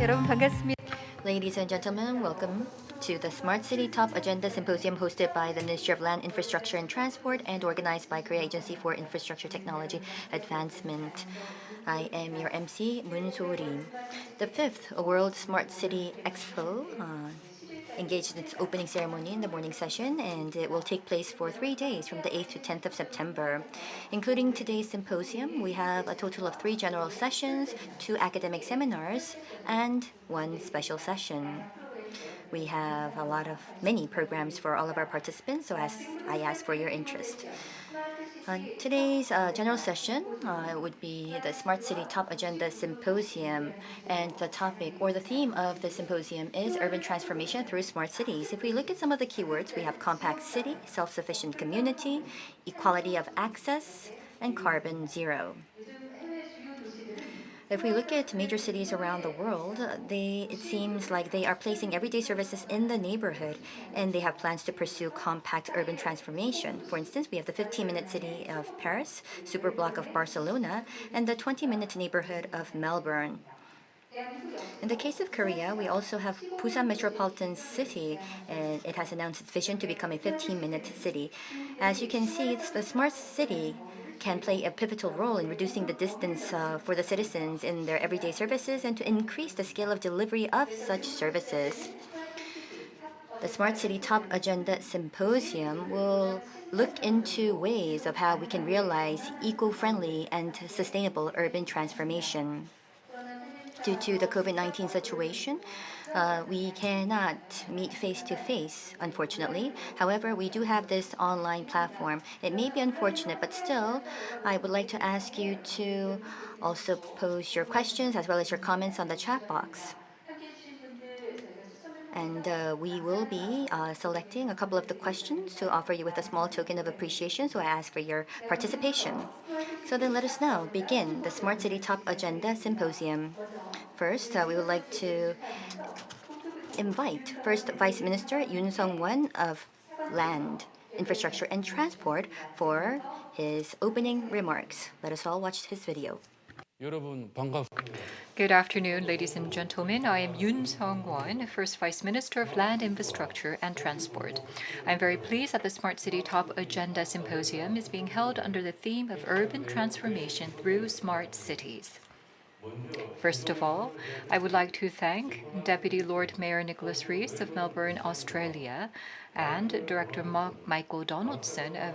여러분 반갑습니다. Ladies and gentlemen, welcome to the Smart City Top Agenda Symposium hosted by the Ministry of Land, Infrastructure and Transport and organized by Korea Agency for Infrastructure Technology Advancement. I am your MC, Moon So-ri. The fifth World Smart City Expo engaged in its opening ceremony in the morning session, and it will take place for 3 days from the 8th to 10th of September. Including today's symposium, we have a total of 3 general sessions, 2 academic seminars, and 1 special session. We have many programs for all of our participants, so I ask for your interest. Today's general session would be the Smart City Top Agenda Symposium, and the topic or the theme of the symposium is urban transformation through smart cities. If we look at some of the keywords, we have compact city, self-sufficient community, equality of access, and carbon zero. If we look at major cities around the world, it seems like they are placing everyday services in the neighborhood, and they have plans to pursue compact urban transformation. For instance, we have the 15-minute city of Paris, superblock of Barcelona, and the 20-minute neighborhood of Melbourne. In the case of Korea, we also have Busan Metropolitan City, and it has announced its vision to become a 15-minute city. As you can see, the smart city can play a pivotal role in reducing the distance for the citizens in their everyday services and to increase the scale of delivery of such services. The Smart City Top Agenda Symposium will look into ways of how we can realize eco-friendly and sustainable urban transformation. Due to the COVID-19 situation, we cannot meet face-to-face, unfortunately. However, we do have this online platform. It may be unfortunate, but still, I would like to ask you to also pose your questions as well as your comments on the chat box. And we will be selecting a couple of the questions to offer you with a small token of appreciation, so I ask for your participation. So then let us now begin the Smart City Top Agenda Symposium. First, we would like to invite First Vice Minister Yoon Sung-won of Land, Infrastructure and Transport for his opening remarks. Let us all watch his video. Good afternoon, ladies and gentlemen. I am Yoon Sung-won, First Vice Minister of Land, Infrastructure and Transport. I'm very pleased that the Smart City Top Agenda Symposium is being held under the theme of urban transformation through smart cities. First of all, I would like to thank Deputy Lord Mayor Nicholas Rees of Melbourne, Australia, and Director Michael Donaldson of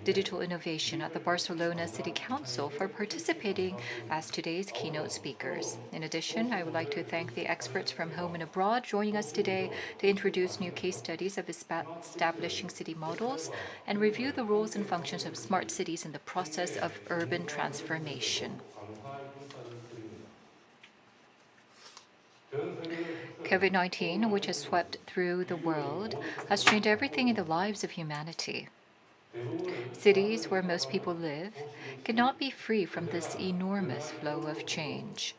Digital Innovation at the Barcelona City Council for participating as today's keynote speakers. In addition, I would like to thank the experts from home and abroad joining us today to introduce new case studies of establishing city models and review the roles and functions of smart cities in the process of urban transformation. COVID-19, which has swept through the world, has changed everything in the lives of humanity. Cities where most people live cannot be free from this enormous flow of change.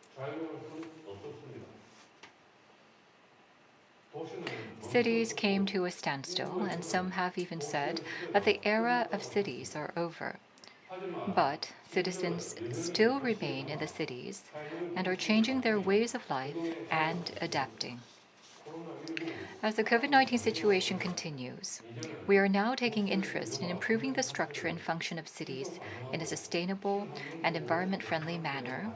Cities came to a standstill, and some have even said that the era of cities are over. But citizens still remain in the cities and are changing their ways of life and adapting. As the COVID-19 situation continues, we are now taking interest in improving the structure and function of cities in a sustainable and environment-friendly manner,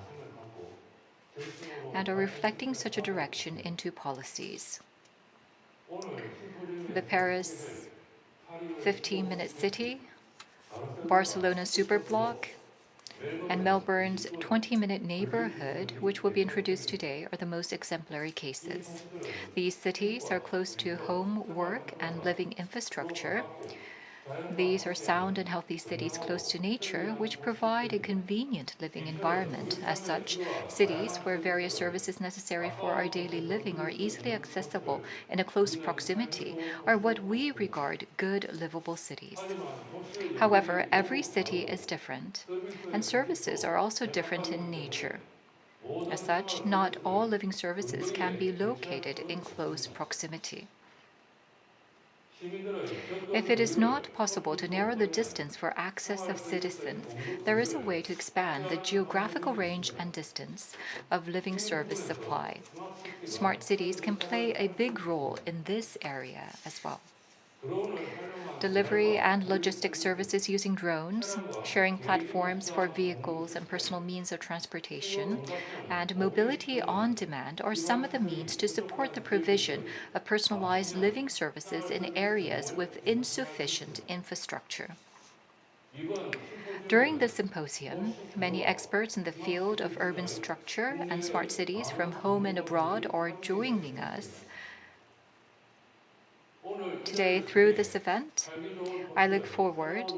and are reflecting such a direction into policies. The Paris 15-minute city, Barcelona superblock, and Melbourne's 20-minute neighborhood, which will be introduced today, are the most exemplary cases. These cities are close to home, work, and living infrastructure. These are sound and healthy cities close to nature, which provide a convenient living environment. As such, cities where various services necessary for our daily living are easily accessible in a close proximity are what we regard good livable cities. However, every city is different, and services are also different in nature. As such, not all living services can be located in close proximity. If it is not possible to narrow the distance for access of citizens, there is a way to expand the geographical range and distance of living service supply. Smart cities can play a big role in this area as well. Delivery and logistics services using drones, sharing platforms for vehicles and personal means of transportation, and mobility on demand are some of the means to support the provision of personalized living services in areas with insufficient infrastructure. During the symposium, many experts in the field of urban structure and smart cities from home and abroad are joining us today through this event. I look forward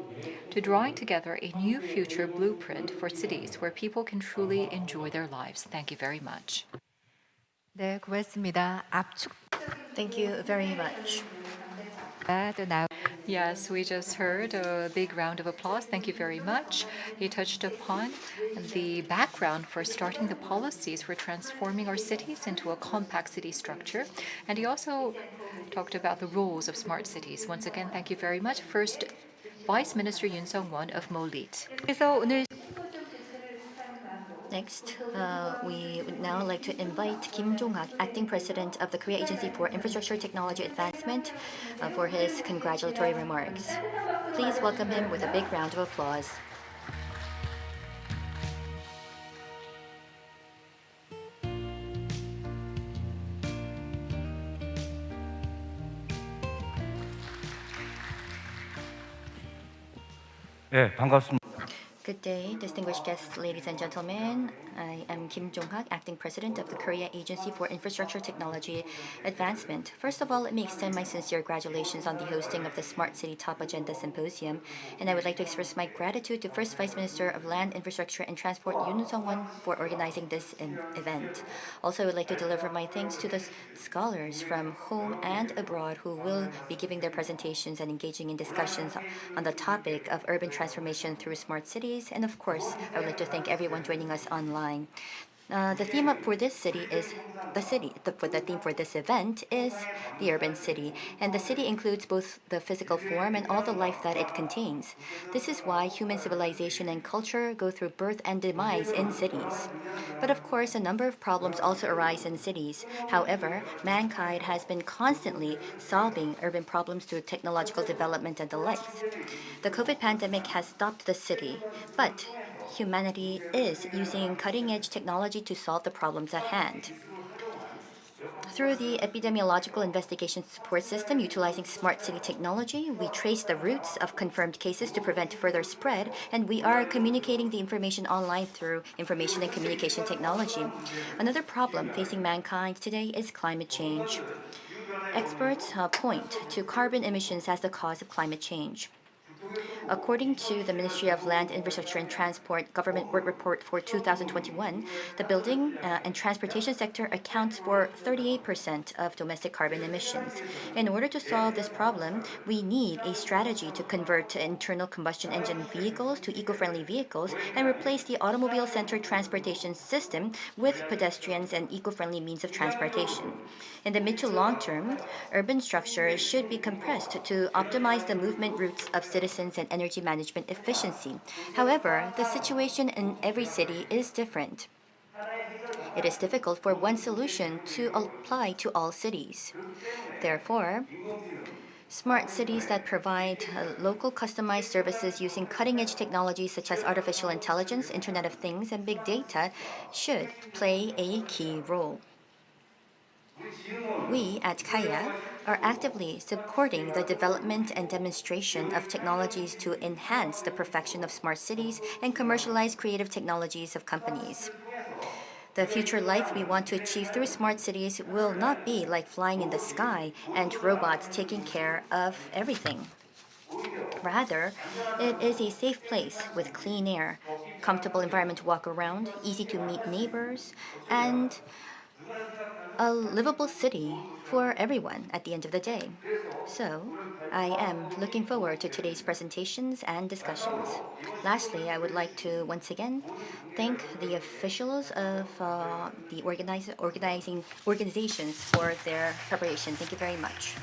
to drawing together a new future blueprint for cities where people can truly enjoy their lives. Thank you very much. 네, 고맙습니다. Thank you very much. 또 나. Yes, we just heard a big round of applause. Thank you very much. He touched upon the background for starting the policies for transforming our cities into a compact city structure. And he also talked about the roles of smart cities. Once again, thank you very much. First, Vice Minister Yoon Sung-won of Molit. 그래서 오늘 Next, we would now like to invite Kim Jong-hak, Acting President of the Korea Agency for Infrastructure Technology Advancement, for his congratulatory remarks. Please welcome him with a big round of applause. 네, 반갑습니다. Good day, distinguished guests, ladies and gentlemen. I am Kim Jong-hak, Acting President of the Korea Agency for Infrastructure Technology Advancement. First of all, let me extend my sincere congratulations on the hosting of the Smart City Top Agenda Symposium, and I would like to express my gratitude to First Vice Minister of Land, Infrastructure and Transport Yoon Sung-won for organizing this event. Also, I would like to deliver my thanks to the scholars from home and abroad who will be giving their presentations and engaging in discussions on the topic of urban transformation through smart cities. And of course, I would like to thank everyone joining us online. The theme for this city is the city. The theme for this event is the urban city, and the city includes both the physical form and all the life that it contains. This is why human civilization and culture go through birth and demise in cities. But of course, a number of problems also arise in cities. However, mankind has been constantly solving urban problems through technological development and the likes. The COVID pandemic has stopped the city, but humanity is using cutting-edge technology to solve the problems at hand. Through the epidemiological investigation support system utilizing smart city technology, we trace the roots of confirmed cases to prevent further spread, and we are communicating the information online through information and communication technology. Another problem facing mankind today is climate change. Experts point to carbon emissions as the cause of climate change. According to the Ministry of Land, Infrastructure and Transport Government Work Report for 2021, the building and transportation sector accounts for 38% of domestic carbon emissions. In order to solve this problem, we need a strategy to convert internal combustion engine vehicles to eco-friendly vehicles and replace the automobile-centered transportation system with pedestrians and eco-friendly means of transportation. In the mid to long term, urban structures should be compressed to optimize the movement routes of citizens and energy management efficiency. However, the situation in every city is different. It is difficult for one solution to apply to all cities. Therefore, smart cities that provide local customized services using cutting-edge technologies such as artificial intelligence, Internet of Things, and big data should play a key role. We at Kaya are actively supporting the development and demonstration of technologies to enhance the perfection of smart cities and commercialize creative technologies of companies. The future life we want to achieve through smart cities will not be like flying in the sky and robots taking care of everything. Rather, it is a safe place with clean air, comfortable environment to walk around, easy to meet neighbors, and a livable city for everyone at the end of the day. So, I am looking forward to today's presentations and discussions. Lastly, I would like to once again thank the officials of the organizing organizations for their preparation. Thank you very much.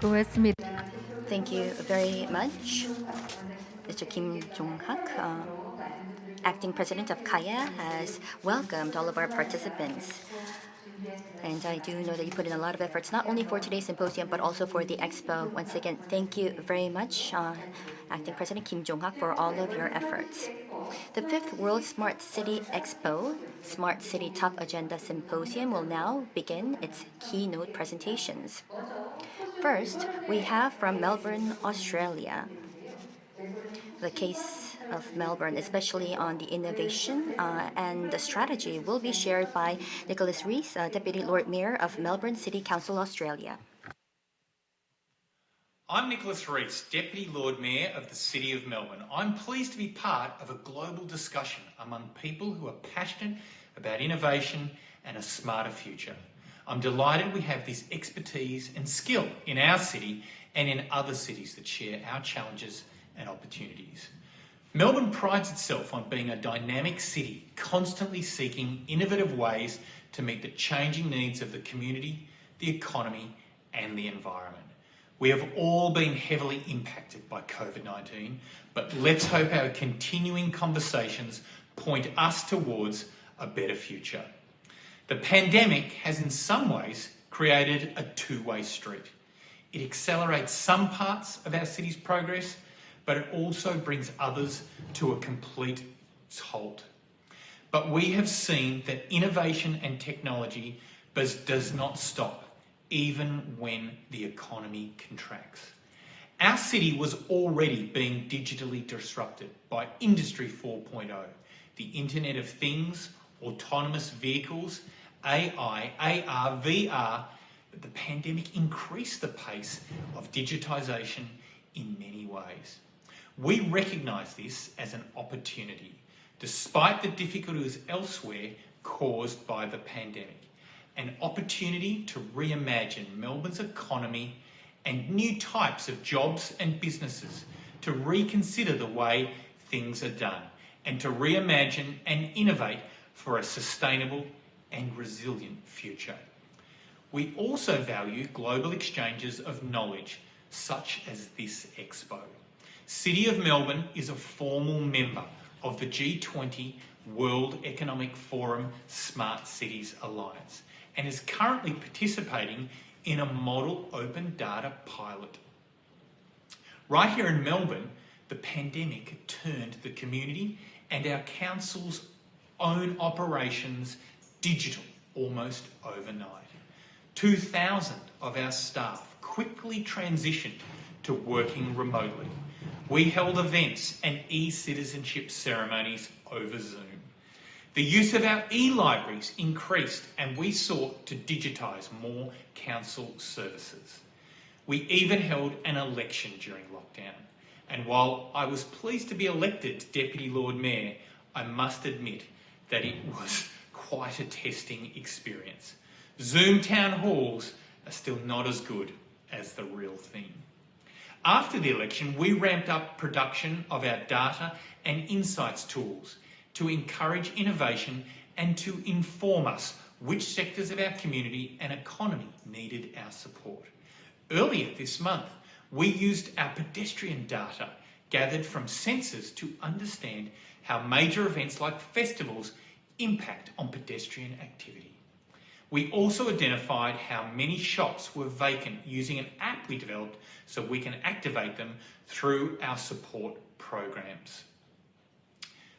고맙습니다. Thank you very much. Mr. Kim Jong-hak, acting president of Kaya, has welcomed all of our participants. And I do know that you put in a lot of efforts, not only for today's symposium, but also for the expo. Once again, thank you very much, Acting President Kim Jong-hak, for all of your efforts. The 5th World Smart City Expo, Smart City Top Agenda Symposium, will now begin its keynote presentations. First, we have from Melbourne, Australia, the case of Melbourne, especially on the innovation and the strategy, will be shared by Nicholas Rees, Deputy Lord Mayor of Melbourne City Council, Australia. I'm Nicholas Rees, Deputy Lord Mayor of the City of Melbourne. I'm pleased to be part of a global discussion among people who are passionate about innovation and a smarter future. I'm delighted we have this expertise and skill in our city and in other cities that share our challenges and opportunities. Melbourne prides itself on being a dynamic city, constantly seeking innovative ways to meet the changing needs of the community, the economy and the environment. We have all been heavily impacted by COVID-19, but let's hope our continuing conversations point us towards a better future. The pandemic has in some ways created a two-way street. It accelerates some parts of our city's progress, but it also brings others to a complete halt. But we have seen that innovation and technology does not stop, even when the economy contracts. Our city was already being digitally disrupted by Industry 4.0, the Internet of Things, autonomous vehicles, AI, AR, VR, but the pandemic increased the pace of digitisation in many ways. We recognise this as an opportunity, despite the difficulties elsewhere caused by the pandemic. An opportunity to reimagine Melbourne's economy and new types of jobs and businesses, to reconsider the way things are done, and to reimagine and innovate for a sustainable and resilient future. We also value global exchanges of knowledge, such as this expo. City of Melbourne is a formal member of the G20 World Economic Forum Smart Cities Alliance and is currently participating in a model open data pilot. Right here in Melbourne, the pandemic turned the community and our council's own operations digital almost overnight. 2,000 of our staff quickly transitioned to working remotely. We held events and e-citizenship ceremonies over Zoom. The use of our e-libraries increased and we sought to digitise more council services. We even held an election during lockdown. And while I was pleased to be elected Deputy Lord Mayor, I must admit that it was quite a testing experience. Zoom town halls are still not as good as the real thing. After the election, we ramped up production of our data and insights tools to encourage innovation and to inform us which sectors of our community and economy needed our support. Earlier this month, we used our pedestrian data gathered from sensors to understand how major events like festivals impact on pedestrian activity. We also identified how many shops were vacant using an app we developed so we can activate them through our support programs.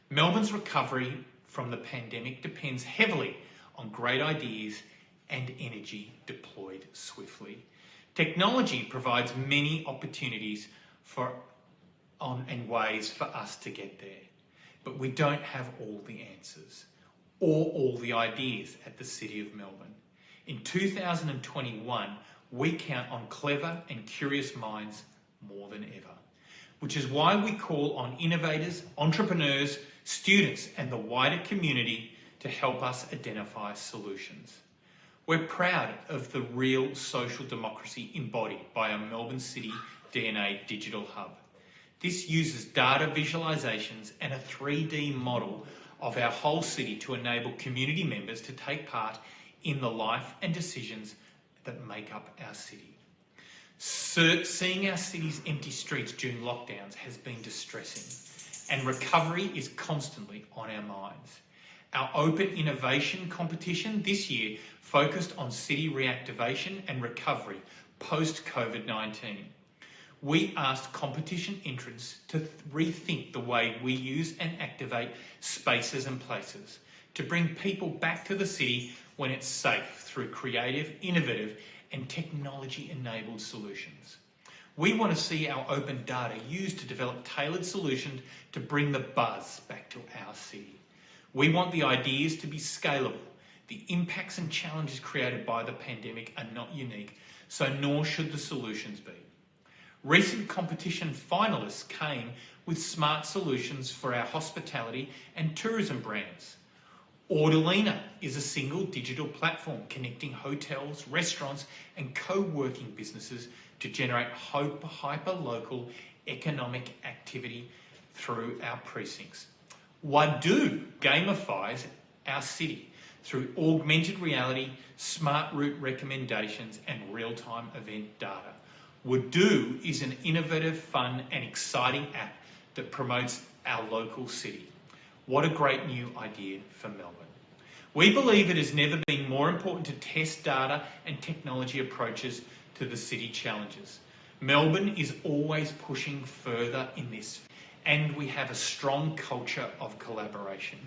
Melbourne's recovery from the pandemic depends heavily on great ideas and energy deployed swiftly. Technology provides many opportunities and ways for us to get there, but we don't have all the answers or all the ideas at the City of Melbourne. In 2021, we count on clever and curious minds more than ever, which is why we call on innovators, entrepreneurs, students and the wider community to help us identify solutions. We're proud of the real social democracy embodied by our Melbourne City DNA Digital Hub. This uses data visualisations and a 3D model of our whole city to enable community members to take part in the life and decisions that make up our city. Seeing our city's empty streets during lockdowns has been distressing, and recovery is constantly on our minds. Our open innovation competition this year focused on city reactivation and recovery post-COVID-19. We asked competition entrants to rethink the way we use and activate spaces and places, to bring people back to the city when it's safe through creative, innovative and technology-enabled solutions. We want to see our open data used to develop tailored solutions to bring the buzz back to our city. We want the ideas to be scalable. The impacts and challenges created by the pandemic are not unique, so nor should the solutions be. Recent competition finalists came with smart solutions for our hospitality and tourism brands. Ordelina is a single digital platform connecting hotels, restaurants and co-working businesses to generate hyper-local economic activity through our precincts. Wadu gamifies our city through augmented reality, smart route recommendations and real-time event data. Wadu is an innovative, fun and exciting app that promotes our local city. What a great new idea for Melbourne. We believe it has never been more important to test data and technology approaches to the city challenges. Melbourne is always pushing further in this, and we have a strong culture of collaboration.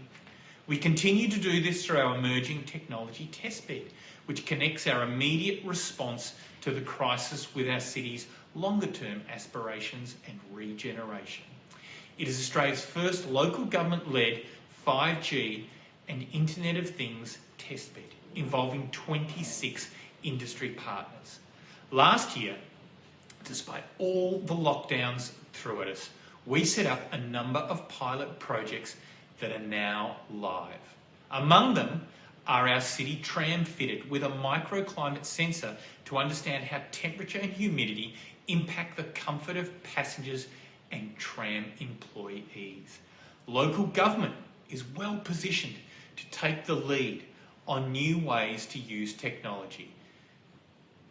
We continue to do this through our emerging technology testbed, which connects our immediate response to the crisis with our city's longer-term aspirations and regeneration. It is Australia's first local government-led 5G and Internet of Things testbed, involving 26 industry partners. Last year, despite all the lockdowns thrown at us, we set up a number of pilot projects that are now live. Among them are our city tram fitted with a microclimate sensor to understand how temperature and humidity impact the comfort of passengers and tram employees. Local government is well positioned to take the lead on new ways to use technology,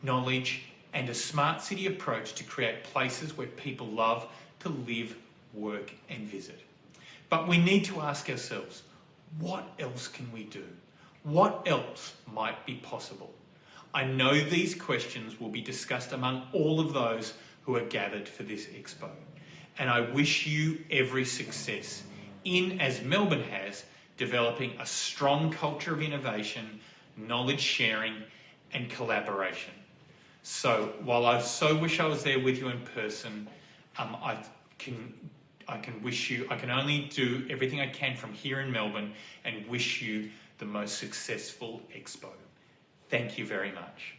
knowledge and a smart city approach to create places where people love to live, work and visit. But we need to ask ourselves, what else can we do? What else might be possible? I know these questions will be discussed among all of those who are gathered for this expo. And I wish you every success in, as Melbourne has, developing a strong culture of innovation, knowledge sharing and collaboration. So while I so wish I was there with you in person, I can only do everything I can from here in Melbourne and wish you the most successful expo. Thank you very much.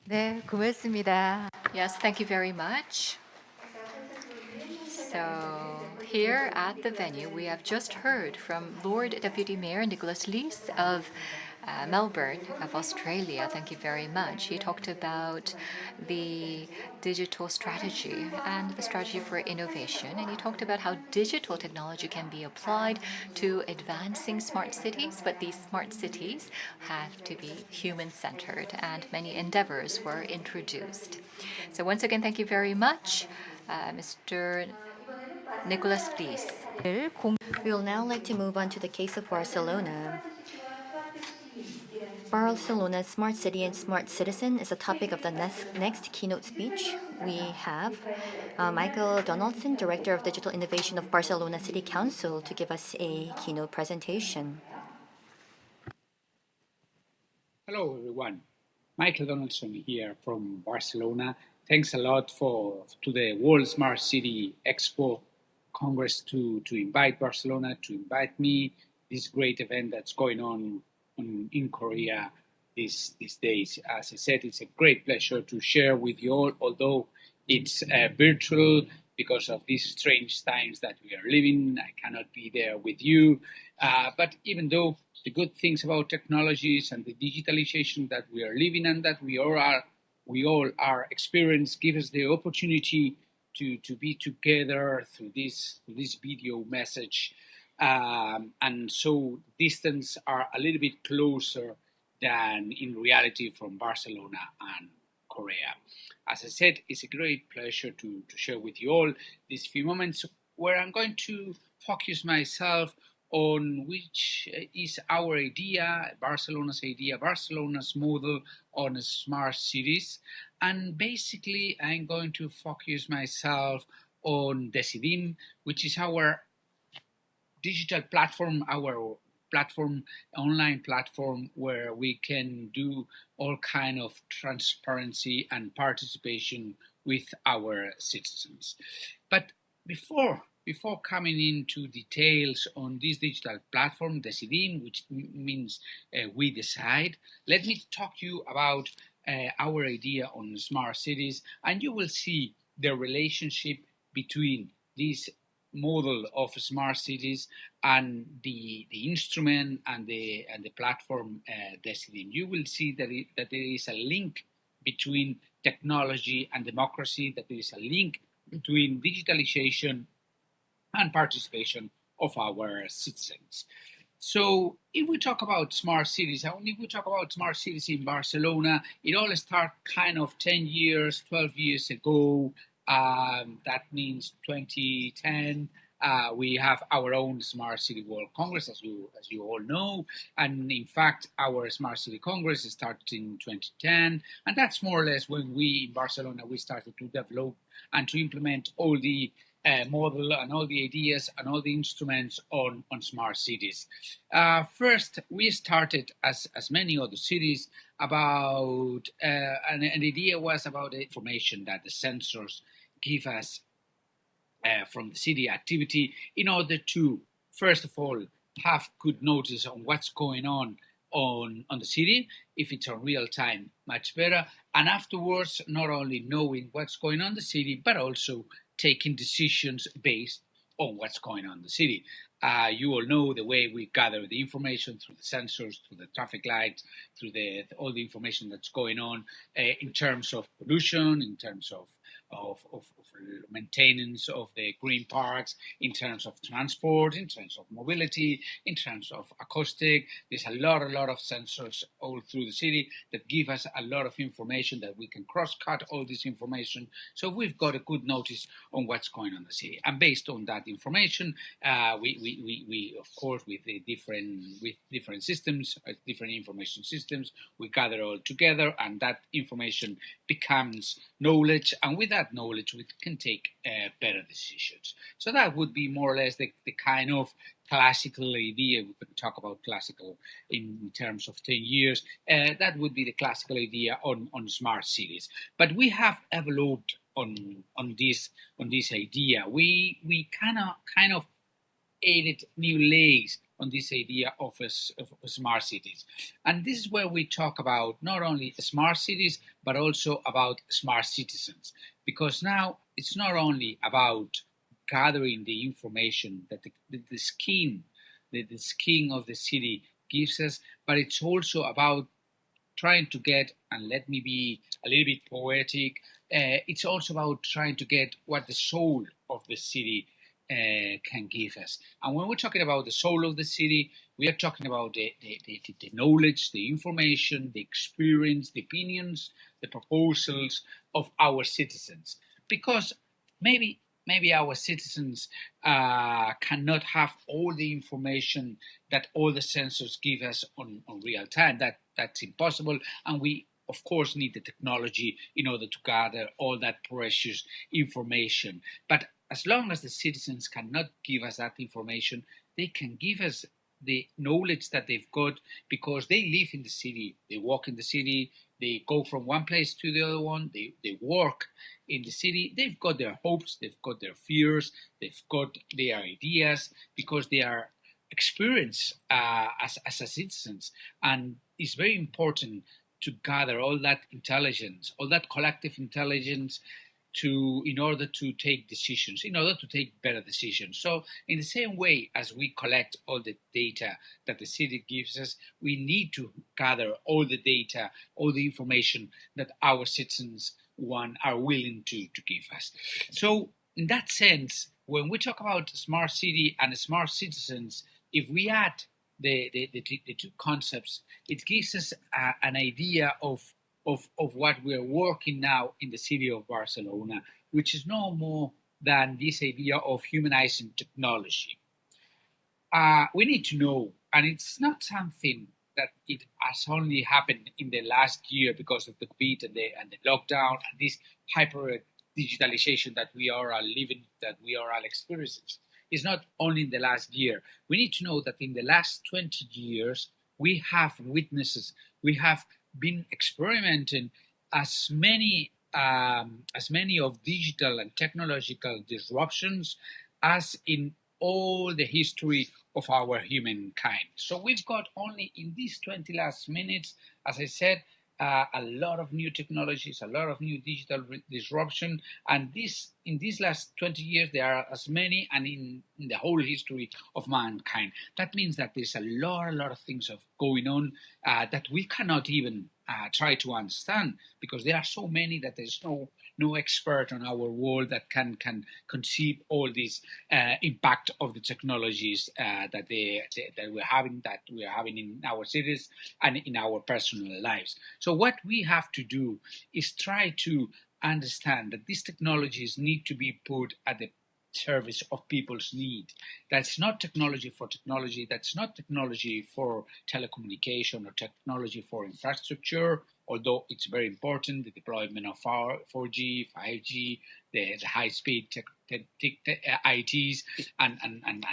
네, 고맙습니다. Yes, thank you very much. So here at the venue, we have just heard from Lord Deputy Mayor Nicholas Lees of Melbourne, of Australia. Thank you very much. He talked about the digital strategy and the strategy for innovation, and he talked about how digital technology can be applied to advancing smart cities, but these smart cities have to be human-centered, and many endeavors were introduced. So once again, thank you very much, Mr. Nicholas Lees. We will now like to move on to the case of Barcelona. Barcelona's smart city and smart citizen is the topic of the next keynote speech. We have Michael Donaldson, Director of Digital Innovation of Barcelona City Council, to give us a keynote presentation. Hello, everyone. Michael Donaldson here from Barcelona. Thanks a lot to the World Smart City Expo Congress to invite Barcelona, to invite me, this great event that's going on in Korea these days. As I said, it's a great pleasure to share with you all, although it's virtual because of these strange times that we are living. I cannot be there with you. But even though the good things about technologies and the digitalization that we are living and that we all are experiencing give us the opportunity to be together through this video message. And so distance are a little bit closer than in reality from Barcelona and Korea. As I said, it's a great pleasure to share with you all these few moments where I'm going to focus myself on which is our idea, Barcelona's model on smart cities. And basically, I'm going to focus myself on Decidim, which is our digital platform, our platform, online platform where we can do all kind of transparency and participation with our citizens. But before coming into details on this digital platform, Decidim, which means we decide, let me talk to you about our idea on smart cities, and you will see the relationship between this model of smart cities and the instrument and the platform Decidim. You will see that there is a link between technology and democracy, that there is a link between digitalization and participation of our citizens. So if we talk about smart cities, and if we talk about smart cities in Barcelona, it all started kind of 10 years, 12 years ago. That means 2010. We have our own Smart City World Congress, as you all know, and in fact, our Smart City Congress started in 2010, and that's more or less when we in Barcelona we started to develop and to implement all the model and all the ideas and all the instruments on smart cities. First, we started as many other cities about an idea was about the information that the sensors give us from the city activity in order to, first of all, have good notice on what's going on the city. If it's on real time, much better. And afterwards, not only knowing what's going on in the city, but also taking decisions based on what's going on in the city. You all know the way we gather the information through the sensors, through the traffic lights, through all the information that's going on in terms of pollution, in terms of maintenance of the green parks, in terms of transport, in terms of mobility, in terms of acoustic. There's a lot of sensors all through the city that give us a lot of information that we can cross-cut all this information. So we've got a good notice on what's going on in the city. And based on that information, we of course, with different systems, different information systems, we gather all together, and that information becomes knowledge, and with that knowledge we can take better decisions. So that would be more or less the kind of classical idea. We could talk about classical in terms of 10 years. That would be the classical idea on smart cities. But we have evolved on this idea. We kind of added new legs on this idea of smart cities. And this is where we talk about not only smart cities, but also about smart citizens. Because now it's not only about gathering the information that the skin of the city gives us, but it's also about trying to get, and let me be a little bit poetic, it's also about trying to get what the soul of the city can give us. And when we're talking about the soul of the city, we are talking about the knowledge, the information, the experience, the opinions, the proposals of our citizens. Because maybe our citizens cannot have all the information that all the sensors give us on real time. That's impossible, and we of course need the technology in order to gather all that precious information. But as long as the citizens cannot give us that information, they can give us the knowledge that they've got because they live in the city, they walk in the city, they go from one place to the other one, they work in the city, they've got their hopes, they've got their fears, they've got their ideas because they are experienced as citizens. And it's very important to gather all that intelligence, all that collective intelligence in order to take decisions, in order to take better decisions. So in the same way as we collect all the data that the city gives us, we need to gather all the data, all the information that our citizens are willing to give us. So in that sense, when we talk about smart city and smart citizens, if we add the two concepts, it gives us an idea of what we're working now in the city of Barcelona, which is no more than this idea of humanizing technology. We need to know, and it's not something that it has only happened in the last year because of the COVID and the lockdown and this hyper digitalization that we are all living, that we are all experiencing. It's not only in the last year. We need to know that in the last 20 years, we have witnesses, we have been experimenting as many of digital and technological disruptions as in all the history of our humankind. So we've got only in these 20 last minutes, as I said, a lot of new technologies, a lot of new digital disruption, and in these last 20 years there are as many, and in the whole history of mankind. That means that there's a lot of things going on that we cannot even try to understand, because there are so many that there's no expert on our world that can conceive all this impact of the technologies that we are having in our cities and in our personal lives. So what we have to do is try to understand that these technologies need to be put at the service of people's need. That's not technology for technology. That's not technology for telecommunication or technology for infrastructure, although it's very important, the deployment of 4G, 5G, the high-speed ITs, and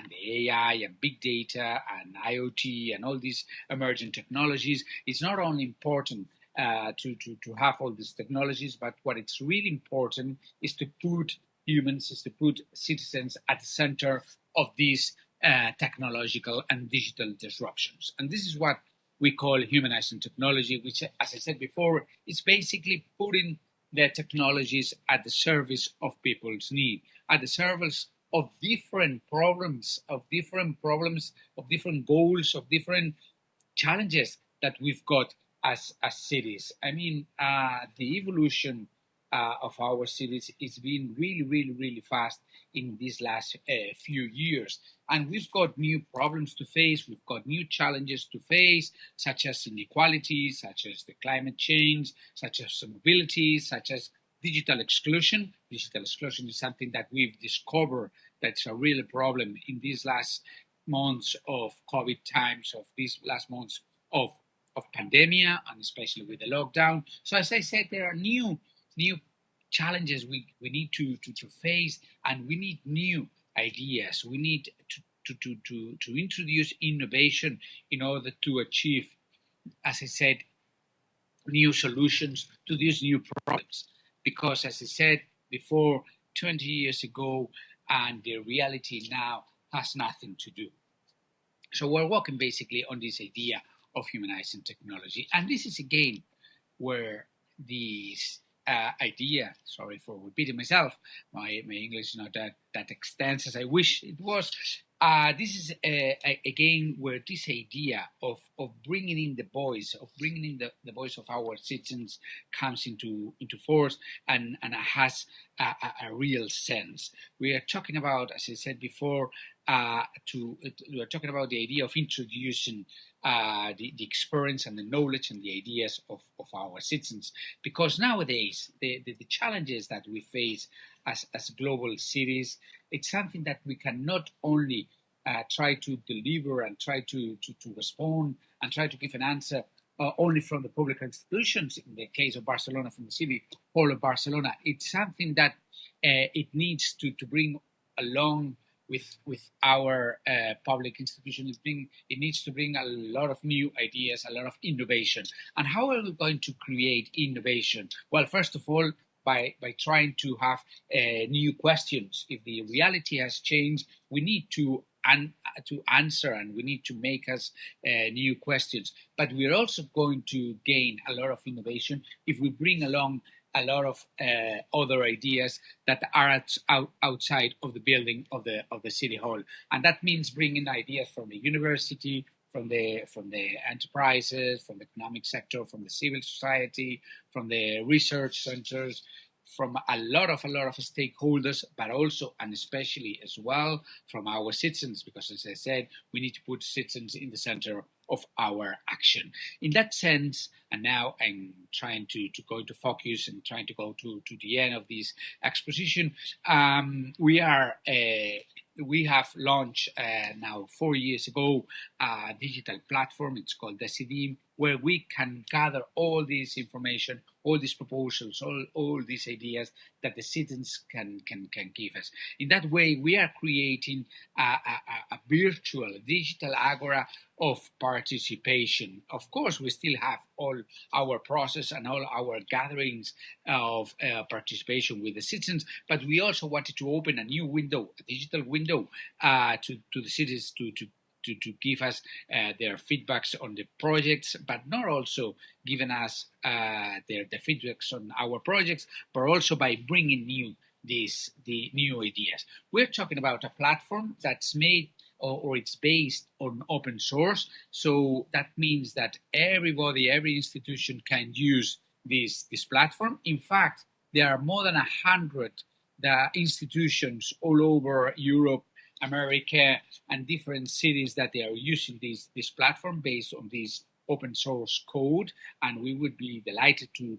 the AI and big data and IoT and all these emerging technologies. It's not only important to have all these technologies, but what it's really important is to put humans, is to put citizens at the center of these technological and digital disruptions. And this is what we call humanizing technology, which, as I said before, is basically putting the technologies at the service of people's need, at the service of different problems, of different goals, of different challenges that we've got as cities. I mean, the evolution of our cities is being really fast in these last few years. And we've got new problems to face, we've got new challenges to face, such as inequality, such as the climate change, such as mobility, such as digital exclusion. Digital exclusion is something that we've discovered that's a real problem in these last months of COVID times, of these last months of pandemia, and especially with the lockdown. So as I said, there are new challenges we need to face, and we need new ideas. We need to introduce innovation in order to achieve, as I said, new solutions to these new problems. Because as I said before, 20 years ago and the reality now has nothing to do. So we're working basically on this idea of humanizing technology. And this is again where this idea, sorry for repeating myself, my English is not that extensive as I wish it was. This is again where this idea of bringing in the voice, the voice of our citizens comes into force and has a real sense. We are talking about, as I said before, we are talking about the idea of introducing the experience and the knowledge and the ideas of our citizens, because nowadays the challenges that we face as global cities, it's something that we can not only try to deliver and try to respond and try to give an answer only from the public institutions, in the case of Barcelona, from the city hall of Barcelona. It's something that it needs to bring along with our public institutions. It needs to bring a lot of new ideas, a lot of innovation. And how are we going to create innovation? Well, first of all, by trying to have new questions. If the reality has changed, we need to answer, and we need to make us new questions. But we're also going to gain a lot of innovation if we bring along a lot of other ideas that are outside of the building of the city hall, and that means bringing ideas from the university, from the enterprises, from the economic sector, from the civil society, from the research centers, from a lot of stakeholders, but also and especially as well from our citizens, because as I said, we need to put citizens in the center of our action. In that sense, and now I'm trying to go into focus and trying to go to the end of this exposition, we have launched now 4 years ago a digital platform. It's called WSCE, where we can gather all this information, all these proposals, all these ideas that the citizens can give us. In that way, we are creating a virtual digital agora of participation. Of course, we still have all our process and all our gatherings of participation with the citizens, but we also wanted to open a new window, a digital window, to the citizens to give us their feedbacks on the projects, but not also giving us their feedbacks on our projects, but also by bringing the new ideas. We're talking about a platform that's made or it's based on open source. So that means that everybody, every institution can use this platform. In fact, there are more than 100 institutions all over Europe, America, and different cities that they are using this platform based on this open source code. And we would be delighted to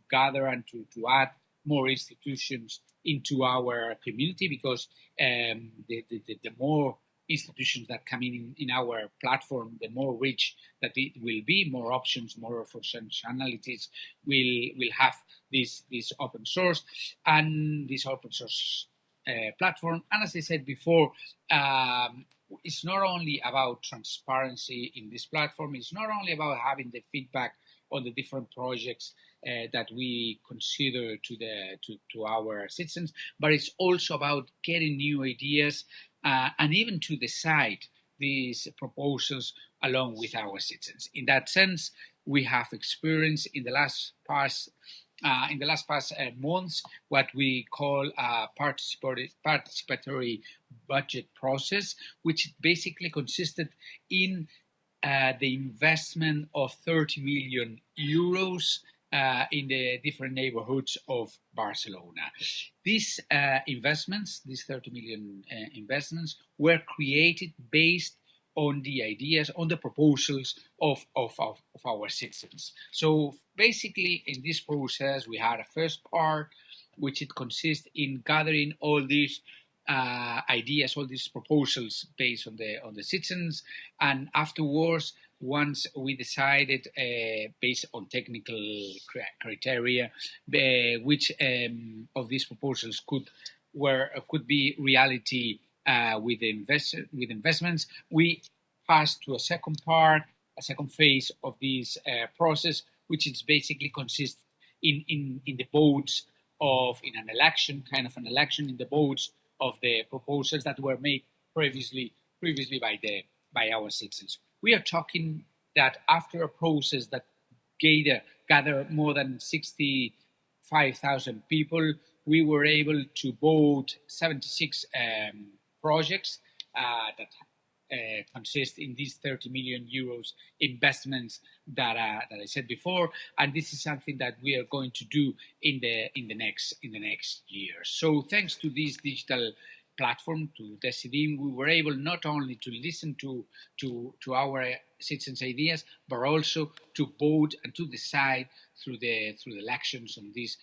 gather and to add more institutions into our community, because the more institutions that come in our platform, the more rich that it will be, more options, more functionalities will have this open source, and this open source platform. And as I said before, it's not only about transparency in this platform, it's not only about having the feedback on the different projects that we consider to our citizens, but it's also about getting new ideas and even to decide these proposals along with our citizens. In that sense, we have experienced in the last past months what we call a participatory budget process, which basically consisted in the investment of 30 million euros in the different neighborhoods of Barcelona. These investments, these 30 million investments, were created based on the ideas, on the proposals of our citizens. So basically, in this process, we had a first part, which it consists in gathering all these ideas, all these proposals based on the citizens, and afterwards, once we decided based on technical criteria, which of these proposals could be reality with investments, we passed to a second part, a second phase of this process, which is basically consists in the votes in an election, kind of an election in the votes of the proposals that were made previously by our citizens. We are talking that after a process that gathered more than 65,000 people, we were able to vote 76 projects that consist in these 30 million euros investments that I said before, and this is something that we are going to do in the next year. So thanks to this digital platform, to WSCE, we were able not only to listen to our citizens' ideas, but also to vote and to decide through the elections on this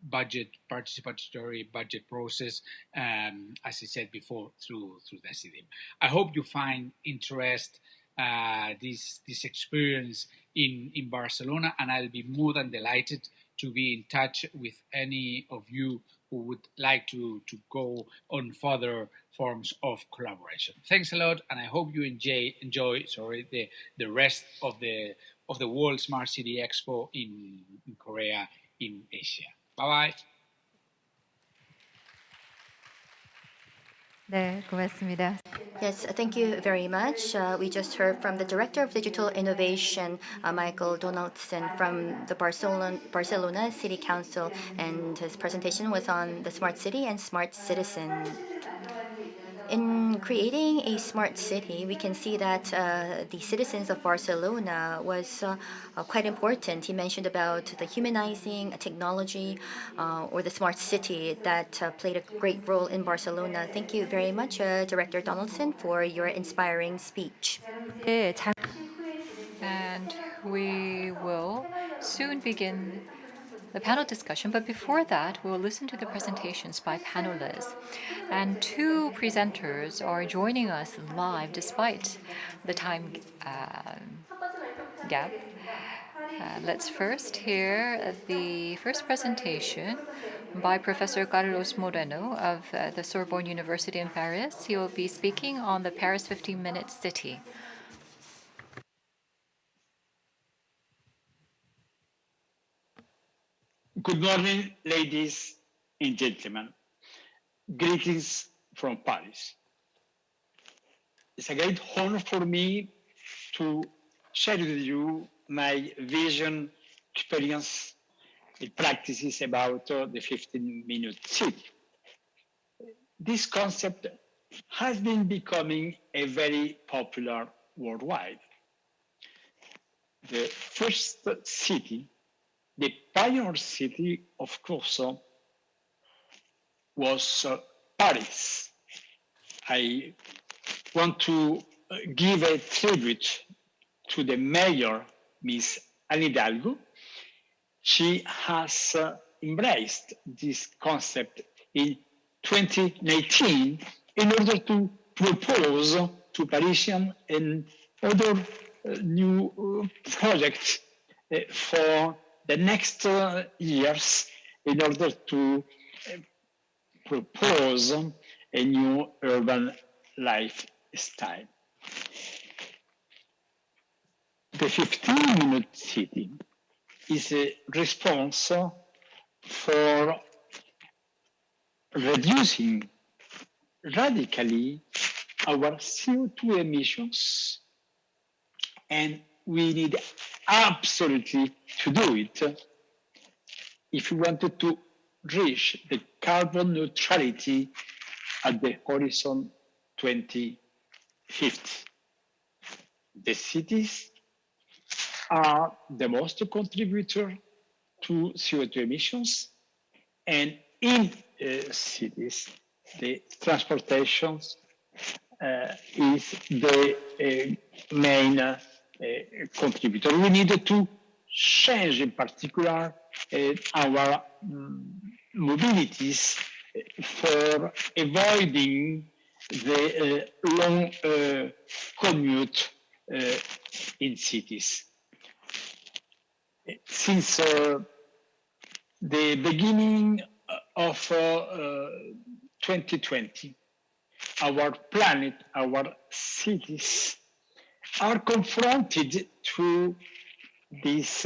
participatory budget process, as I said before, through WSCE. I hope you find interest this experience in Barcelona, and I'll be more than delighted to be in touch with any of you who would like to go on further forms of collaboration. Thanks a lot, and I hope you enjoy the rest of the World Smart City Expo in Korea, in Asia. Bye-bye. 네, 고맙습니다. Yes, thank you very much. We just heard from the Director of Digital Innovation, Michael Donaldson, from the Barcelona City Council, and his presentation was on the smart city and smart citizen. In creating a smart city, we can see that the citizens of Barcelona was quite important. He mentioned about the humanizing technology or the smart city that played a great role in Barcelona. Thank you very much, Director Donaldson, for your inspiring speech. 네, And we will soon begin the panel discussion, but before that, we'll listen to the presentations by panelists. And two presenters are joining us live despite the time gap. Let's first hear the first presentation by Professor Carlos Moreno of the Sorbonne University in Paris. He will be speaking on the Paris 15-minute city. Good morning, ladies and gentlemen. Greetings from Paris. It's a great honor for me to share with you my vision, experience, and practices about the 15-minute city. This concept has been becoming a very popular worldwide. The first city, the pioneer city, of course, was Paris. I want to give a tribute to the mayor, Ms. Anne Hidalgo. She has embraced this concept in 2019 in order to propose to Parisians and other new projects for the next years in order to propose a new urban lifestyle. The 15-minute city is a response for reducing radically our CO2 emissions, and we need absolutely to do it if we wanted to reach the carbon neutrality at the horizon 2050. The cities are the most contributor to CO2 emissions, and in cities, the transportation is the main contributor. We need to change, in particular, our mobilities for avoiding the long commute in cities. Since the beginning of 2020, our planet, our cities are confronted to this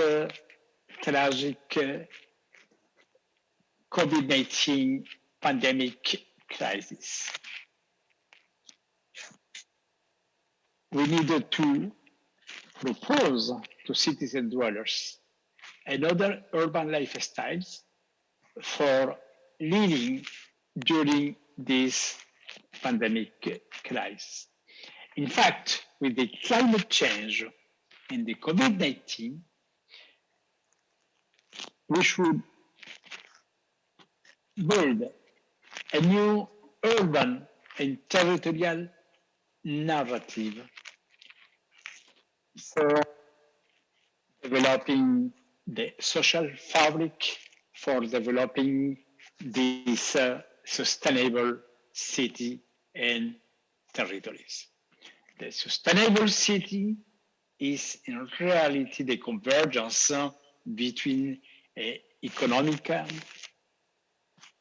tragic COVID-19 pandemic crisis. We needed to propose to cities and dwellers another urban lifestyles for living during this pandemic crisis. In fact, with the climate change and the COVID-19, we should build a new urban and territorial narrative for developing the social fabric, for developing this sustainable city and territories. The sustainable city is in reality the convergence between economical,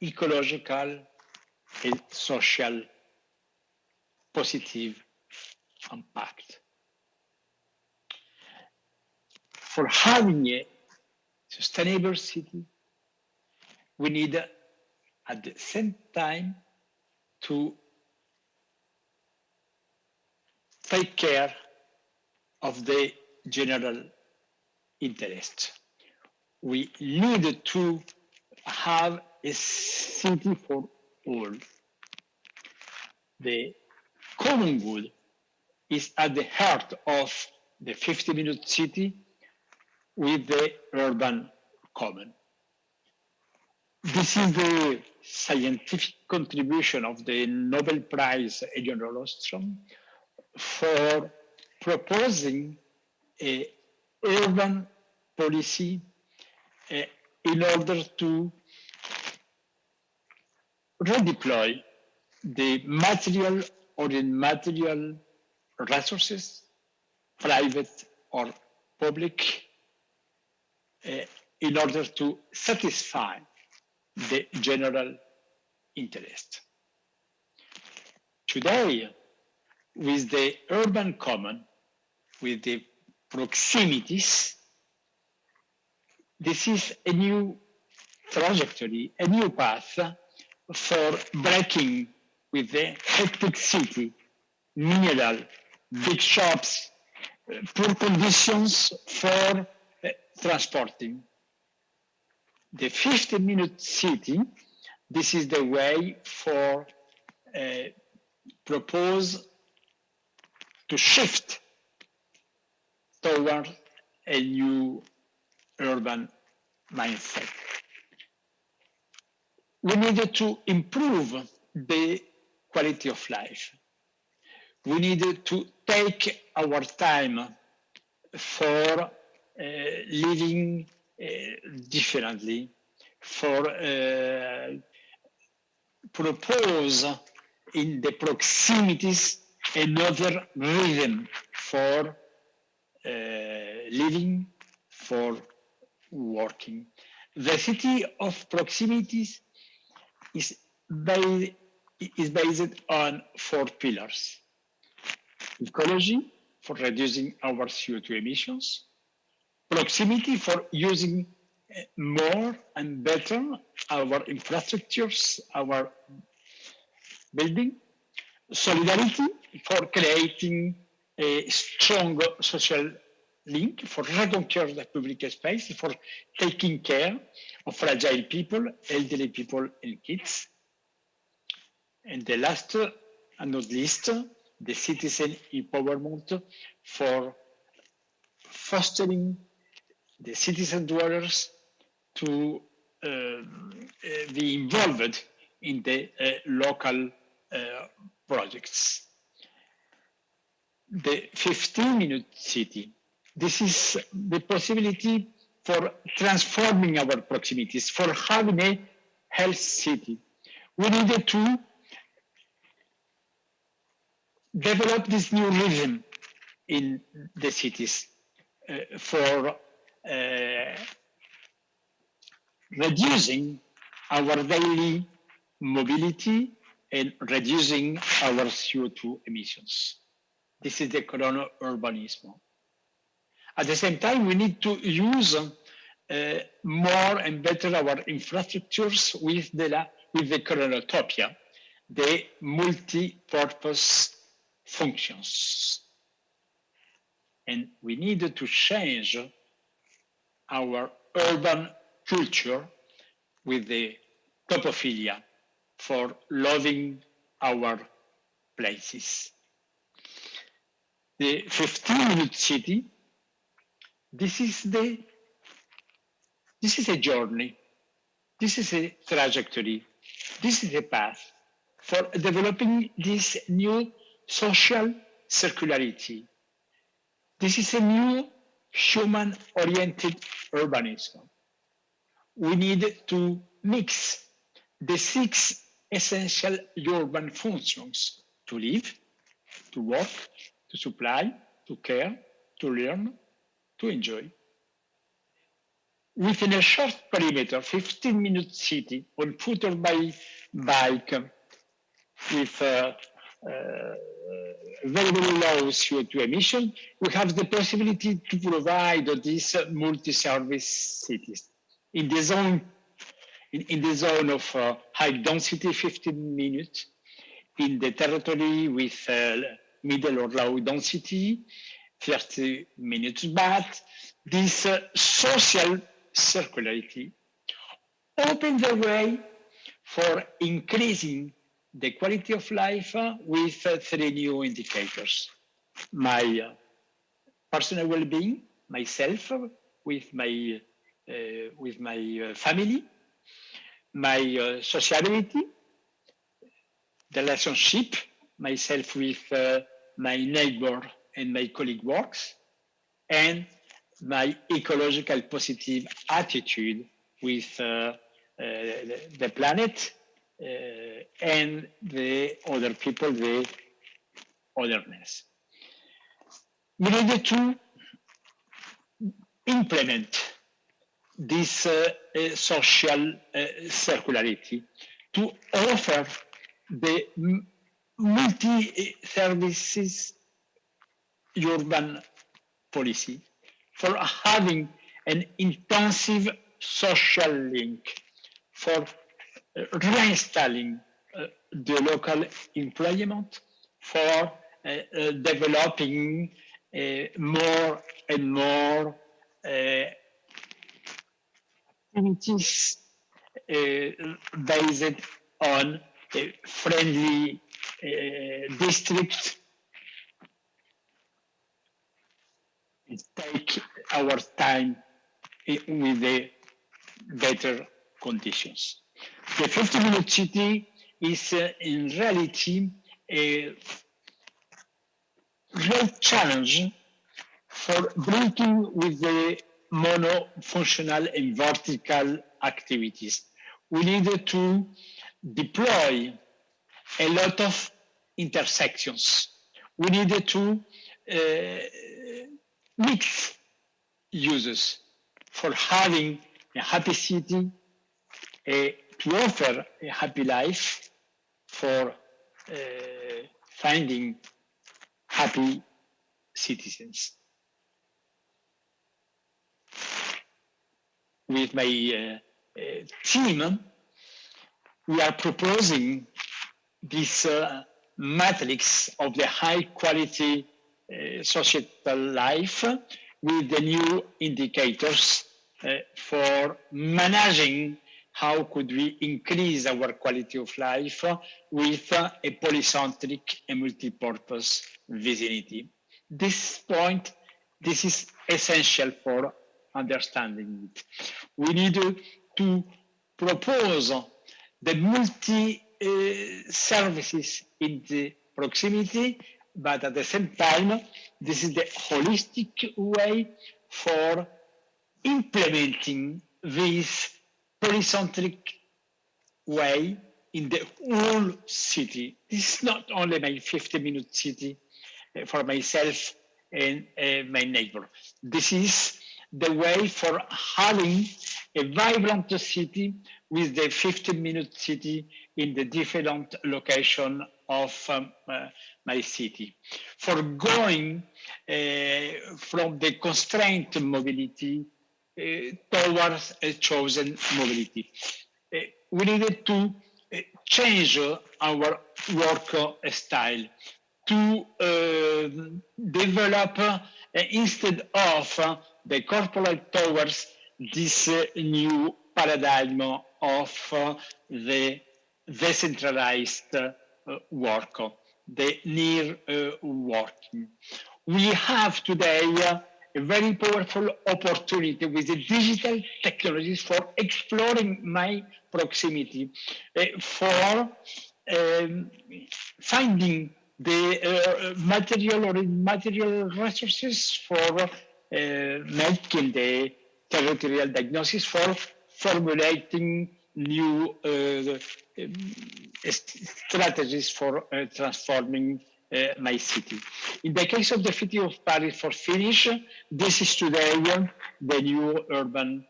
ecological, and social positive impact. For having a sustainable city, we need at the same time to take care of the general interest. We need to have a city for all. the common good is at the heart of the 50-minute city with the urban common. This is the scientific contribution of the Nobel Prize Elinor Ostrom for proposing an urban policy in order to redeploy the material or immaterial resources, private or public, in order to satisfy the general interest. Today, with the urban common, with the proximities, this is a new trajectory, a new path for breaking with the hectic city, mineral, big shops, poor conditions for transporting. The 50-minute city, this is the way for propose to shift toward a new urban mindset. We needed to improve the quality of life. We needed to take our time for living differently, for propose in the proximities another rhythm for living, for working. The city of proximities is based on 4 pillars. Ecology, for reducing our CO2 emissions. Proximity, for using more and better our infrastructures, our building. Solidarity, for creating a strong social link, for reconquer the public space, for taking care of fragile people, elderly people, and kids. And the last and not least, the citizen empowerment, for fostering the citizen dwellers to be involved in the local projects. The 15-minute city, this is the possibility for transforming our proximities, for having a health city. We needed to develop this new rhythm in the cities for reducing our daily mobility and reducing our CO2 emissions. This is the corona urbanism. At the same time, we need to use more and better our infrastructures with the coronatopia, the multi-purpose functions. And we need to change our urban culture with the topophilia for loving our places. The 15-minute city, this is a journey, this is a trajectory, this is a path for developing this new social circularity. This is a new human-oriented urbanism. We need to mix the 6 essential urban functions: to live, to work, to supply, to care, to learn, to enjoy. Within a short perimeter, 15-minute city on foot or by bike, with very, very low CO2 emission, we have the possibility to provide these multi-service cities. In the zone of high density, 15 minutes, in the territory with middle or low density, 30 minutes. But this social circularity opens the way for increasing the quality of life with three new indicators. My personal well-being, myself, with my family, my sociability, the relationship, myself with my neighbor and my colleague works, and my ecological positive attitude with the planet and the other people, the otherness. We needed to implement this social circularity to offer the multi-services urban policy for having an intensive social link, for reinstalling the local employment, for developing more and more activities based on a friendly district. Take our time with the better conditions. The 50-minute city is in reality a great challenge for breaking with the monofunctional and vertical activities. We need to deploy a lot of intersections. We need to mix uses for having a happy city, to offer a happy life, for finding happy citizens. With my team, we are proposing this matrix of the high quality societal life with the new indicators for managing how could we increase our quality of life with a polycentric and multi-purpose vicinity. This is essential for understanding it. We need to propose the multi-services in the proximity, but at the same time, this is the holistic way for implementing this polycentric way in the whole city. This is not only my 50-minute city for myself and my neighbor. This is the way for having a vibrant city with the 15-minute city in the different location of my city. For going from the constrained mobility towards a chosen mobility. We needed to change our work style to develop, instead of the corporate towards this new paradigm of the decentralized work, the near working. We have today a very powerful opportunity with the digital technologies for exploring my proximity, for finding the material or immaterial resources, for making the territorial diagnosis, for formulating new strategies for transforming my city. In the case of the city of Paris, for finish, this is today the new urban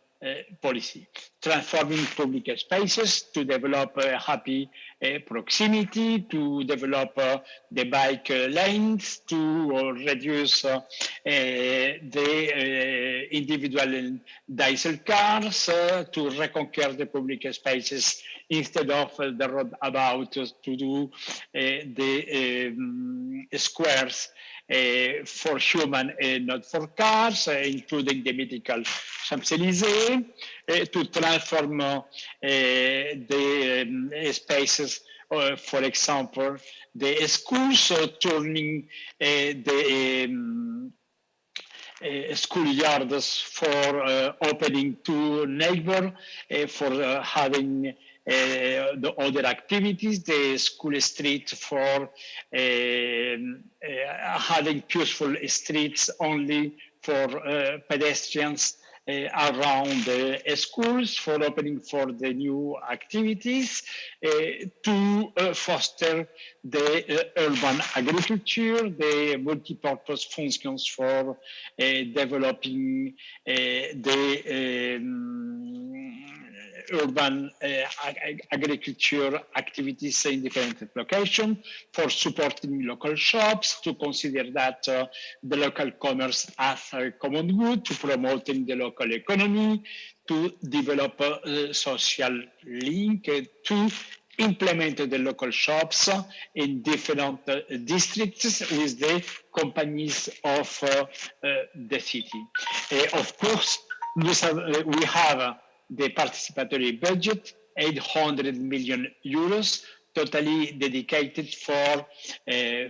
policy, transforming public spaces to develop a happy proximity, to develop the bike lanes, to reduce the individual diesel cars, to reconquer the public spaces instead of the road about to do the squares for human and not for cars, including the mythical Champs-Élysées, to transform the spaces for example, the schools turning the schoolyards for opening to neighbor, for having the other activities, the school street for having peaceful streets only for pedestrians around the schools, for opening for the new activities, to foster the urban agriculture, the multi-purpose functions for developing the urban agriculture activities in different locations, for supporting local shops, to consider that the local commerce as a common good, to promoting the local economy, to develop a social link, to implement the local shops in different districts with the companies of the city. Of course, we have the participatory budget, 800 million euros, totally dedicated for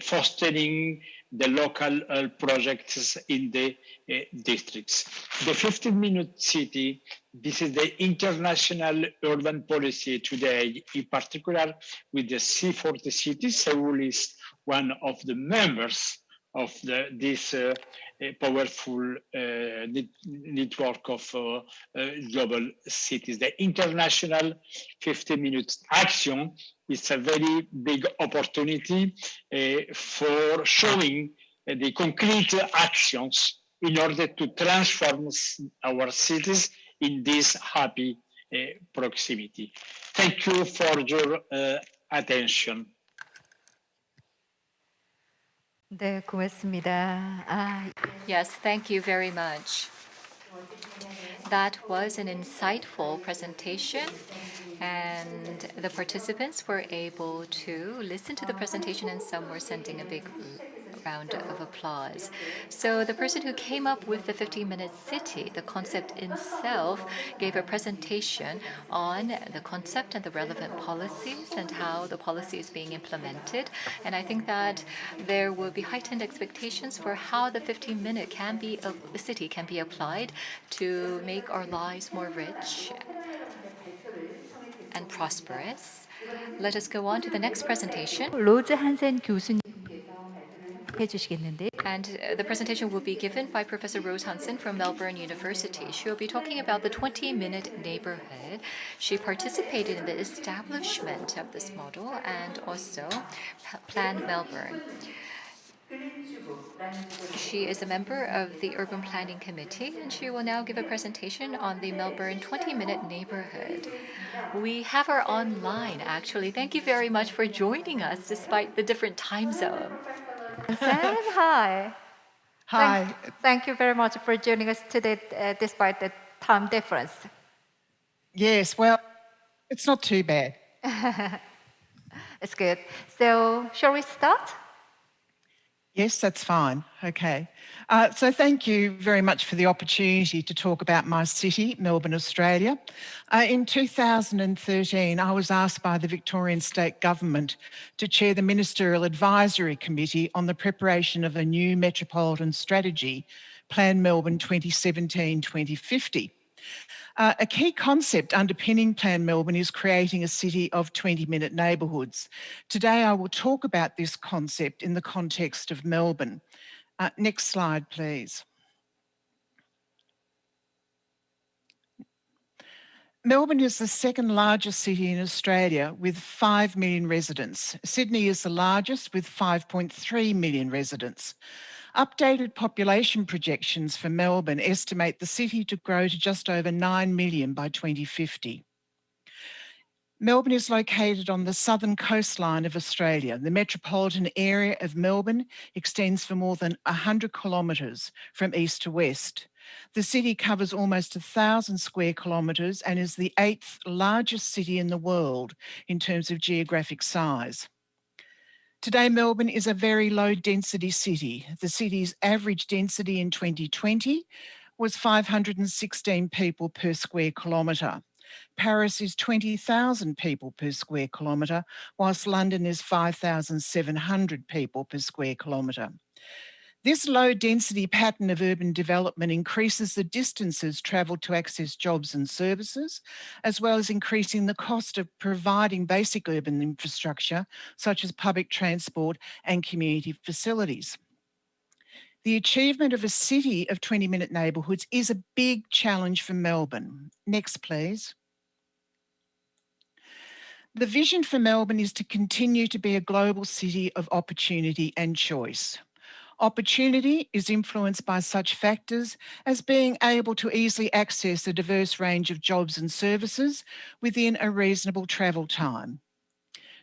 fostering the local projects in the districts. The 15-minute city, this is the international urban policy today, in particular with the C40 cities. Seoul is one of the members of this powerful network of global cities. The international 15-minute action is a very big opportunity for showing the concrete actions in order to transform our cities in this happy proximity. Thank you for your attention. 네, 고맙습니다. Yes, thank you very much. That was an insightful presentation, and the participants were able to listen to the presentation, and some were sending a big round of applause. So the person who came up with the 15-minute city, the concept itself, gave a presentation on the concept and the relevant policies and how the policy is being implemented. And I think that there will be heightened expectations for how the 15-minute city can be applied to make our lives more rich and prosperous. Let us go on to the next presentation. 로즈 한센 교수님 해주시겠는데. And the presentation will be given by Professor Rose Hansen from Melbourne University. She will be talking about the 20-minute neighborhood. She participated in the establishment of this model and also planned Melbourne. She is a member of the Urban Planning Committee, and she will now give a presentation on the Melbourne 20-minute neighborhood. We have her online, actually. Thank you very much for joining us despite the different time zone. Hi. Hi. Thank you very much for joining us today despite the time difference. Yes, well, it's not too bad. It's good. So, shall we start? Yes, that's fine. Okay. So thank you very much for the opportunity to talk about my city, Melbourne, Australia. In 2013, I was asked by the Victorian State Government to chair the Ministerial Advisory Committee on the preparation of a new metropolitan strategy, Plan Melbourne 2017-2050. A key concept underpinning Plan Melbourne is creating a city of 20-minute neighbourhoods. Today, I will talk about this concept in the context of Melbourne. Next slide, please. Melbourne is the second largest city in Australia with 5 million residents. Sydney is the largest with 5.3 million residents. Updated population projections for Melbourne estimate the city to grow to just over 9 million by 2050. Melbourne is located on the southern coastline of Australia. The metropolitan area of Melbourne extends for more than 100 kilometres from east to west. The city covers almost 1,000 square kilometres and is the 8th largest city in the world in terms of geographic size. Today, Melbourne is a very low-density city. The city's average density in 2020 was 516 people per square kilometre. Paris is 20,000 people per square kilometre, whilst London is 5,700 people per square kilometre. This low density pattern of urban development increases the distances travelled to access jobs and services, as well as increasing the cost of providing basic urban infrastructure, such as public transport and community facilities. The achievement of a city of 20-minute neighbourhoods is a big challenge for Melbourne. Next, please. The vision for Melbourne is to continue to be a global city of opportunity and choice. Opportunity is influenced by such factors as being able to easily access a diverse range of jobs and services within a reasonable travel time.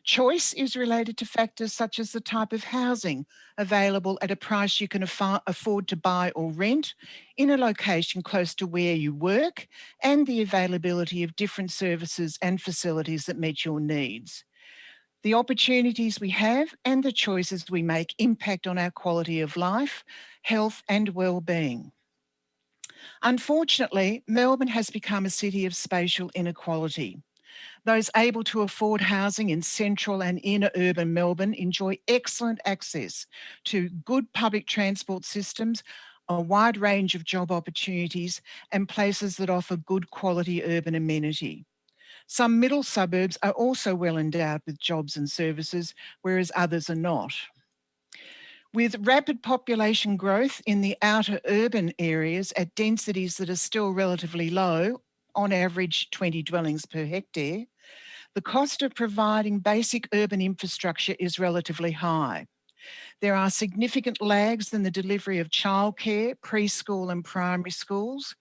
Choice is related to factors such as the type of housing available at a price you can afford to buy or rent in a location close to where you work, and the availability of different services and facilities that meet your needs. The opportunities we have and the choices we make impact on our quality of life, health and well-being. Unfortunately, Melbourne has become a city of spatial inequality. Those able to afford housing in central and inner urban Melbourne enjoy excellent access to good public transport systems, a wide range of job opportunities, and places that offer good quality urban amenity. Some middle suburbs are also well endowed with jobs and services, whereas others are not. With rapid population growth in the outer urban areas at densities that are still relatively low, on average 20 dwellings per hectare, the cost of providing basic urban infrastructure is relatively high. There are significant lags in the delivery of childcare, preschool and primary schools,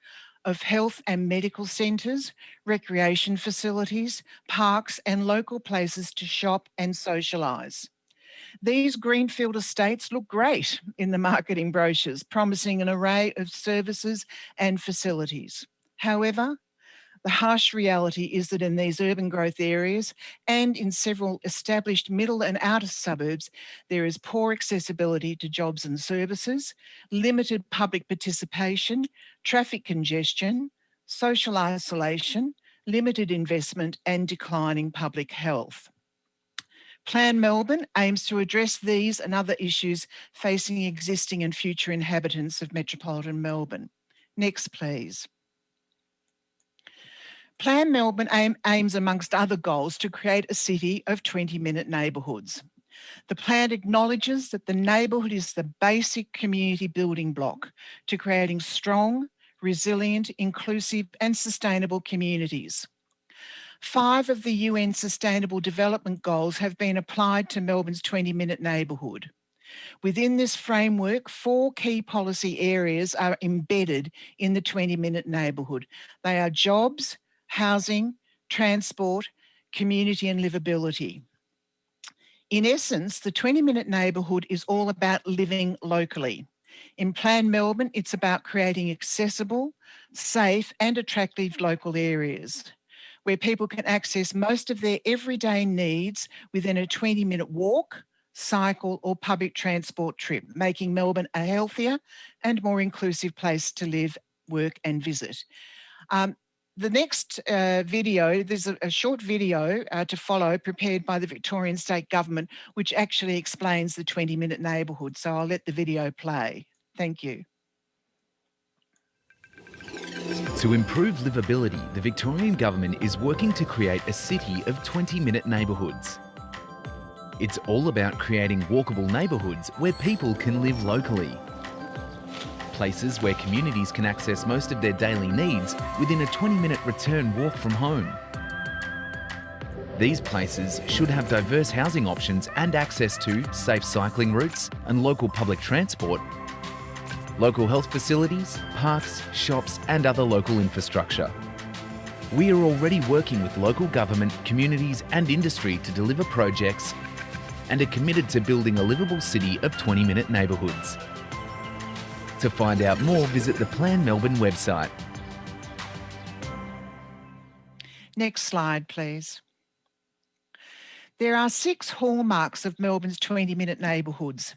of health and medical centres, recreation facilities, parks and local places to shop and socialise. These greenfield estates look great in the marketing brochures, promising an array of services and facilities. However, the harsh reality is that in these urban growth areas and in several established middle and outer suburbs, there is poor accessibility to jobs and services, limited public participation, traffic congestion, social isolation, limited investment and declining public health. Plan Melbourne aims to address these and other issues facing existing and future inhabitants of metropolitan Melbourne. Next, please. Plan Melbourne aims, amongst other goals, to create a city of 20-minute neighbourhoods. The plan acknowledges that the neighbourhood is the basic community building block to creating strong, resilient, inclusive and sustainable communities. 5 of the UN Sustainable Development Goals have been applied to Melbourne's 20-minute neighbourhood. Within this framework, 4 key policy areas are embedded in the 20-minute neighbourhood. They are jobs, housing, transport, community and livability. In essence, the 20-minute neighbourhood is all about living locally. In Plan Melbourne, it's about creating accessible, safe and attractive local areas where people can access most of their everyday needs within a 20-minute walk, cycle or public transport trip, making Melbourne a healthier and more inclusive place to live, work and visit. The next video, there's a short video to follow prepared by the Victorian State Government, which actually explains the 20-minute neighbourhood. So I'll let the video play. Thank you. To improve livability, the Victorian Government is working to create a city of 20-minute neighbourhoods. It's all about creating walkable neighbourhoods where people can live locally. Places where communities can access most of their daily needs within a 20-minute return walk from home. These places should have diverse housing options and access to safe cycling routes and local public transport, local health facilities, parks, shops and other local infrastructure. We are already working with local government, communities and industry to deliver projects and are committed to building a livable city of 20-minute neighbourhoods. To find out more, visit the Plan Melbourne website. Next slide, please. There are 6 hallmarks of Melbourne's 20-minute neighbourhoods.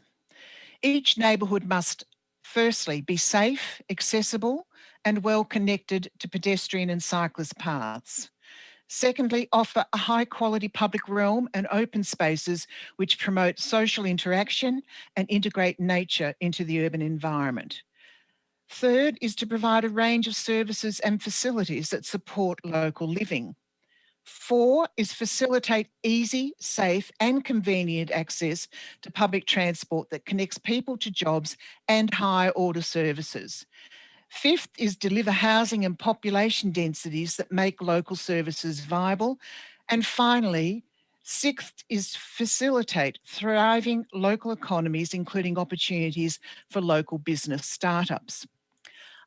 Each neighbourhood must firstly be safe, accessible and well connected to pedestrian and cyclist paths. Secondly, offer a high quality public realm and open spaces which promote social interaction and integrate nature into the urban environment. Third is to provide a range of services and facilities that support local living. 4 is facilitate easy, safe and convenient access to public transport that connects people to jobs and higher order services. 5th is deliver housing and population densities that make local services viable. And finally, 6th is facilitate thriving local economies, including opportunities for local business startups.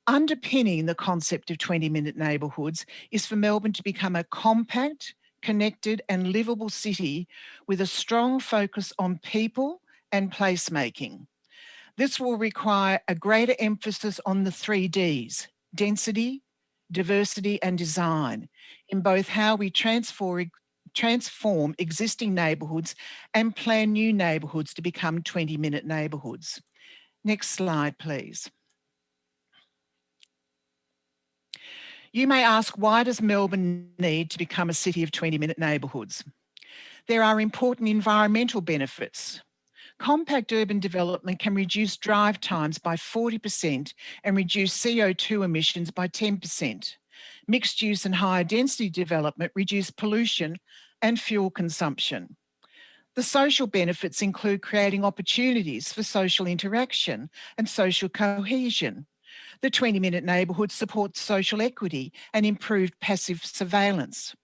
Underpinning the concept of 20-minute neighbourhoods is for Melbourne to become a compact, connected and livable city with a strong focus on people and placemaking. This will require a greater emphasis on the 3 Ds, density, diversity and design, in both how we transform existing neighbourhoods and plan new neighbourhoods to become 20-minute neighbourhoods. Next slide, please. You may ask, why does Melbourne need to become a city of 20-minute neighbourhoods? There are important environmental benefits. Compact urban development can reduce drive times by 40% and reduce CO2 emissions by 10%. Mixed use and higher density development reduce pollution and fuel consumption. The social benefits include creating opportunities for social interaction and social cohesion. The 20-minute neighbourhood supports social equity and improved passive surveillance.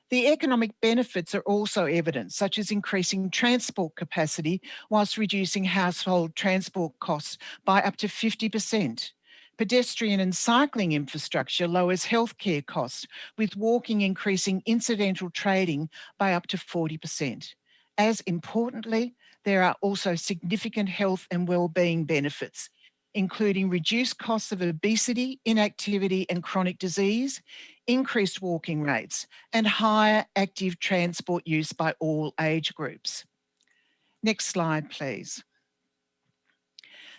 The economic benefits are also evident, such as increasing transport capacity whilst reducing household transport costs by up to 50%. Pedestrian and cycling infrastructure lowers healthcare costs, with walking increasing incidental trading by up to 40%. As importantly, there are also significant health and wellbeing benefits, including reduced costs of obesity, inactivity and chronic disease, increased walking rates, and higher active transport use by all age groups. Next slide, please.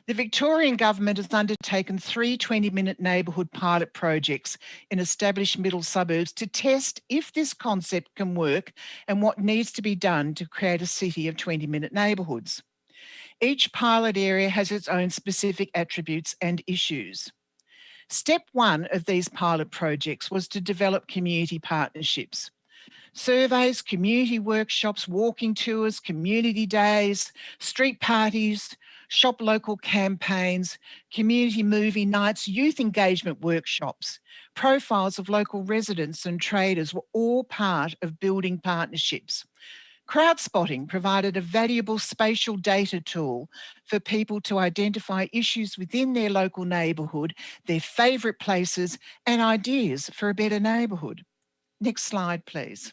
The Victorian Government has undertaken 3 20-minute neighbourhood pilot projects in established middle suburbs to test if this concept can work and what needs to be done to create a city of 20-minute neighbourhoods. Each pilot area has its own specific attributes and issues. Step 1 of these pilot projects was to develop community partnerships. Surveys, community workshops, walking tours, community days, street parties, shop local campaigns, community movie nights, youth engagement workshops, profiles of local residents and traders were all part of building partnerships. Crowdspotting provided a valuable spatial data tool for people to identify issues within their local neighbourhood, their favourite places and ideas for a better neighbourhood. Next slide, please.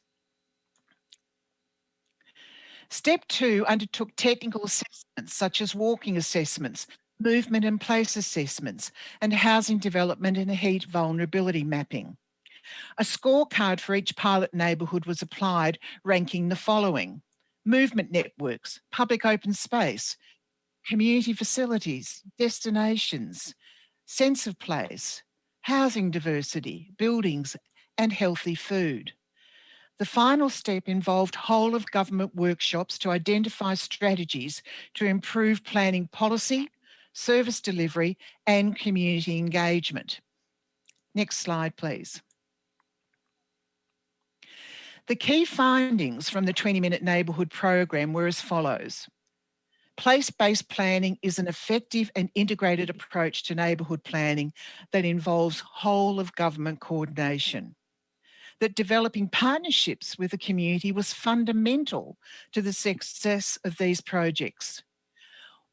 Step 2 undertook technical assessments such as walking assessments, movement and place assessments, and housing development and heat vulnerability mapping. A scorecard for each pilot neighbourhood was applied, ranking the following: movement networks, public open space, community facilities, destinations, sense of place, housing diversity, buildings, and healthy food. The final step involved whole of government workshops to identify strategies to improve planning policy, service delivery, and community engagement. Next slide, please. The key findings from the 20-minute neighbourhood program were as follows. Place-based planning is an effective and integrated approach to neighbourhood planning that involves whole of government coordination. That developing partnerships with the community was fundamental to the success of these projects.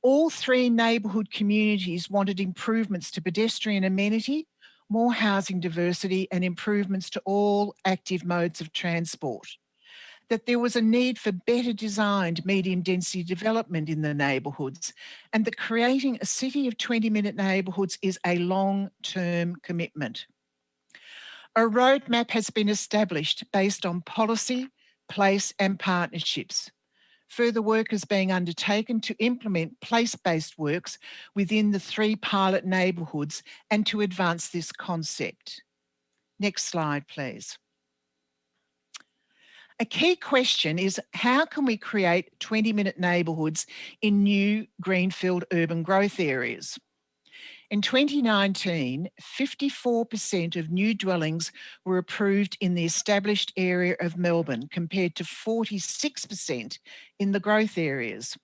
All 3 neighbourhood communities wanted improvements to pedestrian amenity, more housing diversity and improvements to all active modes of transport. That there was a need for better designed medium density development in the neighbourhoods, and that creating a city of 20-minute neighbourhoods is a long-term commitment. A roadmap has been established based on policy, place and partnerships. Further work is being undertaken to implement place-based works within the 3 pilot neighbourhoods and to advance this concept. Next slide, please. A key question is how can we create 20-minute neighbourhoods in new greenfield urban growth areas? In 2019, 54% of new dwellings were approved in the established area of Melbourne compared to 46% in the growth areas.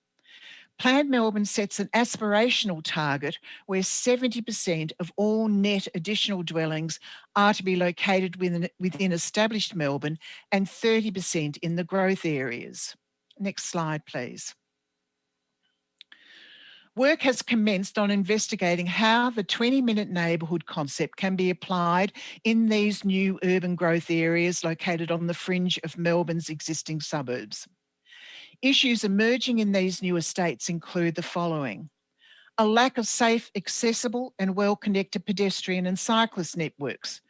Plan Melbourne sets an aspirational target where 70% of all net additional dwellings are to be located within established Melbourne and 30% in the growth areas. Next slide, please. Work has commenced on investigating how the 20-minute neighbourhood concept can be applied in these new urban growth areas located on the fringe of Melbourne's existing suburbs. Issues emerging in these new estates include the following: a lack of safe, accessible and well-connected pedestrian and cyclist networks.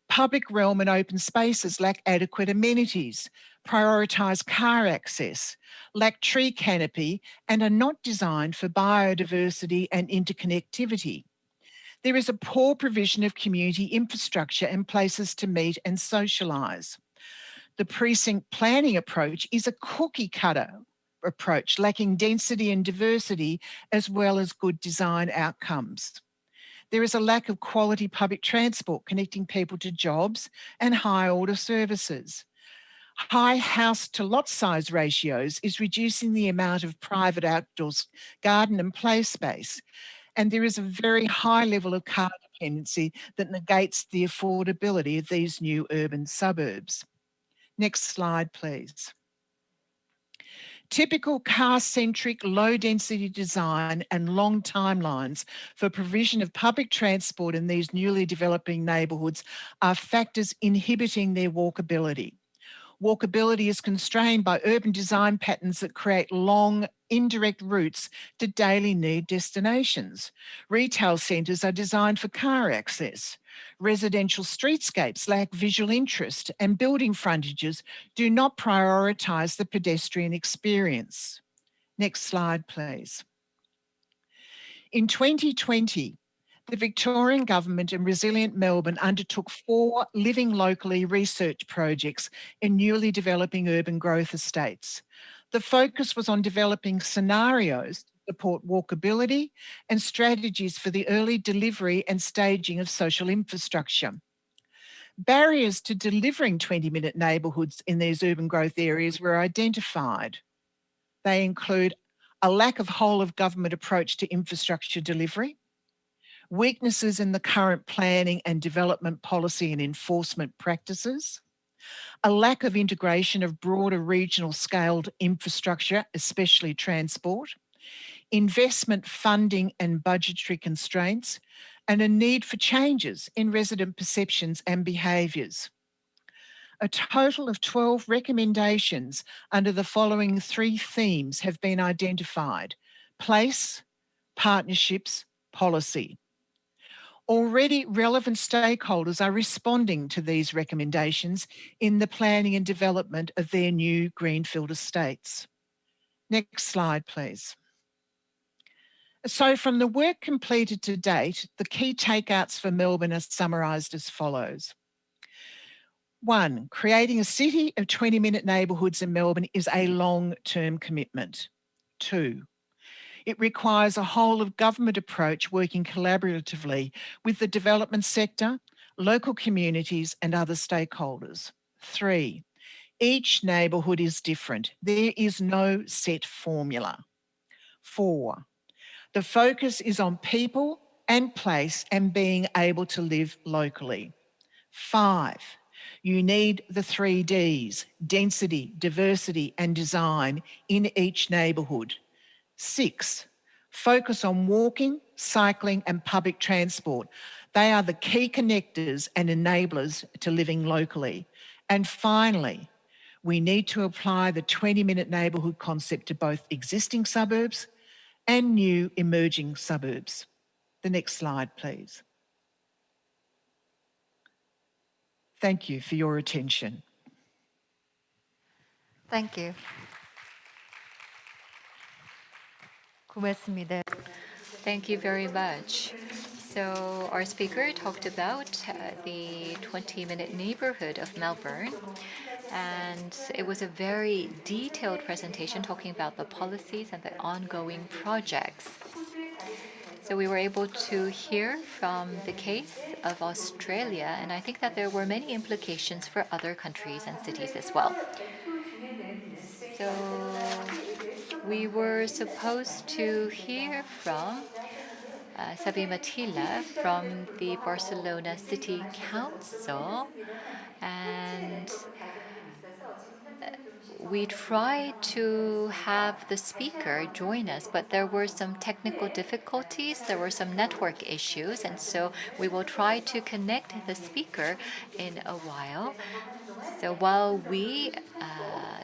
Public realm and open spaces lack adequate amenities, prioritise car access, lack tree canopy and are not designed for biodiversity and interconnectivity. There is a poor provision of community infrastructure and places to meet and socialise. The precinct planning approach is a cookie-cutter approach, lacking density and diversity as well as good design outcomes. There is a lack of quality public transport connecting people to jobs and high-order services. High house-to-lot size ratios is reducing the amount of private outdoors garden and play space, and there is a very high level of car dependency that negates the affordability of these new urban suburbs. Next slide, please. Typical car-centric, low-density design and long timelines for provision of public transport in these newly developing neighbourhoods are factors inhibiting their walkability. Walkability is constrained by urban design patterns that create long, indirect routes to daily need destinations. Retail centres are designed for car access. Residential streetscapes lack visual interest and building frontages do not prioritise the pedestrian experience. Next slide, please. In 2020, the Victorian Government and Resilient Melbourne undertook 4 living locally research projects in newly developing urban growth estates. The focus was on developing scenarios to support walkability and strategies for the early delivery and staging of social infrastructure. Barriers to delivering 20-minute neighbourhoods in these urban growth areas were identified. They include a lack of whole-of-government approach to infrastructure delivery, weaknesses in the current planning and development policy and enforcement practices, a lack of integration of broader regional scaled infrastructure, especially transport, investment funding and budgetary constraints, and a need for changes in resident perceptions and behaviours. A total of 12 recommendations under the following 3 themes have been identified: place, partnerships, policy. Already relevant stakeholders are responding to these recommendations in the planning and development of their new greenfield estates. Next slide, please. So from the work completed to date, the key takeouts for Melbourne are summarised as follows. 1, creating a city of 20-minute neighbourhoods in Melbourne is a long-term commitment. 2, it requires a whole-of-government approach working collaboratively with the development sector, local communities and other stakeholders. 3, each neighbourhood is different. There is no set formula. 4, the focus is on people and place and being able to live locally. 5, you need the 3 Ds, density, diversity and design in each neighbourhood. 6, focus on walking, cycling and public transport. They are the key connectors and enablers to living locally. And finally, we need to apply the 20-minute neighbourhood concept to both existing suburbs and new emerging suburbs. The next slide, please. Thank you for your attention. Thank you. 고맙습니다. Thank you very much. So our speaker talked about the 20-minute neighborhood of Melbourne. And it was a very detailed presentation talking about the policies and the ongoing projects. So we were able to hear from the case of Australia, and I think that there were many implications for other countries and cities as well. So we were supposed to hear from Sabi Matila from the Barcelona City Council, and we tried to have the speaker join us, but there were some technical difficulties, there were some network issues, and so we will try to connect the speaker in a while. So while we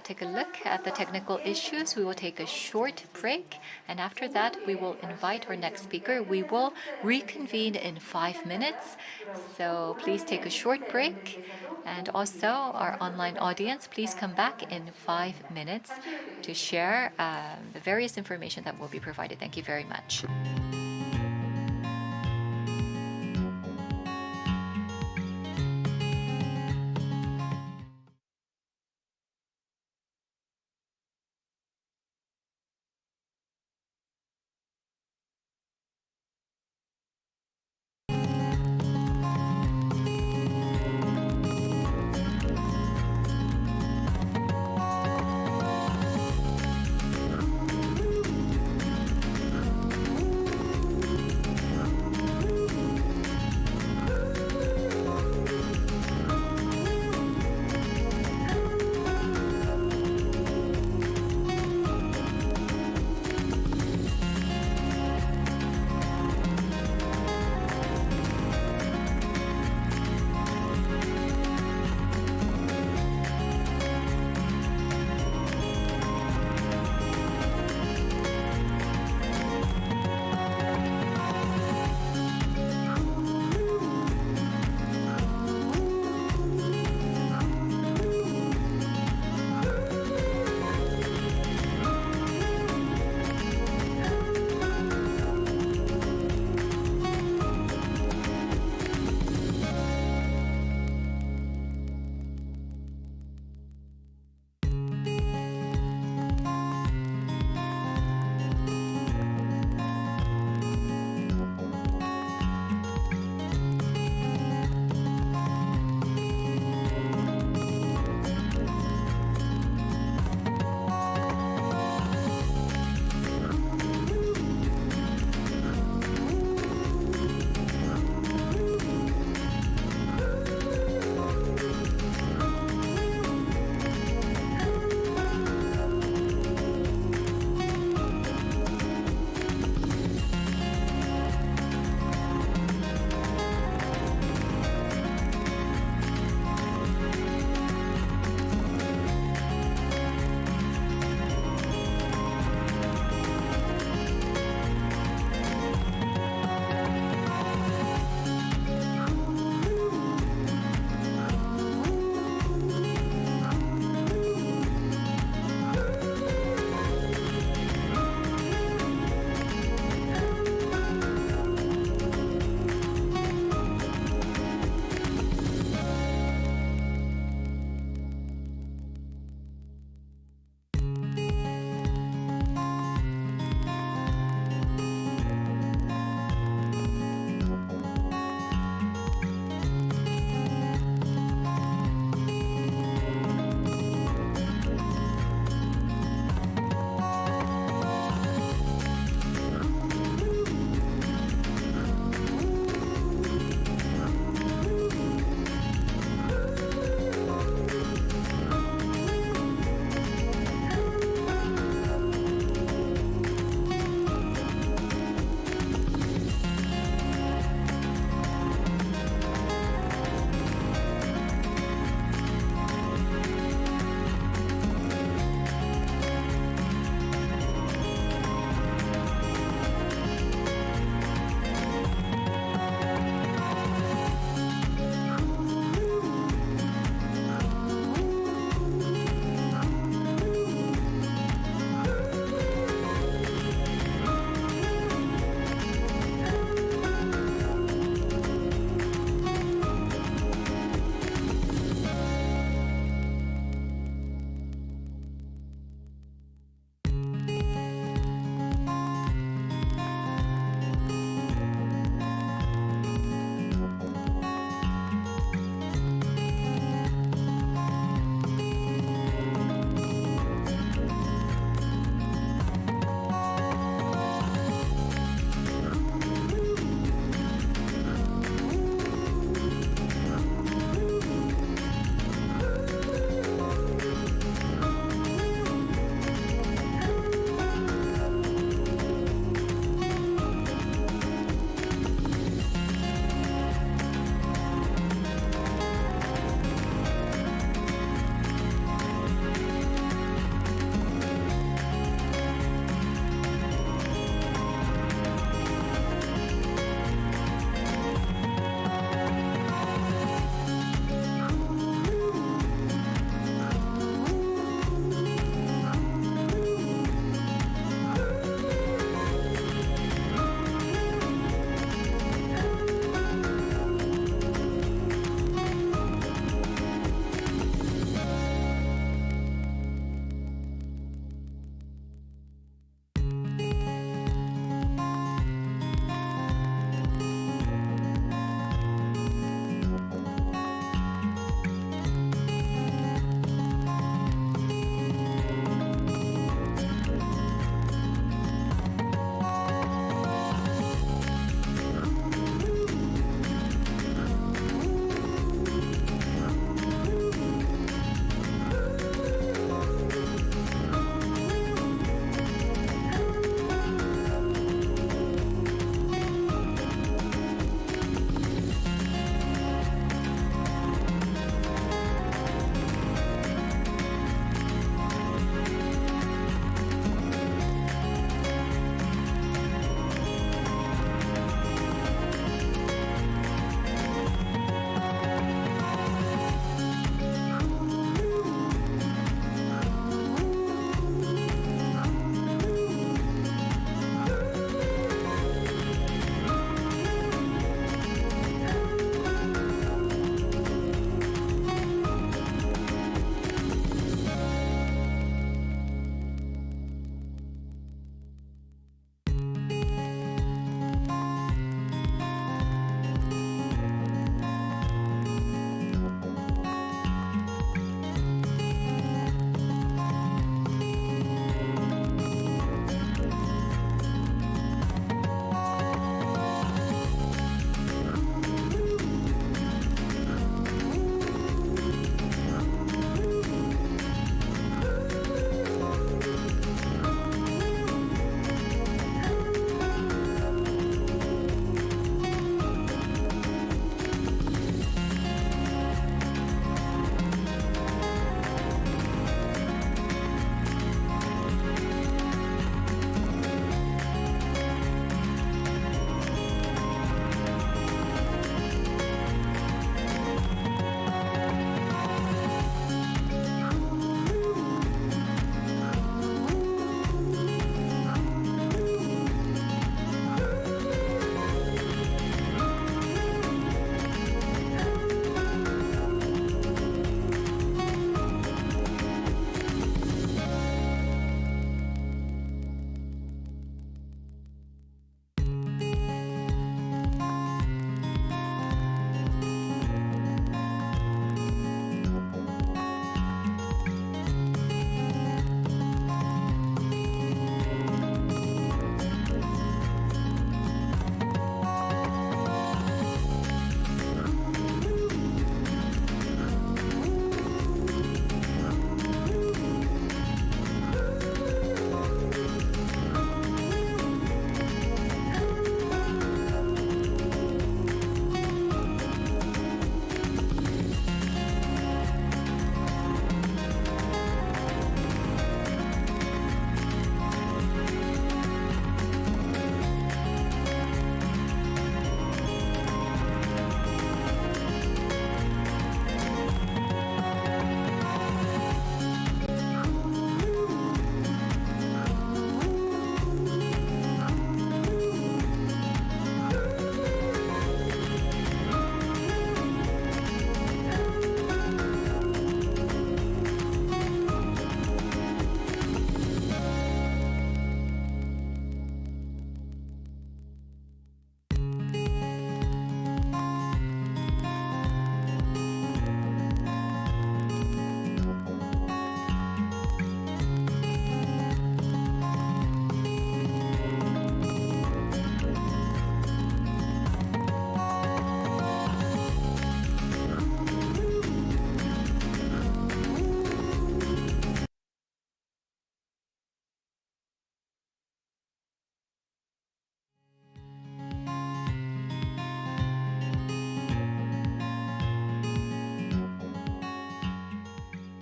take a look at the technical issues, we will take a short break, and after that, we will invite our next speaker. We will reconvene in 5 minutes, so please take a short break. And also, our online audience, please come back in 5 minutes to share the various information that will be provided. Thank you very much.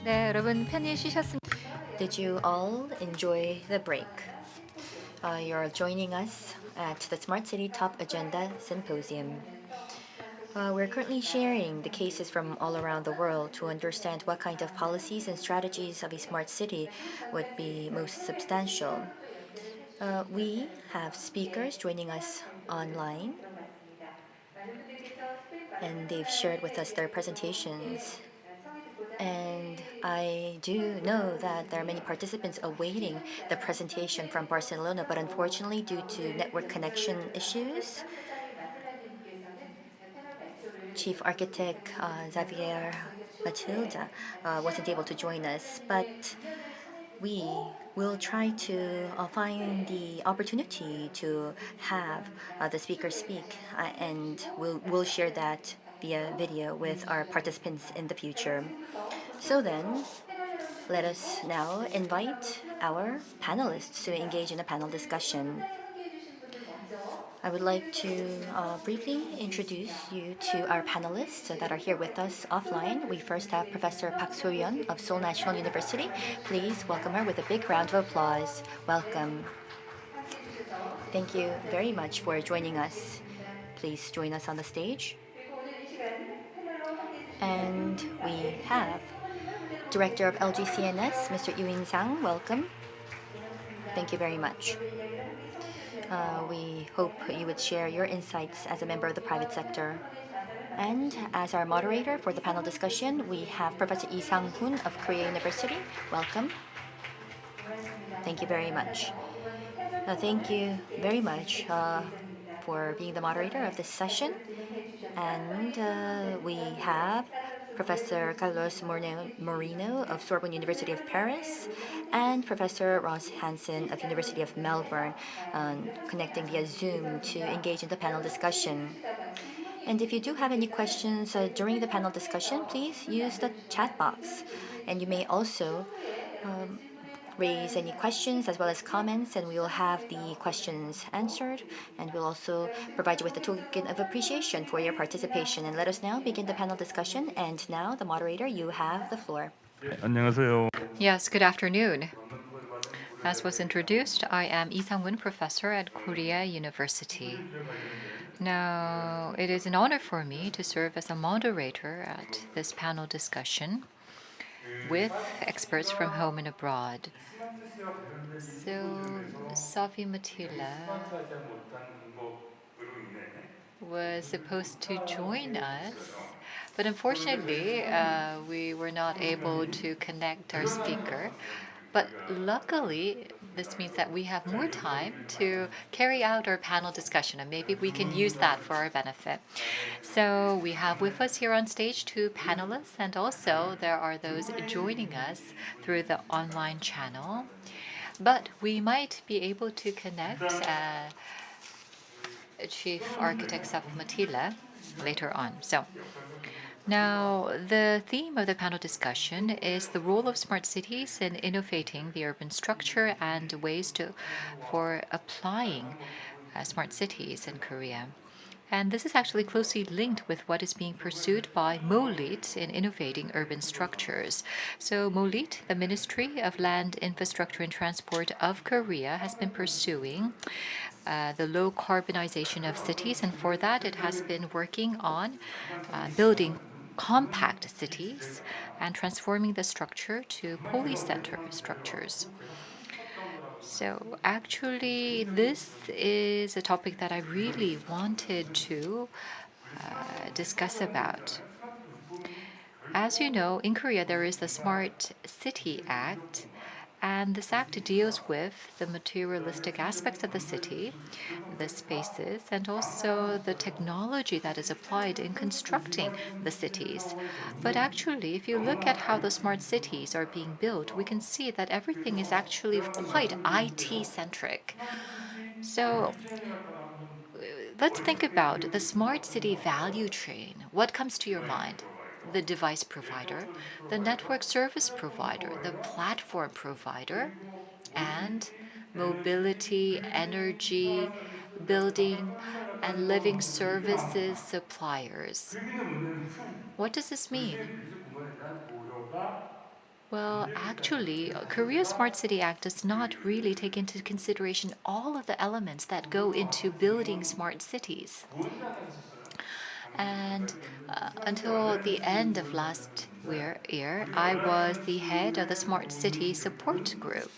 네, 여러분 편히 쉬셨습니까? Did you all enjoy the break? You're joining us at the Smart City Top Agenda Symposium. We're currently sharing the cases from all around the world to understand what kind of policies and strategies of a smart city would be most substantial. We have speakers joining us online, and they've shared with us their presentations. And I do know that there are many participants awaiting the presentation from Barcelona, but unfortunately, due to network connection issues, Chief Architect Xavier Matilda wasn't able to join us, but we will try to find the opportunity to have the speaker speak, and we'll share that via video with our participants in the future. So then, let us now invite our panelists to engage in a panel discussion. I would like to briefly introduce you to our panelists that are here with us offline. We first have Professor Park So-yeon of Seoul National University. Please welcome her with a big round of applause. Welcome. Thank you very much for joining us. Please join us on the stage. And we have Director of LGCNS, Mr. Yu In-sang. Welcome. Thank you very much. We hope you would share your insights as a member of the private sector. And as our moderator for the panel discussion, we have Professor Lee Sang-hoon of Korea University. Welcome. Thank you very much. Thank you very much for being the moderator of this session. And we have Professor Carlos Moreno of Sorbonne University of Paris and Professor Ross Hansen of University of Melbourne, connecting via Zoom to engage in the panel discussion. And if you do have any questions during the panel discussion, please use the chat box. And you may also raise any questions as well as comments, and we will have the questions answered. And we'll also provide you with a token of appreciation for your participation. And let us now begin the panel discussion. And now, the moderator, you have the floor. 안녕하세요. Yes, good afternoon. As was introduced, I am Lee Sang-hoon, professor at Korea University. Now, it is an honor for me to serve as a moderator at this panel discussion with experts from home and abroad. So, Sophie Matila was supposed to join us, but unfortunately, we were not able to connect our speaker. But luckily, this means that we have more time to carry out our panel discussion, and maybe we can use that for our benefit. So we have with us here on stage two panelists, and also there are those joining us through the online channel. But we might be able to connect Chief Architect Saf Matila later on. So now, the theme of the panel discussion is the role of smart cities in innovating the urban structure and ways for applying smart cities in Korea. And this is actually closely linked with what is being pursued by MOLIT in innovating urban structures. So MOLIT, the Ministry of Land, Infrastructure and Transport of Korea, has been pursuing the low carbonization of cities, and for that it has been working on building compact cities and transforming the structure to polycenter structures. So actually, this is a topic that I really wanted to discuss about. As you know, in Korea, there is the Smart City Act, and this act deals with the materialistic aspects of the city, the spaces, and also the technology that is applied in constructing the cities. But actually, if you look at how the smart cities are being built, we can see that everything is actually quite IT-centric. So let's think about the smart city value chain. What comes to your mind? The device provider, the network service provider, the platform provider, and mobility, energy, building, and living services suppliers. What does this mean? Well, actually, Korea's Smart City Act does not really take into consideration all of the elements that go into building smart cities. And until the end of last year, I was the head of the Smart City Support Group.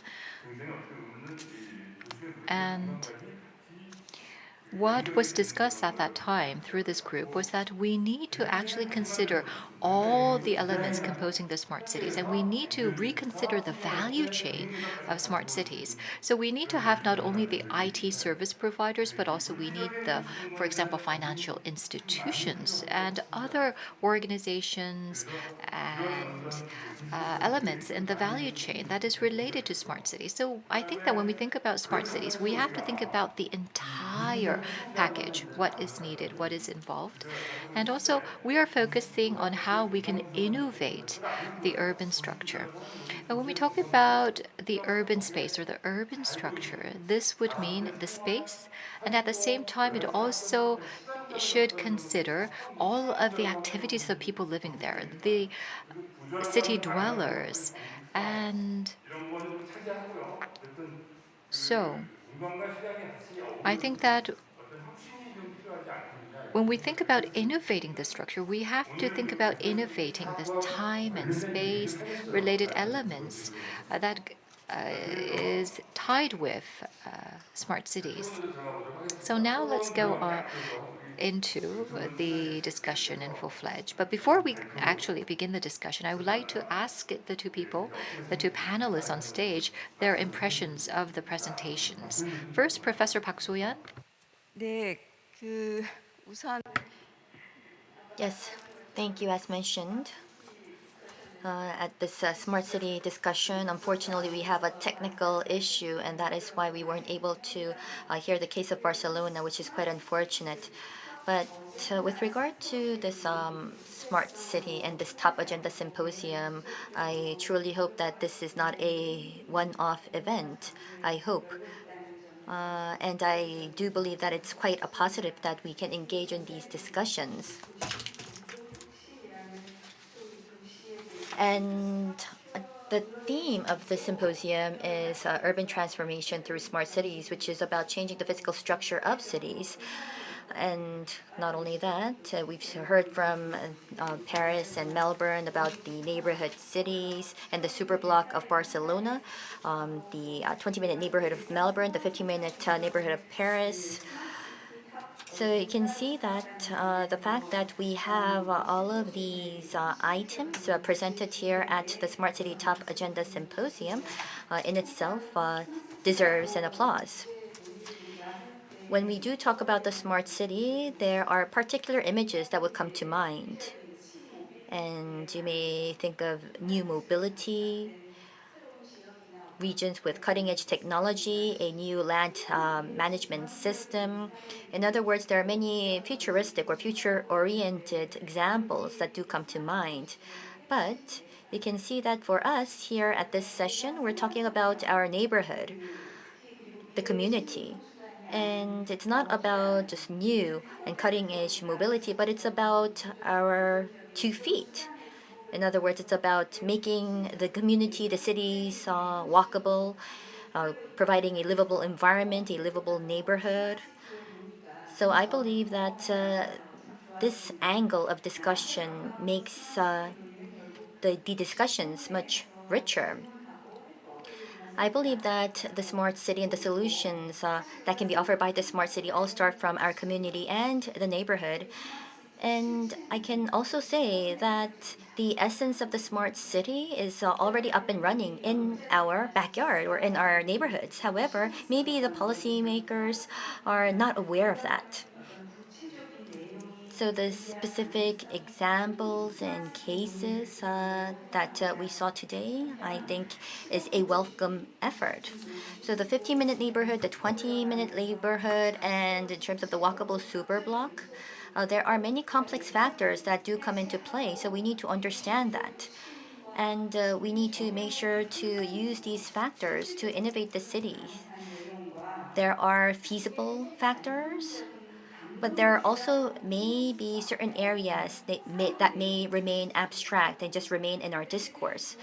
And what was discussed at that time through this group was that we need to actually consider all the elements composing the smart cities, and we need to reconsider the value chain of smart cities. So we need to have not only the IT service providers, but also we need the, for example, financial institutions and other organizations and elements in the value chain that is related to smart cities. So I think that when we think about smart cities, we have to think about the entire package, what is needed, what is involved. And also, we are focusing on how we can innovate the urban structure. And when we talk about the urban space or the urban structure, this would mean the space, and at the same time, it also should consider all of the activities of people living there, the city dwellers. And so I think that when we think about innovating the structure, we have to think about innovating the time and space related elements that is tied with smart cities. So now let's go into the discussion in full fledged. But before we actually begin the discussion, I would like to ask the two people, the two panelists on stage, their impressions of the presentations. First, Professor Park So-yeon. 네, 우선 Yes, thank you. As mentioned, at this smart city discussion, unfortunately, we have a technical issue, and that is why we weren't able to hear the case of Barcelona, which is quite unfortunate. But with regard to this smart city and this top agenda symposium, I truly hope that this is not a one-off event. I hope. And I do believe that it's quite a positive that we can engage in these discussions. And the theme of the symposium is urban transformation through smart cities, which is about changing the physical structure of cities. And not only that, we've heard from Paris and Melbourne about the neighborhood cities and the super block of Barcelona, the 20-minute neighborhood of Melbourne, the 15-minute neighborhood of Paris. So you can see that the fact that we have all of these items presented here at the Smart City Top Agenda Symposium in itself deserves an applause. When we do talk about the smart city, there are particular images that would come to mind. And you may think of new mobility, regions with cutting-edge technology, a new land management system. In other words, there are many futuristic or future-oriented examples that do come to mind. But you can see that for us here at this session, we're talking about our neighborhood, the community. And it's not about just new and cutting-edge mobility, but it's about our 2 feet. In other words, it's about making the community, the cities walkable, providing a livable environment, a livable neighborhood. So I believe that this angle of discussion makes the discussions much richer. I believe that the smart city and the solutions that can be offered by the smart city all start from our community and the neighborhood. And I can also say that the essence of the smart city is already up and running in our backyard or in our neighborhoods. However, maybe the policymakers are not aware of that. So the specific examples and cases that we saw today, I think, is a welcome effort. So the 15-minute neighborhood, the 20-minute neighborhood, and in terms of the walkable super block, there are many complex factors that do come into play. So we need to understand that. And we need to make sure to use these factors to innovate the city. There are feasible factors, but there also may be certain areas that may remain abstract and just remain in our discourse.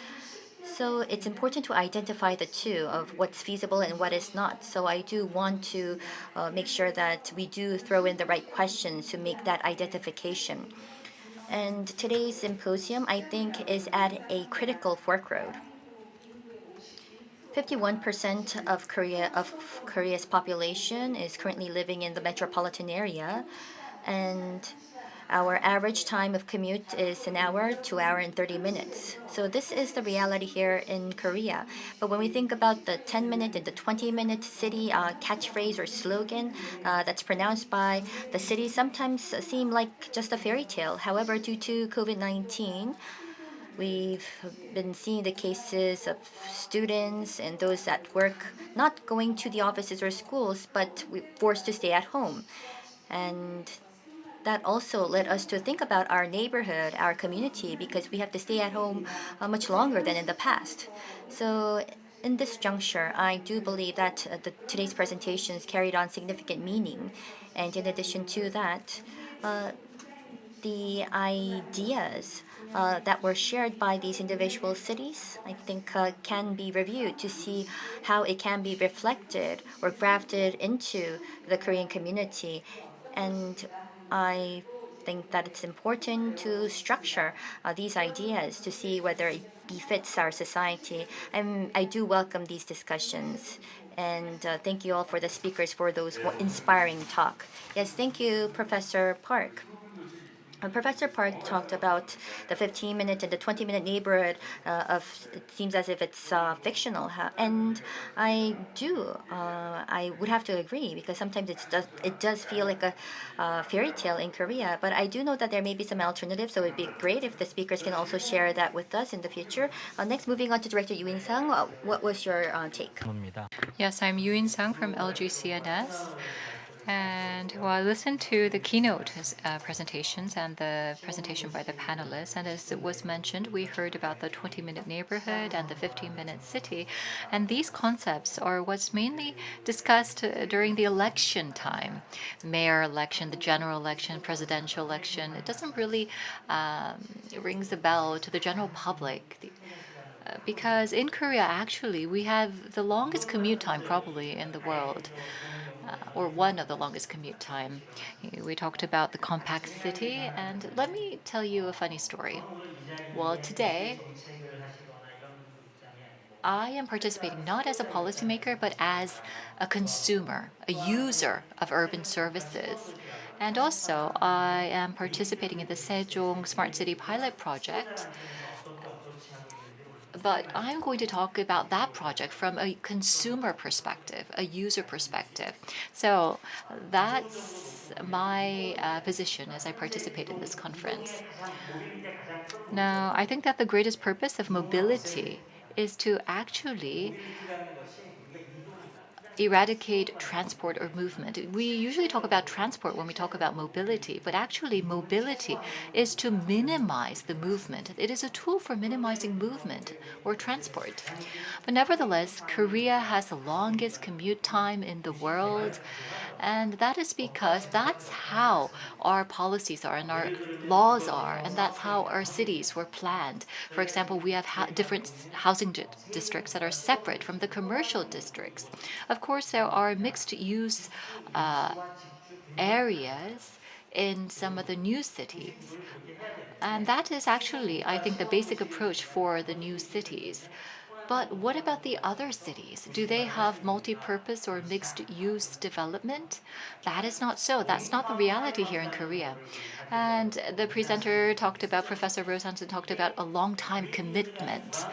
So it's important to identify the two of what's feasible and what is not. So I do want to make sure that we do throw in the right questions to make that identification. And today's symposium, I think, is at a critical fork road. 51% of Korea's population is currently living in the metropolitan area, and our average time of commute is an hour, 2 hour and 30 minutes. So this is the reality here in Korea. But when we think about the 10-minute and the 20-minute city catchphrase or slogan that's pronounced by the city, sometimes seem like just a fairy tale. However, due to COVID-19, we've been seeing the cases of students and those at work not going to the offices or schools, but forced to stay at home. And that also led us to think about our neighborhood, our community, because we have to stay at home much longer than in the past. So, in this juncture, I do believe that today's presentations carried on significant meaning. And in addition to that, the ideas that were shared by these individual cities, I think, can be reviewed to see how it can be reflected or grafted into the Korean community. And I think that it's important to structure these ideas to see whether it befits our society. I do welcome these discussions. And thank you all for the speakers for those inspiring talk. Yes, thank you, Professor Park. Professor Park talked about the 15-minute and the 20-minute neighborhood of it seems as if it's fictional, and I would have to agree because sometimes it does feel like a fairy tale in Korea. But I do know that there may be some alternatives, so it'd be great if the speakers can also share that with us in the future. Next, moving on to Director Yoo In-sang, what was your take? Yes, I'm Yoo In-sang from LGCNS. And well, I listened to the keynote presentations and the presentation by the panelists. And as it was mentioned, we heard about the 20-minute neighborhood and the 15-minute city. And these concepts are what's mainly discussed during the election time. Mayor election, the general election, presidential election. It doesn't really rings a bell to the general public. Because in Korea, actually, we have the longest commute time probably in the world, or one of the longest commute time. We talked about the compact city, and let me tell you a funny story. Well, today, I am participating not as a policymaker, but as a consumer, a user of urban services. And also, I am participating in the Sejong Smart City Pilot Project. But I'm going to talk about that project from a consumer perspective, a user perspective. So that's my position as I participate in this conference. Now, I think that the greatest purpose of mobility is to actually eradicate transport or movement. We usually talk about transport when we talk about mobility, but actually mobility is to minimize the movement. It is a tool for minimizing movement or transport. But nevertheless, Korea has the longest commute time in the world, and that is because that's how our policies are and our laws are, and that's how our cities were planned. For example, we have different housing districts that are separate from the commercial districts. Of course, there are mixed use areas in some of the new cities. And that is actually, I think, the basic approach for the new cities. But what about the other cities? Do they have multi-purpose or mixed-use development? That is not so. That's not the reality here in Korea. And the presenter talked about, Professor Rose Hansen talked about a long-time commitment.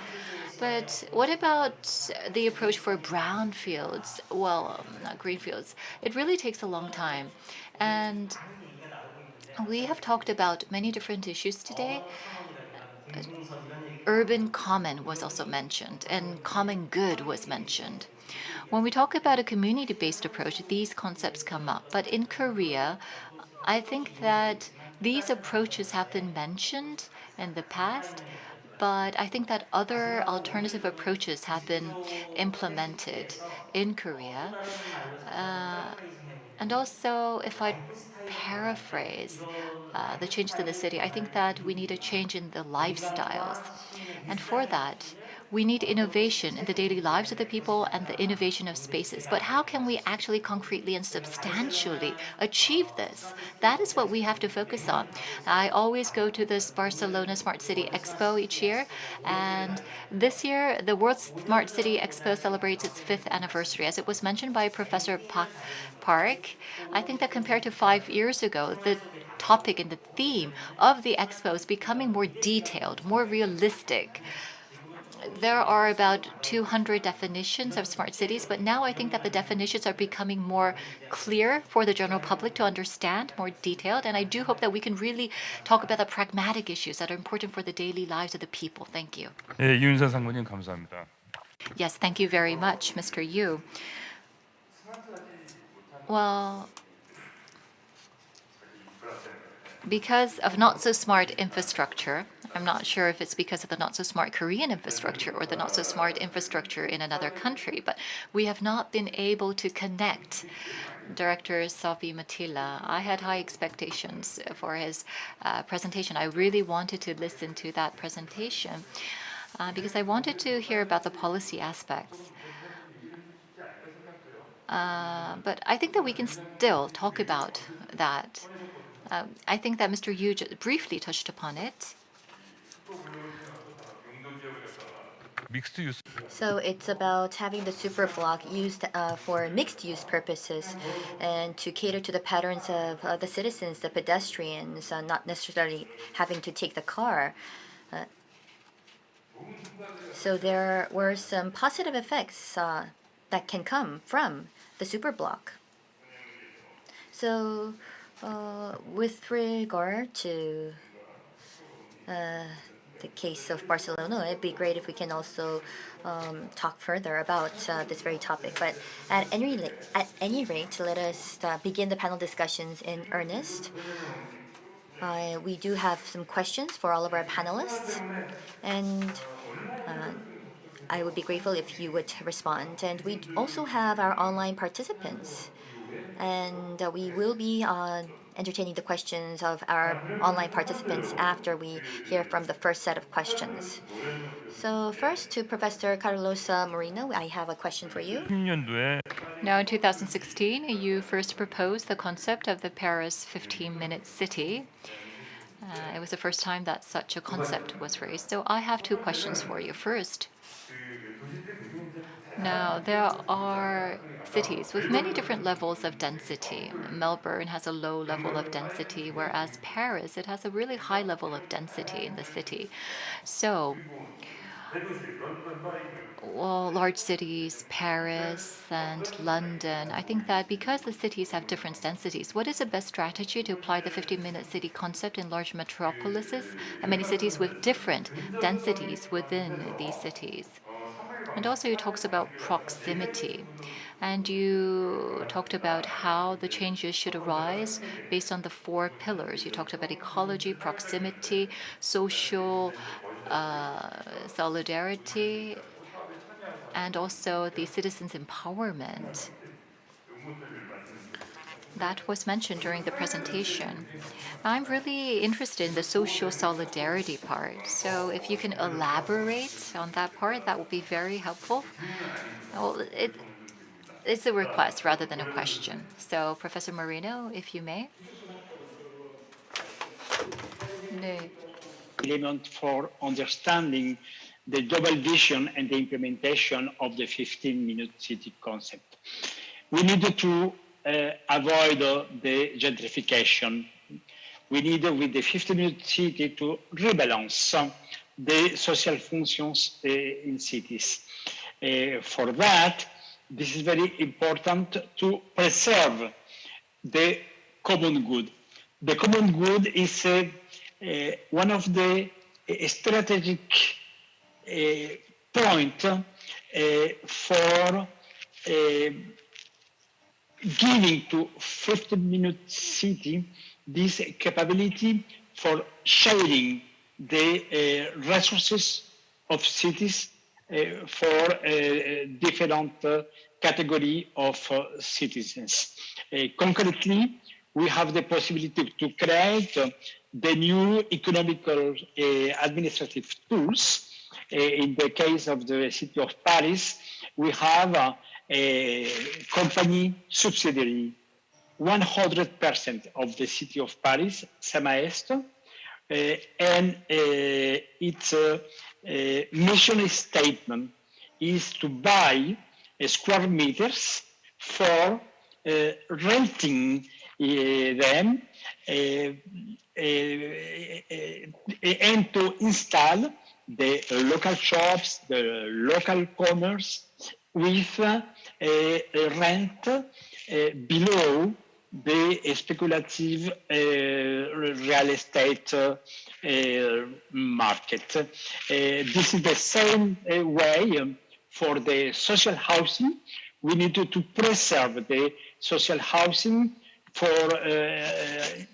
But what about the approach for brownfields? Well, not greenfields. It really takes a long time. And we have talked about many different issues today. Urban common was also mentioned, and common good was mentioned. When we talk about a community-based approach, these concepts come up. But in Korea, I think that these approaches have been mentioned in the past, but I think that other alternative approaches have been implemented in Korea. And also, if I paraphrase the changes in the city, I think that we need a change in the lifestyles. And for that, We need innovation in the daily lives of the people and the innovation of spaces. But how can we actually concretely and substantially achieve this? That is what we have to focus on. I always go to this Barcelona Smart City Expo each year, and this year the World Smart City Expo celebrates its 5th anniversary. As it was mentioned by Professor Park, I think that compared to 5 years ago, the topic and the theme of the expo is becoming more detailed, more realistic. There are about 200 definitions of smart cities, but now I think that the definitions are becoming more clear for the general public to understand, more detailed, and I do hope that we can really talk about the pragmatic issues that are important for the daily lives of the people. Thank you. 예, 이윤선 상무님 감사합니다. Yes, thank you very much, Mr. Yu. Well, because of not so smart infrastructure, I'm not sure if it's because of the not so smart Korean infrastructure or the not so smart infrastructure in another country, but we have not been able to connect. Director Sophie Matila, I had high expectations for his presentation. I really wanted to listen to that presentation because I wanted to hear about the policy aspects. But I think that we can still talk about that. I think that Mr. Yu briefly touched upon it. So it's about having the super block used for mixed-use purposes and to cater to the patterns of the citizens, the pedestrians, not necessarily having to take the car. So there were some positive effects that can come from the super block. So with regard to the case of Barcelona, it'd be great if we can also talk further about this very topic. But at any rate, let us begin the panel discussions in earnest. We do have some questions for all of our panelists, and I would be grateful if you would respond. And we also have our online participants, and we will be entertaining the questions of our online participants after we hear from the first set of questions. So first, to Professor Carlos Moreno, I have a question for you. Now, in 2016, you first proposed the concept of the Paris 15-minute city. It was the first time that such a concept was raised. So I have two questions for you. First, now, there are cities with many different levels of density. Melbourne has a low level of density, whereas Paris, it has a really high level of density in the city. So, well, large cities, Paris and London, I think that because the cities have different densities, what is the best strategy to apply the 15-minute city concept in large metropolises and many cities with different densities within these cities? And also, you talked about proximity. And you talked about how the changes should arise based on the 4 pillars. You talked about ecology, proximity, social solidarity, and also the citizens' empowerment. That was mentioned during the presentation. I'm really interested in the social solidarity part. So if you can elaborate on that part, that would be very helpful. Well, it's a request rather than a question. So Professor Moreno, if you may. Element for understanding the double vision and the implementation of the 15-minute city concept. We needed to avoid the gentrification. We need, with the 15-minute city, to rebalance the social functions in cities. For that, this is very important to preserve the common good. The common good is one of the strategic points for giving to 15-minute city this capability for sharing the resources of cities for different category of citizens. Concretely, we have the possibility to create the new economical administrative tools In the case of the city of Paris, we have a company subsidiary 100% of the city of Paris, Samaesto, and its mission statement is to buy square meters for renting them and to install the local shops, the local commerce with a rent below the speculative real estate market. This is the same way for the social housing. We need to preserve the social housing for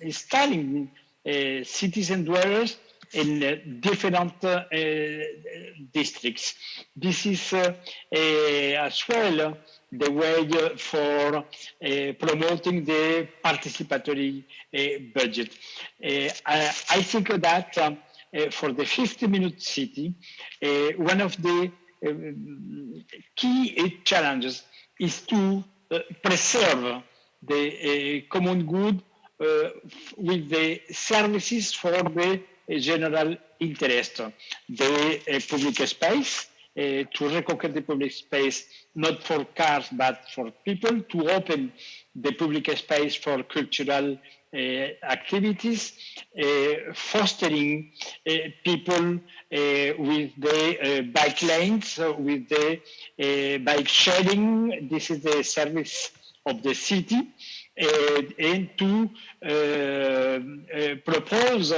installing citizen dwellers in different districts. This is as well the way for promoting the participatory budget. I think that for the 50-minute city, one of the key challenges is to preserve the common good with the services for the general interest. The public space, to reconquer the public space, not for cars, but for people, to open the public space for cultural activities, fostering people with the bike lanes, with the bike sharing. This is the service of the city, and to propose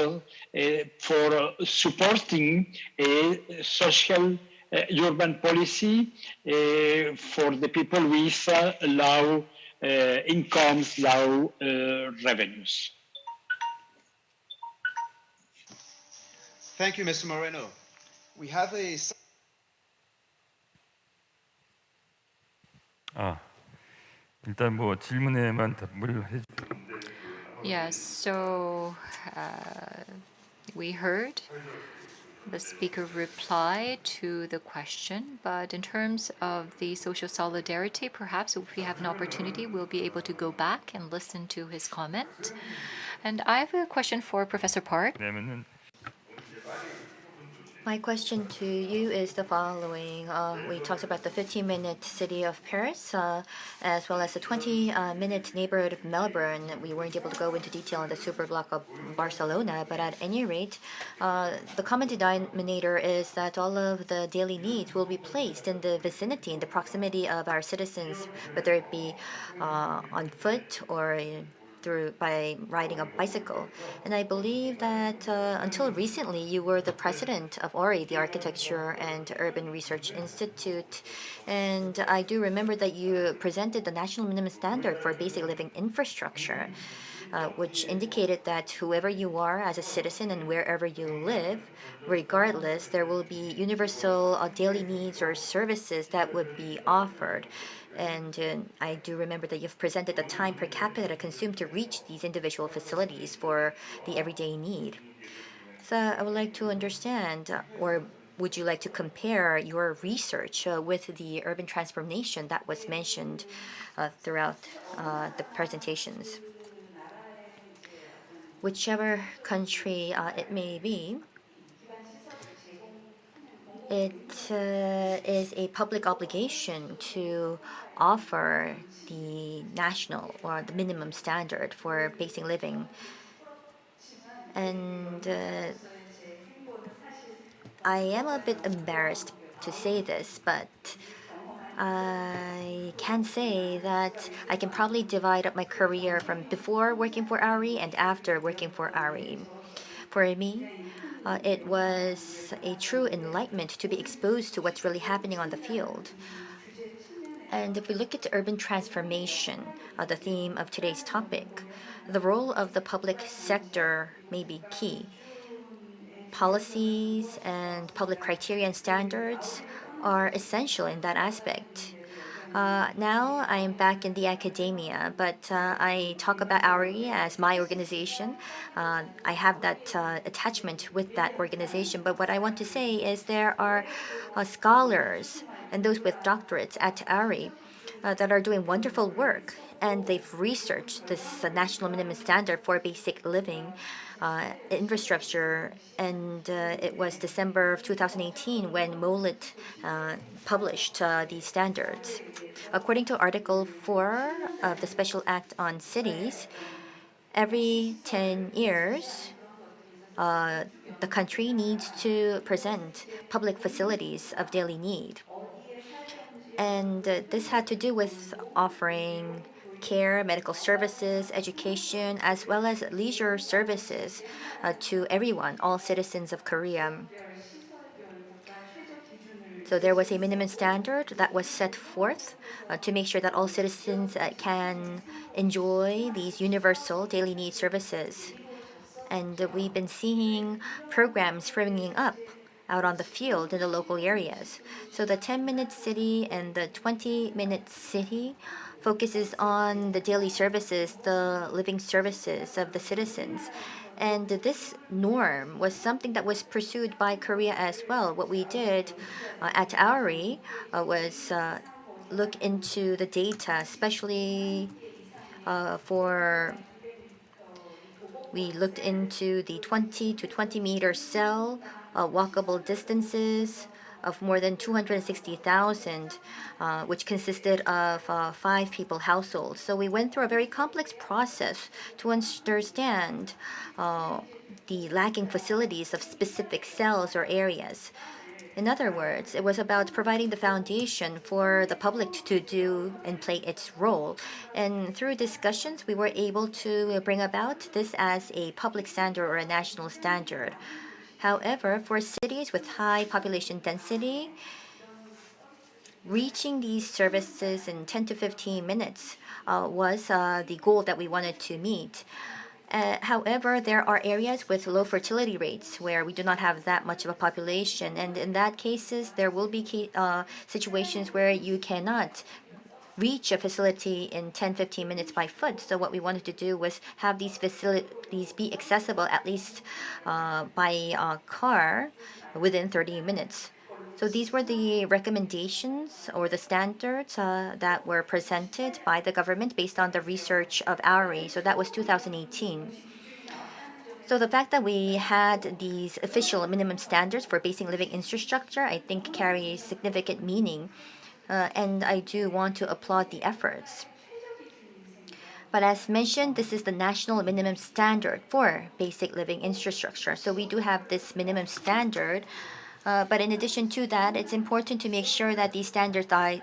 for supporting a social urban policy for the people with low incomes, low revenues. Thank you, Mr. Moreno. We have a 일단 뭐 질문에만 답을 해. Yes, so we heard the speaker reply to the question, but in terms of the social solidarity, perhaps if we have an opportunity, we'll be able to go back and listen to his comment. And I have a question for Professor Park. 왜냐면은 My question to you is the following. We talked about the 15-minute city of Paris, as well as the 20-minute neighborhood of Melbourne. We weren't able to go into detail on the super block of Barcelona, but at any rate, the common denominator is that all of the daily needs will be placed in the vicinity, in the proximity of our citizens, whether it be on foot or by riding a bicycle. And I believe that until recently, you were the president of ORI, the Architecture and Urban Research Institute. And I do remember that you presented the national minimum standard for basic living infrastructure, which indicated that whoever you are as a citizen and wherever you live, regardless, there will be universal daily needs or services that would be offered. And I do remember that you've presented the time per capita consumed to reach these individual facilities for the everyday need. So I would like to understand, or would you like to compare your research with the urban transformation that was mentioned throughout the presentations? Whichever country it may be, it is a public obligation to offer the national or the minimum standard for basic living. And I am a bit embarrassed to say this, but I can say that I can probably divide up my career from before working for ARI and after working for ARI. For me, it was a true enlightenment to be exposed to what's really happening on the field. And if we look at urban transformation, the theme of today's topic, the role of the public sector may be key. Policies and public criteria and standards are essential in that aspect. Now I am back in the academia, but I talk about ARI as my organization. I have that attachment with that organization. But what I want to say is there are scholars and those with doctorates at ARI that are doing wonderful work, and they've researched this national minimum standard for basic living infrastructure. And it was December of 2018 when MOLIT published these standards. According to Article 4 of the Special Act on Cities, every 10 years, the country needs to present public facilities of daily need. And this had to do with offering care, medical services, education, as well as leisure services to everyone, all citizens of Korea. So there was a minimum standard that was set forth to make sure that all citizens can enjoy these universal daily need services. And we've been seeing programs springing up out on the field in the local areas. So the 10-minute city and the 20-minute city focuses on the daily services, the living services of the citizens. And this norm was something that was pursued by Korea as well. What we did at AORI was look into the data, especially for we looked into the 20 to 20-meter cell walkable distances of more than 260,000, which consisted of 5 people households. So we went through a very complex process to understand the lacking facilities of specific cells or areas. In other words, it was about providing the foundation for the public to do and play its role. And through discussions, we were able to bring about this as a public standard or a national standard. However, for cities with high population density, reaching these services in 10 to 15 minutes was the goal that we wanted to meet. However, there are areas with low fertility rates where we do not have that much of a population, and in that cases, there will be situations where you cannot reach a facility in 10-15 minutes by foot. So what we wanted to do was have these facilities be accessible at least by car within 30 minutes. So these were the recommendations or the standards that were presented by the government based on the research of AORI. So that was 2018. So the fact that we had these official minimum standards for basic living infrastructure, I think carries significant meaning, and I do want to applaud the efforts. But as mentioned, this is the national minimum standard for basic living infrastructure. So we do have this minimum standard. But in addition to that, it's important to make sure that these standards are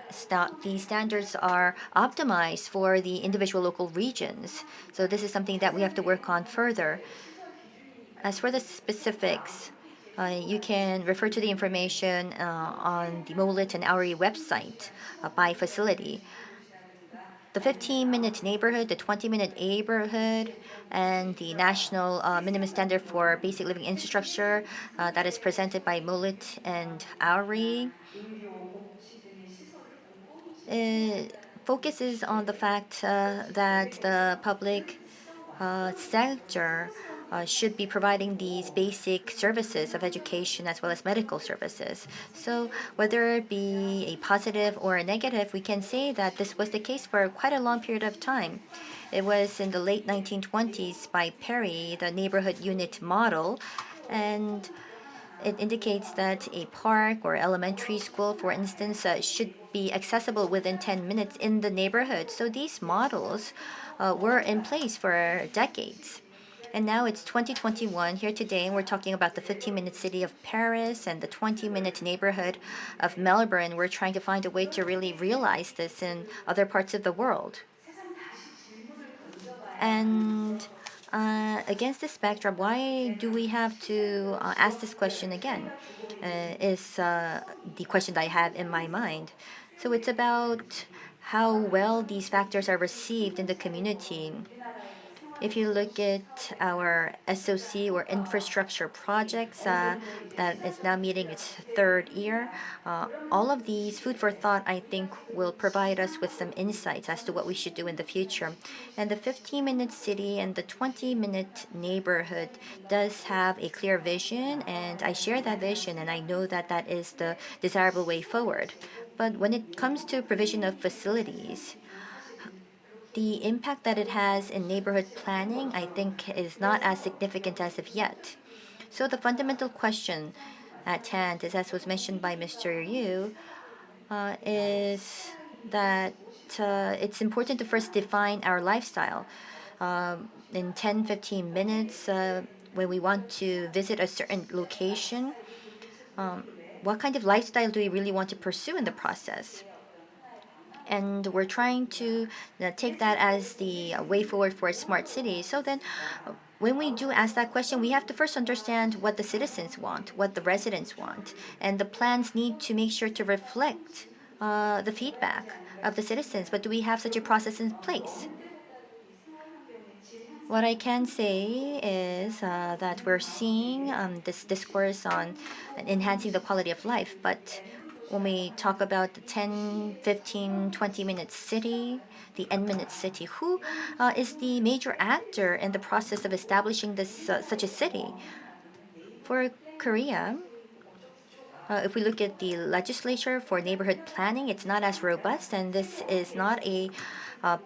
optimized for the individual local regions. So this is something that we have to work on further. As for the specifics, you can refer to the information on the MOLIT and AORI website by facility. The 15-minute neighborhood, the 20-minute neighborhood, and the national minimum standard for basic living infrastructure that is presented by MOLIT and AORI focuses on the fact that the public sector should be providing these basic services of education as well as medical services. So whether it be a positive or a negative, we can say that this was the case for quite a long period of time. It was in the late 1920s by Perry, the neighborhood unit model, and it indicates that a park or elementary school, for instance, should be accessible within 10 minutes in the neighborhood. So these models were in place for decades. And now it's 2021 here today, and we're talking about the 15-minute city of Paris and the 20-minute neighborhood of Melbourne. We're trying to find a way to really realize this in other parts of the world. And against this backdrop, why do we have to ask this question again? Is the question that I have in my mind. So it's about how well these factors are received in the community. If you look at our SOC or infrastructure projects that is now meeting its third year, all of these food for thought, I think, will provide us with some insights as to what we should do in the future. And the 15-minute city and the 20-minute neighborhood does have a clear vision, and I share that vision, and I know that that is the desirable way forward. But when it comes to provision of facilities, the impact that it has in neighborhood planning, I think, is not as significant as of yet. So the fundamental question at hand is, as was mentioned by Mr. Yu, is that it's important to first define our lifestyle. In 10-15 minutes, when we want to visit a certain location, what kind of lifestyle do we really want to pursue in the process? And we're trying to take that as the way forward for a smart city. So then, when we do ask that question, we have to first understand what the citizens want, what the residents want, and the plans need to make sure to reflect the feedback of the citizens. But do we have such a process in place? What I can say is that we're seeing this discourse on enhancing the quality of life, but when we talk about the 10, 15, 20-minute city, the N-minute city, who is the major actor in the process of establishing this such a city? For Korea, if we look at the legislature for neighborhood planning, it's not as robust, and this is not a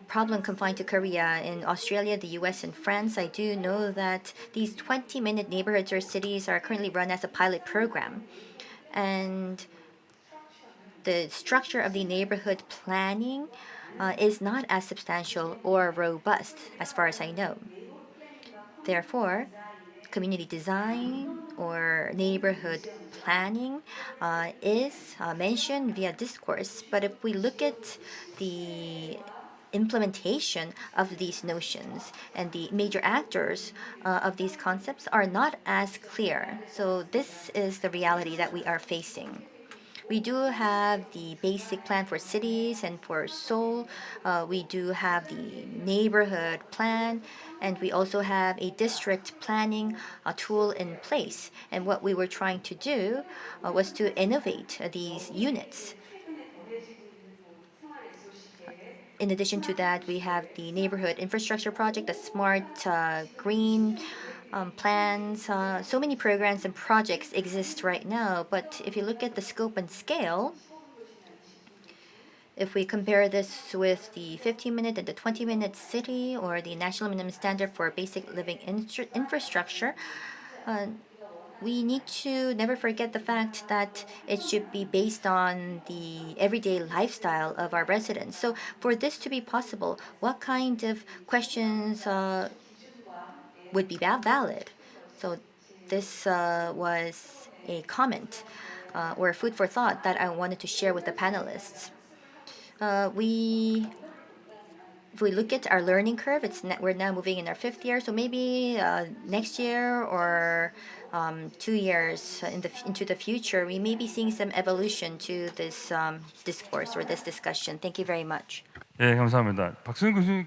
problem confined to Korea. In Australia, the US, and France, I do know that these 20-minute neighborhoods or cities are currently run as a pilot program. And the structure of the neighborhood planning is not as substantial or robust, as far as I know. Therefore, community design or neighborhood planning is mentioned via discourse. But if we look at the implementation of these notions and the major actors of these concepts are not as clear. So this is the reality that we are facing. We do have the basic plan for cities and for Seoul. We do have the neighborhood plan, and we also have a district planning tool in place. And what we were trying to do was to innovate these units. In addition to that, we have the neighborhood infrastructure project, the smart green plans. So many programs and projects exist right now. But if you look at the scope and scale, if we compare this with the 15-minute and the 20-minute city or the national minimum standard for basic living infrastructure, we need to never forget the fact that it should be based on the everyday lifestyle of our residents. So, for this to be possible, what kind of questions would be valid? So, this was a comment or food for thought that I wanted to share with the panelists. If we look at our learning curve, we're now moving in our fifth year. So maybe next year or 2 years into the future, we may be seeing some evolution to this discourse or this discussion. Thank you very much. 네, 감사합니다. 박수현 교수님.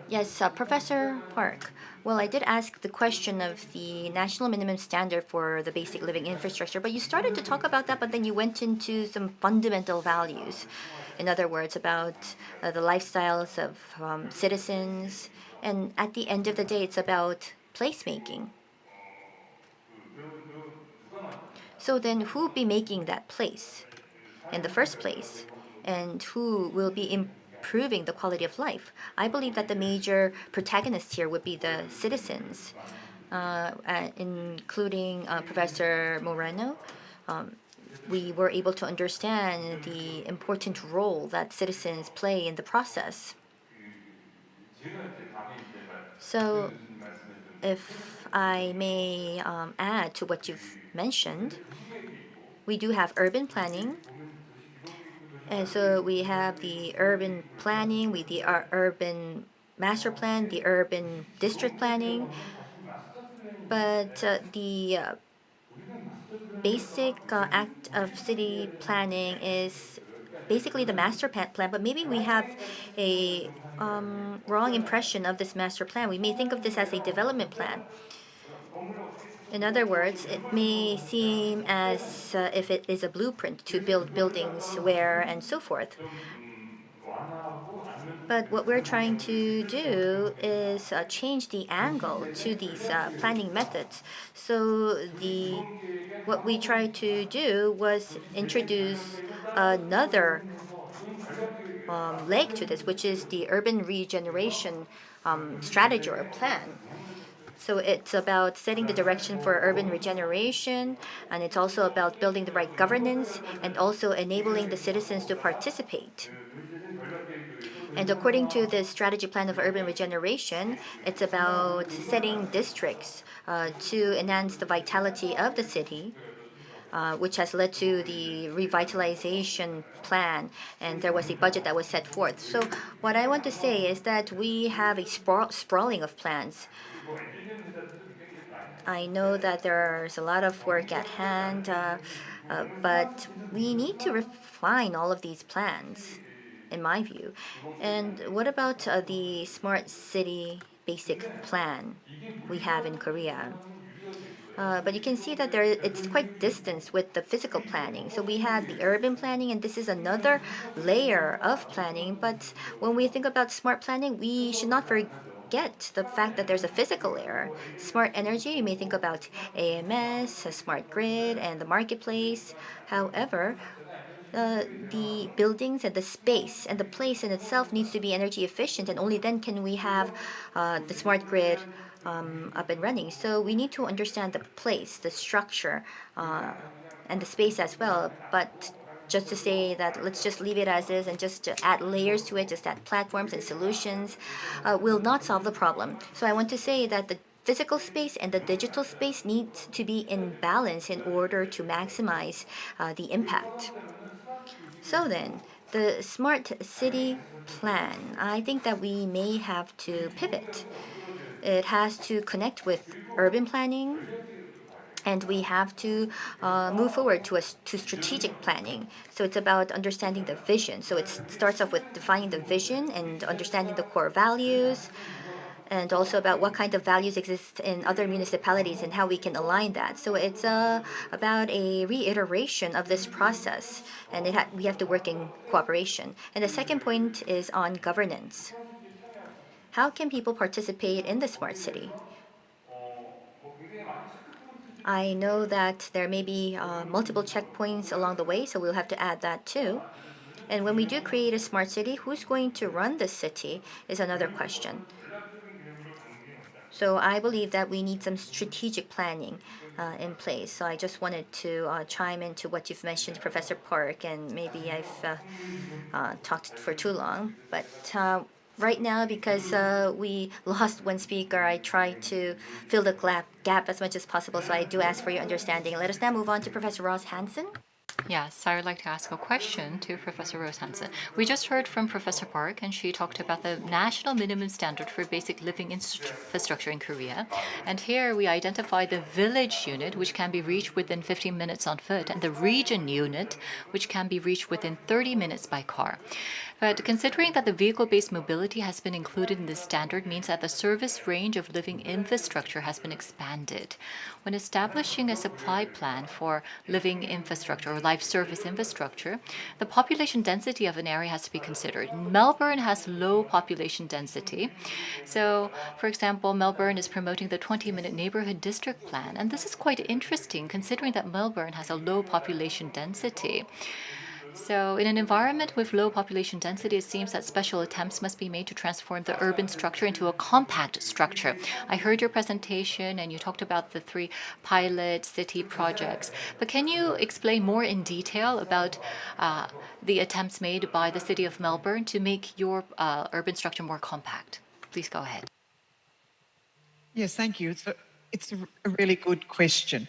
Yes, Professor Park. Well, I did ask the question of the national minimum standard for the basic living infrastructure, but you started to talk about that, but then you went into some fundamental values. In other words, about the lifestyles of citizens. And at the end of the day, it's about placemaking. So then, who will be making that place in the first place? And who will be improving the quality of life? I believe that the major protagonists here would be the citizens, including Professor Moreno. We were able to understand the important role that citizens play in the process. So, if I may add to what you've mentioned, we do have urban planning. And so we have the urban planning, the urban master plan, the urban district planning. But the basic act of city planning is basically the master plan, but maybe we have a wrong impression of this master plan. We may think of this as a development plan. In other words, it may seem as if it is a blueprint to build buildings where and so forth. But what we're trying to do is change the angle to these planning methods. So what we tried to do was introduce another leg to this, which is the urban regeneration strategy or plan. So it's about setting the direction for urban regeneration, and it's also about building the right governance and also enabling the citizens to participate. And according to the strategy plan of urban regeneration, it's about setting districts to enhance the vitality of the city, which has led to the revitalization plan, and there was a budget that was set forth. So what I want to say is that we have a sprawling of plans. I know that there's a lot of work at hand, but we need to refine all of these plans, in my view. And what about the smart city basic plan we have in Korea? But you can see that it's quite distant with the physical planning. So we have the urban planning, and this is another layer of planning. But when we think about smart planning, we should not forget the fact that there's a physical layer. Smart energy, you may think about AMS, a smart grid, and the marketplace. However, the buildings and the space and the place in itself needs to be energy efficient, and only then can we have the smart grid up and running. So we need to understand the place, the structure, and the space as well. But just to say that let's just leave it as is and just to add layers to it, just add platforms and solutions, will not solve the problem. So I want to say that the physical space and the digital space needs to be in balance in order to maximize the impact. So then, the smart city plan, I think that we may have to pivot. It has to connect with urban planning, and we have to move forward to strategic planning. So it's about understanding the vision. So it starts off with defining the vision and understanding the core values, and also about what kind of values exist in other municipalities and how we can align that. So it's about a reiteration of this process, and we have to work in cooperation. And the second point is on governance. How can people participate in the smart city? I know that there may be multiple checkpoints along the way, so we'll have to add that too. And when we do create a smart city, who's going to run the city is another question. So I believe that we need some strategic planning in place. So I just wanted to chime into what you've mentioned, Professor Park, and maybe I've talked for too long. But right now, because we lost one speaker, I try to fill the gap as much as possible. So I do ask for your understanding. Let us now move on to Professor Ross Hansen. Yes, I would like to ask a question to Professor Rose Hansen. We just heard from Professor Park, and she talked about the national minimum standard for basic living infrastructure in Korea. And here we identify the village unit, which can be reached within 15 minutes on foot, and the region unit, which can be reached within 30 minutes by car. But considering that the vehicle-based mobility has been included in this standard means that the service range of living infrastructure has been expanded. When establishing a supply plan for living infrastructure or life service infrastructure, the population density of an area has to be considered. Melbourne has low population density. So, for example, Melbourne is promoting the 20-minute neighborhood district plan. And this is quite interesting considering that Melbourne has a low population density. So, in an environment with low population density, it seems that special attempts must be made to transform the urban structure into a compact structure. I heard your presentation and you talked about the 3 pilot city projects. But can you explain more in detail about the attempts made by the city of Melbourne to make your urban structure more compact? Please go ahead. Yes, thank you. It's a really good question.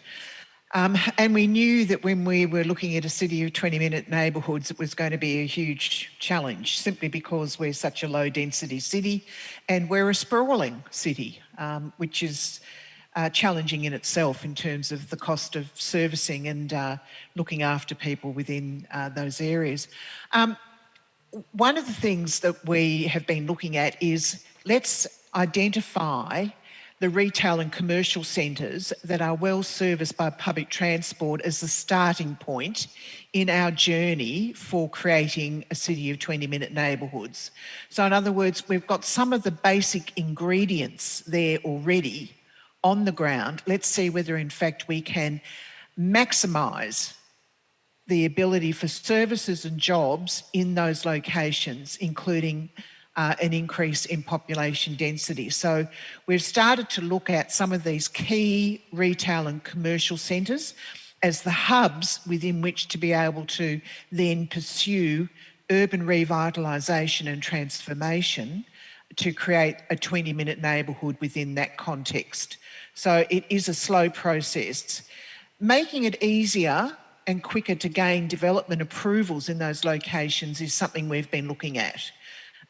And we knew that when we were looking at a city of 20-minute neighbourhoods, it was going to be a huge challenge, simply because we're such a low-density city and we're a sprawling city, which is challenging in itself in terms of the cost of servicing and looking after people within those areas. one of the things that we have been looking at is let's identify the retail and commercial centres that are well serviced by public transport as the starting point in our journey for creating a city of 20-minute neighbourhoods. So in other words, we've got some of the basic ingredients there already on the ground. Let's see whether in fact we can maximise the ability for services and jobs in those locations, including an increase in population density. So we've started to look at some of these key retail and commercial centres as the hubs within which to be able to then pursue urban revitalisation and transformation to create a 20-minute neighbourhood within that context. So it is a slow process. Making it easier and quicker to gain development approvals in those locations is something we've been looking at.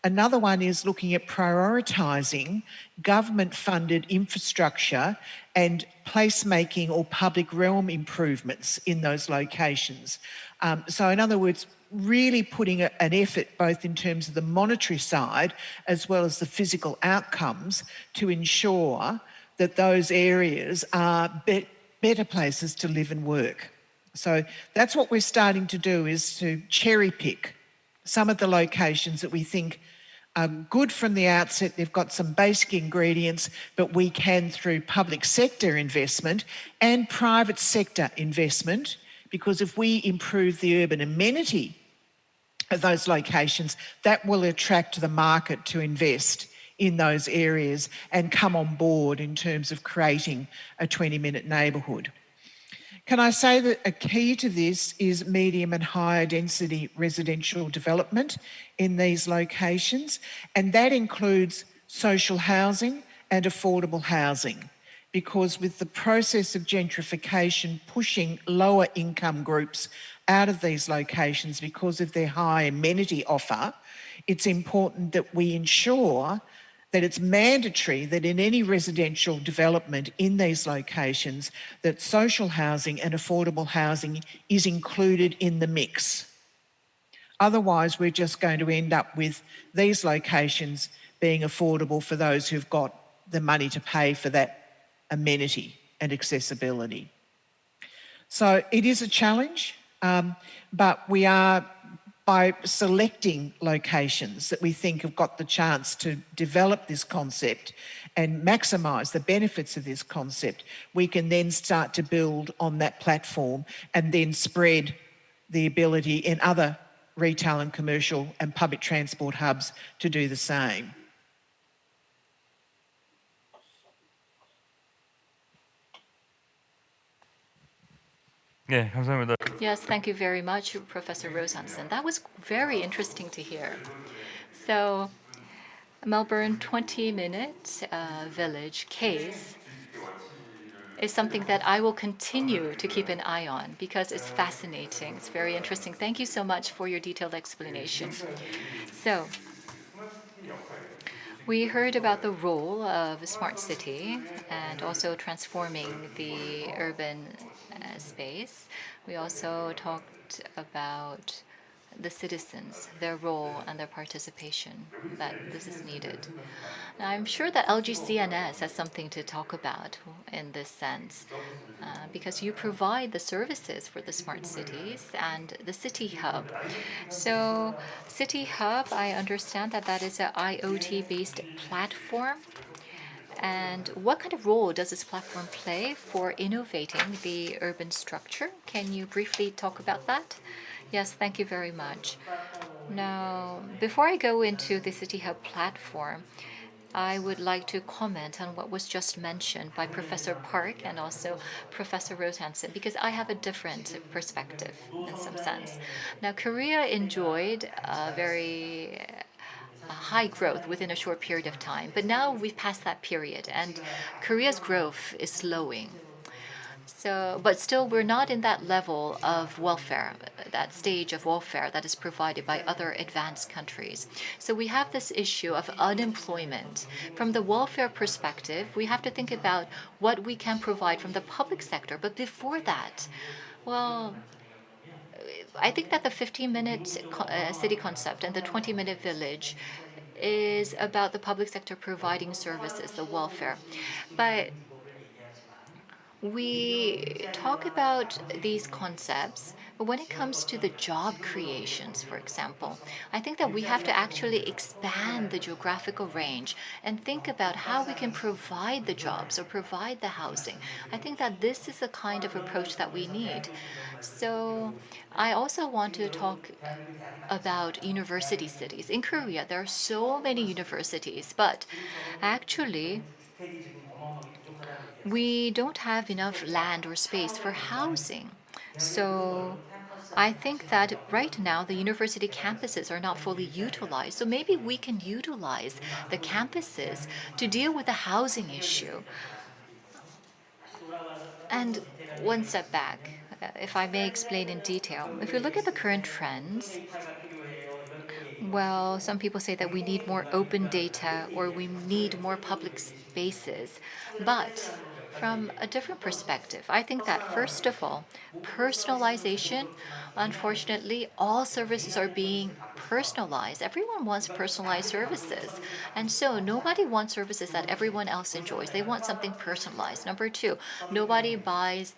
Another one is looking at prioritising government-funded infrastructure and placemaking or public realm improvements in those locations. So in other words, really putting an effort both in terms of the monetary side as well as the physical outcomes to ensure that those areas are better places to live and work. So that's what we're starting to do, is to cherry pick some of the locations that we think are good from the outset. They've got some basic ingredients, but we can, through public sector investment and private sector investment, because if we improve the urban amenity of those locations, that will attract the market to invest in those areas and come on board in terms of creating a 20-minute neighbourhood. Can I say that a key to this is medium and higher density residential development in these locations, and that includes social housing and affordable housing, because with the process of gentrification pushing lower income groups out of these locations because of their high amenity offer, it's important that we ensure that it's mandatory that in any residential development in these locations that social housing and affordable housing is included in the mix. Otherwise, we're just going to end up with these locations being affordable for those who've got the money to pay for that amenity and accessibility. So it is a challenge, but we are, by selecting locations that we think have got the chance to develop this concept and maximise the benefits of this concept, we can then start to build on that platform and then spread the ability in other retail and commercial and public transport hubs to do the same. 네, 감사합니다. Yes, thank you very much, Professor Rose Hansen. That was very interesting to hear. So, Melbourne 20-minute village case is something that I will continue to keep an eye on because it's fascinating. It's very interesting. Thank you so much for your detailed explanation. So, we heard about the role of a smart city and also transforming the urban space. We also talked about the citizens, their role and their participation, that this is needed. Now, I'm sure that LGCNS has something to talk about in this sense, because you provide the services for the smart cities and the City Hub. So, City Hub, I understand that that is an IoT-based platform. And what kind of role does this platform play for innovating the urban structure? Can you briefly talk about that? Yes, thank you very much. Now, before I go into the City Hub platform, I would like to comment on what was just mentioned by Professor Park and also Professor Rose Hansen, because I have a different perspective in some sense. Now, Korea enjoyed a very high growth within a short period of time, but now we've passed that period, and Korea's growth is slowing. So, but still, we're not in that level of welfare, that stage of welfare that is provided by other advanced countries. So we have this issue of unemployment. From the welfare perspective, we have to think about what we can provide from the public sector. But before that, well, I think that the 15-minute city concept and the 20-minute village is about the public sector providing services, the welfare. But we talk about these concepts, but when it comes to the job creations, for example, I think that we have to actually expand the geographical range and think about how we can provide the jobs or provide the housing. I think that this is the kind of approach that we need. So I also want to talk about university cities. In Korea, there are so many universities, but actually, we don't have enough land or space for housing. So I think that right now the university campuses are not fully utilized. So maybe we can utilize the campuses to deal with the housing issue. And one step back, if I may explain in detail, if we look at the current trends, well, some people say that we need more open data or we need more public spaces. But from a different perspective, I think that first of all, personalization, unfortunately, all services are being personalized. Everyone wants personalized services. And so nobody wants services that everyone else enjoys. They want something personalized. Number two, nobody buys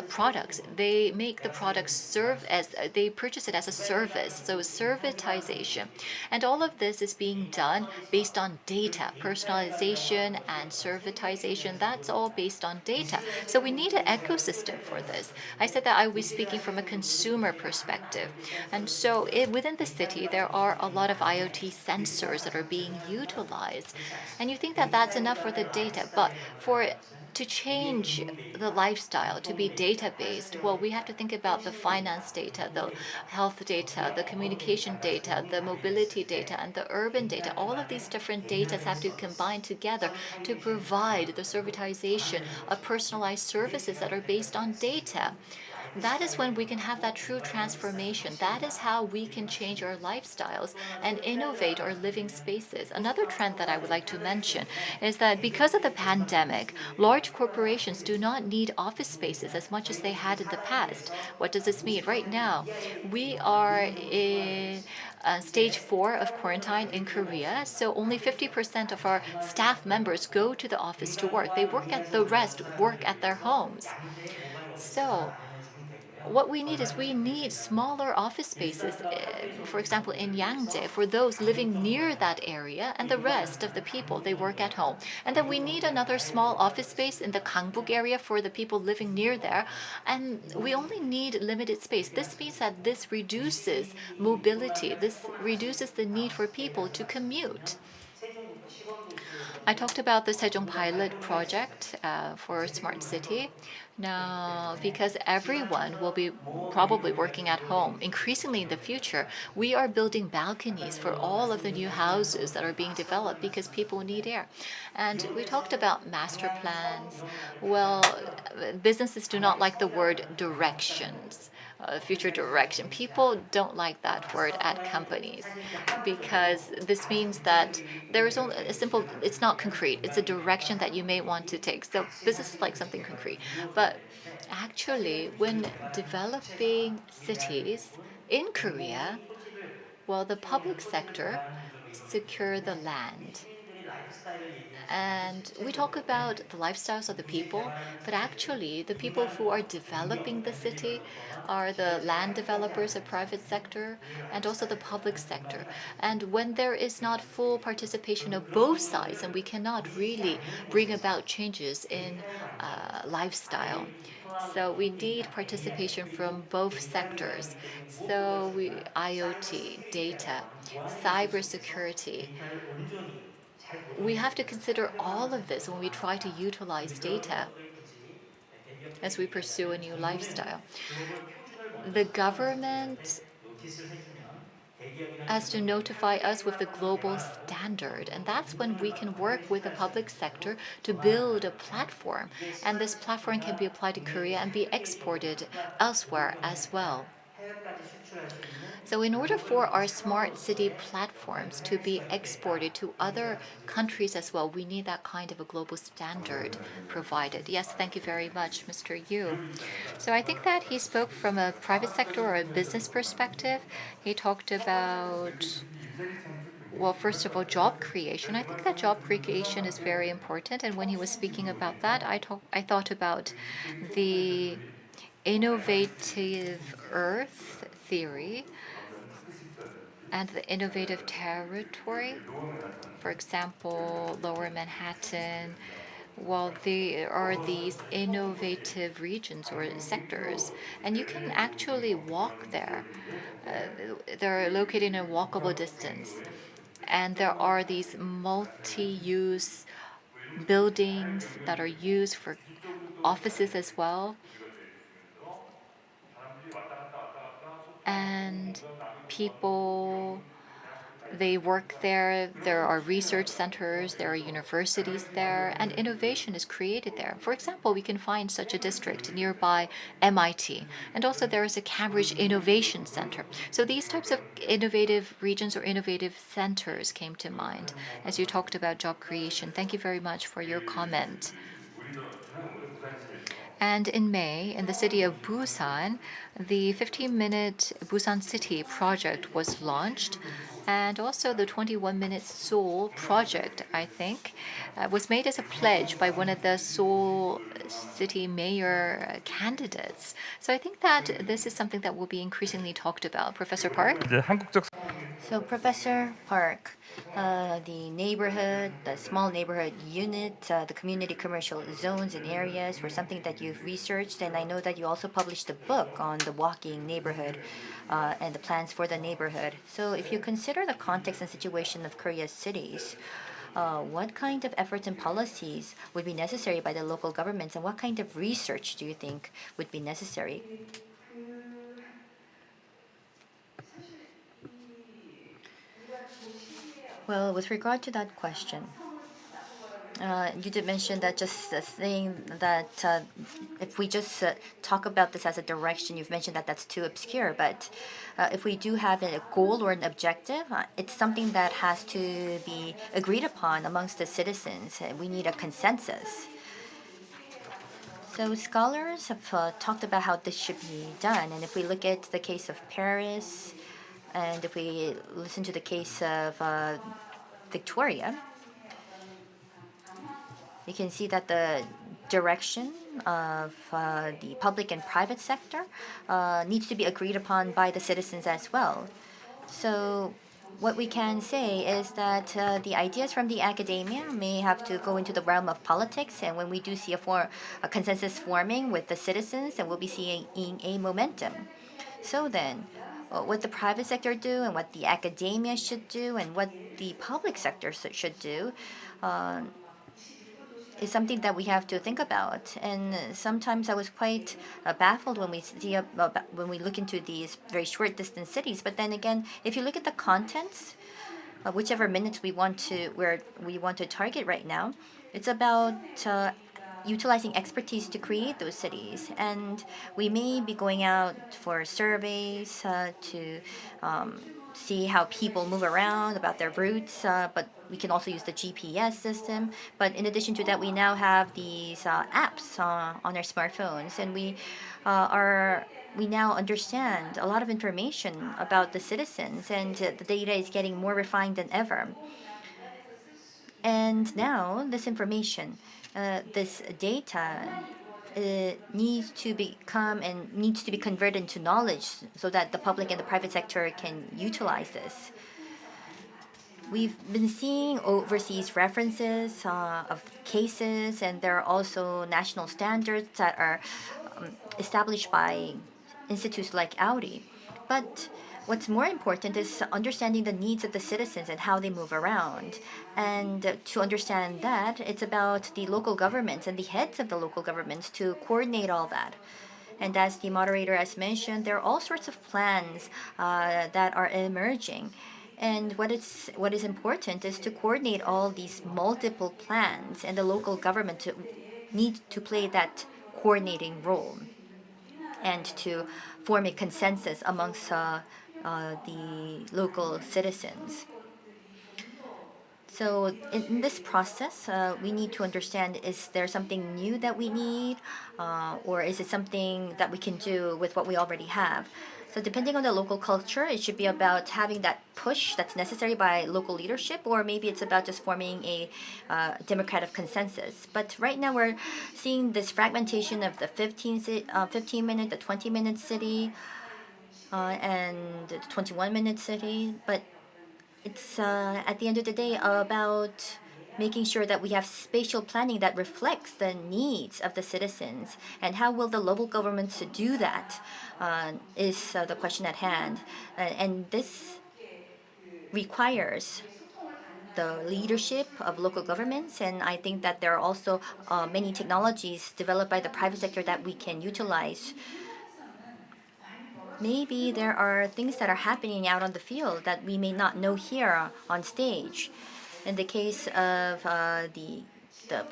products. They make the products they purchase it as a service. So servitization. And all of this is being done based on data. Personalization and servitization, that's all based on data. So we need an ecosystem for this. I said that I was speaking from a consumer perspective. And so within the city, there are a lot of IoT sensors that are being utilized. And you think that that's enough for the data, but to change the lifestyle to be data-based, well, we have to think about the finance data, the health data, the communication data, the mobility data, and the urban data. All of these different data have to combine together to provide the servitization of personalized services that are based on data. That is when we can have that true transformation. That is how we can change our lifestyles and innovate our living spaces. Another trend that I would like to mention is that because of the pandemic, large corporations do not need office spaces as much as they had in the past. What does this mean? Right now, we are in stage 4 of quarantine in Korea, so only 50% of our staff members go to the office to work. The rest work at their homes. So what we need smaller office spaces, for example, in Yangjae, for those living near that area, and the rest of the people, they work at home. And then we need another small office space in the Gangbuk area for the people living near there, and we only need limited space. This means that this reduces mobility. This reduces the need for people to commute. I talked about the Sejong pilot project for smart city. Now, because everyone will be probably working at home, increasingly in the future, we are building balconies for all of the new houses that are being developed because people need air. And we talked about master plans. Well, businesses do not like the word directions. Future direction. People don't like that word at companies because this means that there is only a simple, it's not concrete, it's a direction that you may want to take. So businesses like something concrete. But actually, when developing cities in Korea, well, the public sector secure the land. And we talk about the lifestyles of the people, but actually, the people who are developing the city are the land developers, the private sector, and also the public sector. And when there is not full participation of both sides, and we cannot really bring about changes in lifestyle. So we need participation from both sectors. So IoT, data, cybersecurity, we have to consider all of this when we try to utilize data as we pursue a new lifestyle. The government has to notify us with the global standard, and that's when we can work with the public sector to build a platform, and this platform can be applied to Korea and be exported elsewhere as well. So in order for our smart city platforms to be exported to other countries as well, we need that kind of a global standard provided. Yes, thank you very much, Mr. Yu. So I think that he spoke from a private sector or a business perspective. He talked about, well, first of all, job creation. I think that job creation is very important. And when he was speaking about that, I thought about the innovative Earth theory and the innovative territory. For example, Lower Manhattan. Well, there are these innovative regions or sectors, and you can actually walk there. They're located in a walkable distance, and there are these multi-use buildings that are used for offices as well. And people, they work there. There are research centers, there are universities there, and innovation is created there. For example, we can find such a district nearby MIT, and also there is a Cambridge Innovation Center. So these types of innovative regions or innovative centers came to mind as you talked about job creation. Thank you very much for your comment. And in May, in the city of Busan, the 15-minute Busan City project was launched. And also the 21-minute Seoul project, I think, was made as a pledge by one of the Seoul city mayor candidates. So I think that this is something that will be increasingly talked about. Professor Park? 이제 한국적 So, Professor Park, the neighborhood, the small neighborhood unit, the community commercial zones and areas were something that you've researched, and I know that you also published a book on the walking neighborhood and the plans for the neighborhood. So, if you consider the context and situation of Korea's cities, what kind of efforts and policies would be necessary by the local governments, and what kind of research do you think would be necessary? Well, with regard to that question, you did mention that just the thing that if we just talk about this as a direction, you've mentioned that that's too obscure. But if we do have a goal or an objective, it's something that has to be agreed upon amongst the citizens. We need a consensus. So scholars have talked about how this should be done. And if we look at the case of Paris, and if we listen to the case of Victoria, you can see that the direction of the public and private sector needs to be agreed upon by the citizens as well. So what we can say is that the ideas from the academia may have to go into the realm of politics, and when we do see a consensus forming with the citizens, then we'll be seeing a momentum. So then, what the private sector do and what the academia should do and what the public sector should do is something that we have to think about. And sometimes I was quite baffled when when we look into these very short distance cities. But then again, if you look at the contents, whichever minutes where we want to target right now, it's about utilizing expertise to create those cities. And we may be going out for surveys to see how people move around, about their routes, but we can also use the GPS system. But in addition to that, we now have these apps on our smartphones, and we now understand a lot of information about the citizens, and the data is getting more refined than ever. And now this information, this data needs to be converted into knowledge so that the public and the private sector can utilize this. We've been seeing overseas references of cases, and there are also national standards that are established by institutes like Audi. But what's more important is understanding the needs of the citizens and how they move around. And to understand that, it's about the local governments and the heads of the local governments to coordinate all that. And as the moderator has mentioned, there are all sorts of plans that are emerging. And what is important is to coordinate all these multiple plans, and the local government need to play that coordinating role and to form a consensus amongst the local citizens. So in this process, we need to understand, is there something new that we need, or is it something that we can do with what we already have? So depending on the local culture, it should be about having that push that's necessary by local leadership, or maybe it's about just forming a democratic consensus. But right now we're seeing this fragmentation of the 15-minute, the 20-minute city, and the 21-minute city. But it's at the end of the day about making sure that we have spatial planning that reflects the needs of the citizens. And how will the local governments do that is the question at hand. And this requires the leadership of local governments, and I think that there are also many technologies developed by the private sector that we can utilize. Maybe there are things that are happening out on the field that we may not know here on stage. In the case of the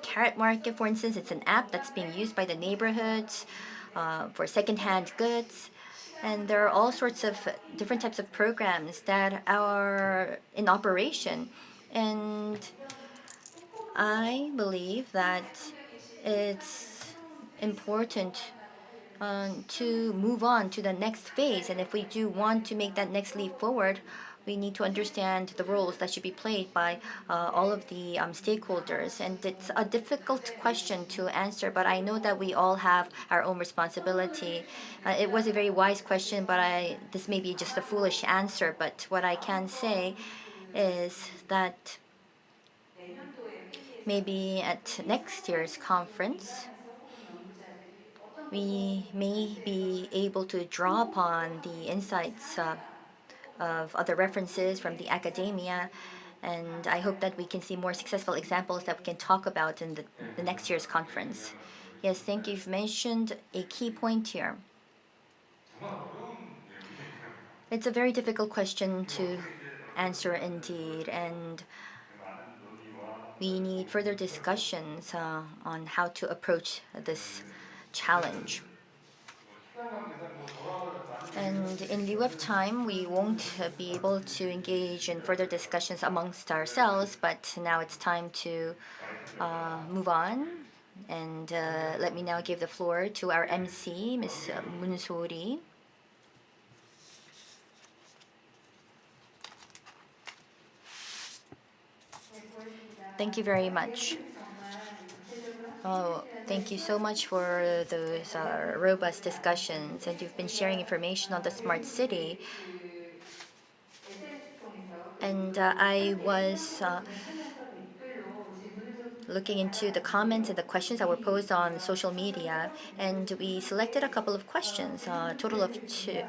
carrot market, for instance, it's an app that's being used by the neighborhoods for secondhand goods. And there are all sorts of different types of programs that are in operation. And I believe that it's important to move on to the next phase. And if we do want to make that next leap forward, we need to understand the roles that should be played by all of the stakeholders. And it's a difficult question to answer, but I know that we all have our own responsibility. It was a very wise question, but this may be just a foolish answer. But what I can say is that maybe at next year's conference, we may be able to draw upon the insights of other references from the academia, and I hope that we can see more successful examples that we can talk about in the next year's conference. Yes, thank you. You've mentioned a key point here. It's a very difficult question to answer indeed, and we need further discussions on how to approach this challenge. And in lieu of time, we won't be able to engage in further discussions amongst ourselves, but now it's time to move on. And let me now give the floor to our MC, Ms. Moonsori. Thank you very much. Oh, thank you so much for those robust discussions, and you've been sharing information on the smart city. And I was looking into the comments and the questions that were posed on social media, and we selected a couple of questions, a total of two.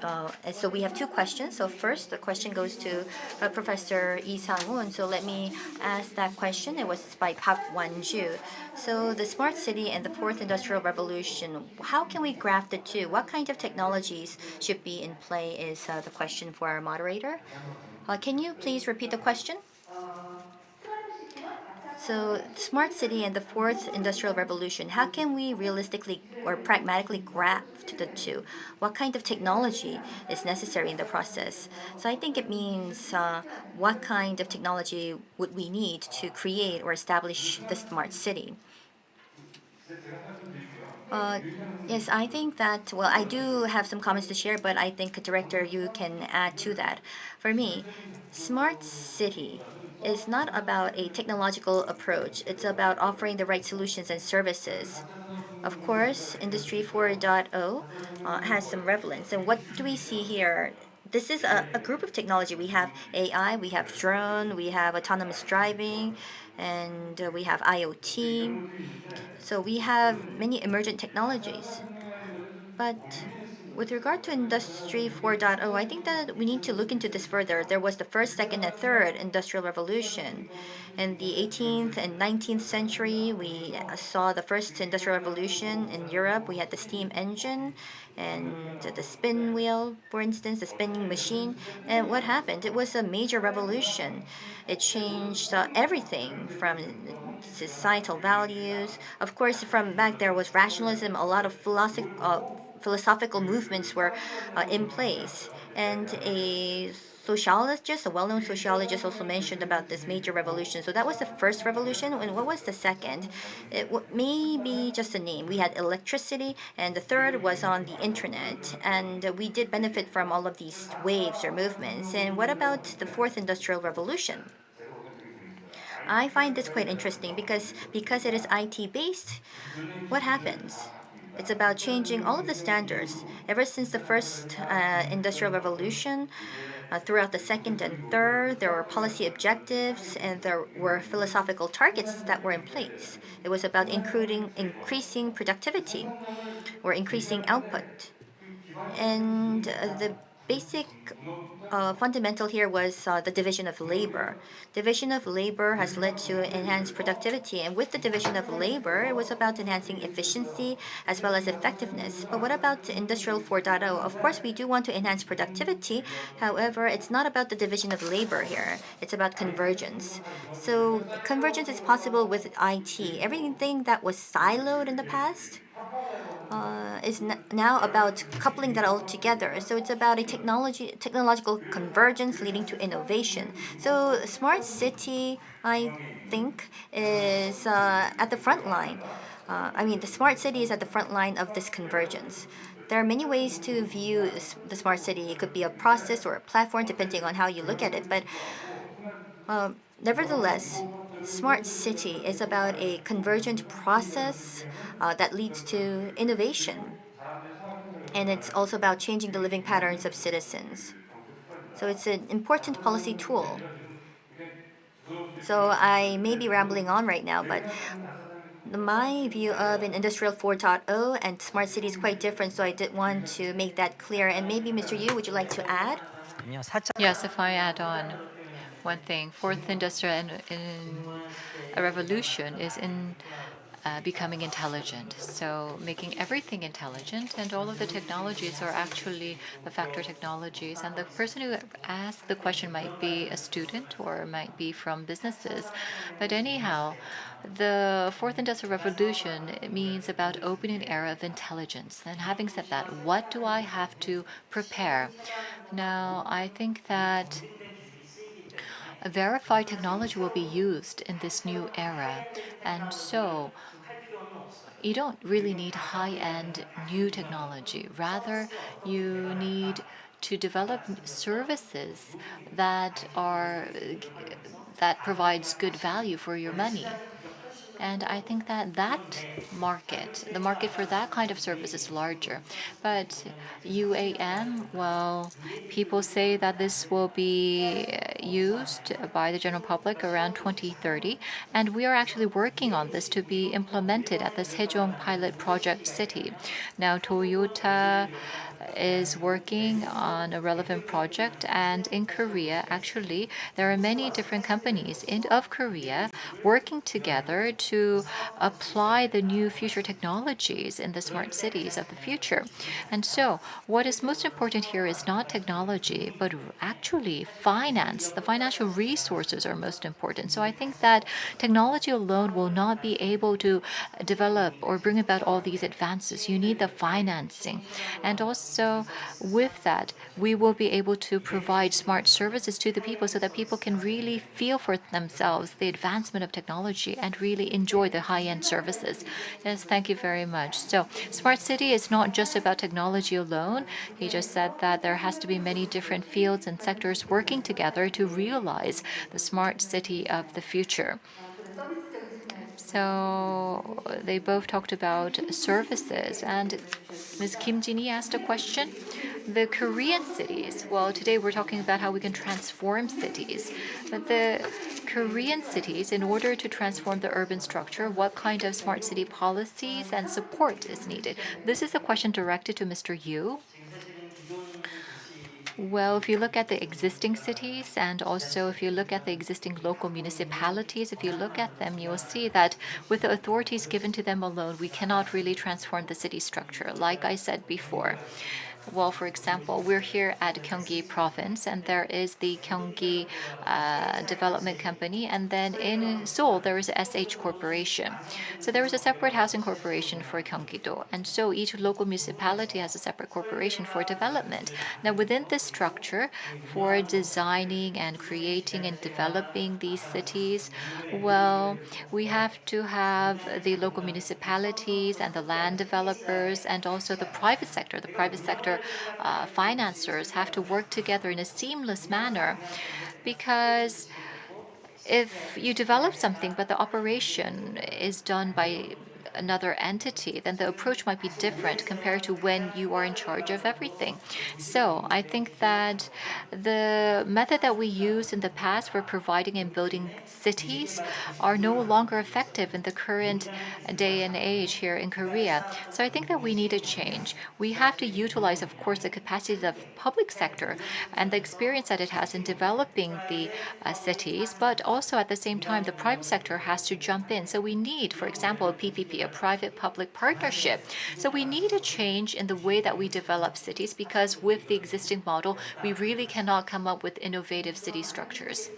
So we have two questions. So first, the question goes to Professor Lee Sang-won. So let me ask that question. It was by Park Wan-ju. So the smart city and the fourth industrial revolution, how can we graph the two? What kind of technologies should be in play is the question for our moderator. Can you please repeat the question? So, smart city and the fourth industrial revolution, how can we realistically or pragmatically graft the two? What kind of technology is necessary in the process? So, I think it means what kind of technology would we need to create or establish the smart city? Yes, I think that, well, I do have some comments to share, but I think, Director, you can add to that. For me, smart city is not about a technological approach. It's about offering the right solutions and services. Of course, Industry 4.0 has some relevance. And what do we see here? This is a group of technology. We have AI, we have drone, we have autonomous driving, and we have IoT. So we have many emergent technologies. But with regard to Industry 4.0, I think that we need to look into this further. There was the first, second, and third industrial revolution. In the 18th and 19th century, we saw the first industrial revolution in Europe. We had the steam engine and the spin wheel, for instance, the spinning machine. And what happened? It was a major revolution. It changed everything from societal values. Of course, from back there was rationalism, a lot of philosophical movements were in place. And a sociologist, a well-known sociologist, also mentioned about this major revolution. So that was the first revolution. And what was the second? It may be just a name. We had electricity, and the third was on the internet. And we did benefit from all of these waves or movements. And what about the fourth industrial revolution? I find this quite interesting because it is IT based. What happens? It's about changing all of the standards. Ever since the first industrial revolution, throughout the second and third, there were policy objectives and there were philosophical targets that were in place. It was about increasing productivity or increasing output. And the basic fundamental here was the division of labor. Division of labor has led to enhanced productivity, and with the division of labor, it was about enhancing efficiency as well as effectiveness. But what about Industrial 4.0? Of course, we do want to enhance productivity. However, it's not about the division of labor here. It's about convergence. So convergence is possible with IT. Everything that was siloed in the past is now about coupling that all together. So it's about a technological convergence leading to innovation. So smart city, I think, is at the front line. The smart city is at the front line of this convergence. There are many ways to view the smart city. It could be a process or a platform, depending on how you look at it. But nevertheless, smart city is about a convergent process that leads to innovation. And it's also about changing the living patterns of citizens. So it's an important policy tool. So I may be rambling on right now, but my view of an Industrial 4.0 and smart city is quite different, so I did want to make that clear. And maybe, Mr. Yu, would you like to add? Yes, if I add on one thing, fourth industrial in a revolution is in becoming intelligent. So making everything intelligent, and all of the technologies are actually the factor technologies. And the person who asked the question might be a student or might be from businesses. But anyhow, the fourth industrial revolution means about opening an era of intelligence. And having said that, what do I have to prepare? Now, I think that a verified technology will be used in this new era. And so you don't really need high-end new technology. Rather, you need to develop services that provides good value for your money. And I think that the market for that kind of service is larger. But UAM, well, people say that this will be used by the general public around 2030. And we are actually working on this to be implemented at this Haejong pilot project city. Now, Toyota is working on a relevant project, and in Korea, actually, there are many different companies of Korea working together to apply the new future technologies in the smart cities of the future. And so, what is most important here is not technology, but actually finance. The financial resources are most important. So I think that technology alone will not be able to develop or bring about all these advances. You need the financing. And also, with that, we will be able to provide smart services to the people so that people can really feel for themselves the advancement of technology and really enjoy the high-end services. Yes, thank you very much. So, smart city is not just about technology alone. He just said that there has to be many different fields and sectors working together to realize the smart city of the future. So they both talked about services, and Ms. Kim Jin-hee asked a question. The Korean cities, well, today we're talking about how we can transform cities, but the Korean cities, in order to transform the urban structure, what kind of smart city policies and support is needed? This is a question directed to Mr. Yu. Well, if you look at the existing cities and also if you look at the existing local municipalities, if you look at them, you will see that with the authorities given to them alone, we cannot really transform the city structure, like I said before. Well, for example, we're here at Gyeonggi Province, and there is the Gyeonggi Development Company, and then in Seoul there is SH Corporation. So there is a separate housing corporation for Gyeonggi-do, and so each local municipality has a separate corporation for development. Now, within this structure, for designing and creating and developing these cities, well, we have to have the local municipalities and the land developers and also the private sector. The private sector financiers have to work together in a seamless manner, because if you develop something but the operation is done by another entity, then the approach might be different compared to when you are in charge of everything. So I think that the method that we used in the past for providing and building cities are no longer effective in the current day and age here in Korea. So I think that we need a change. We have to utilize, of course, the capacity of the public sector and the experience that it has in developing the cities, but also at the same time, the private sector has to jump in. So we need, for example, a PPP, a private-public partnership. So we need a change in the way that we develop cities, because with the existing model, we really cannot come up with innovative city structures.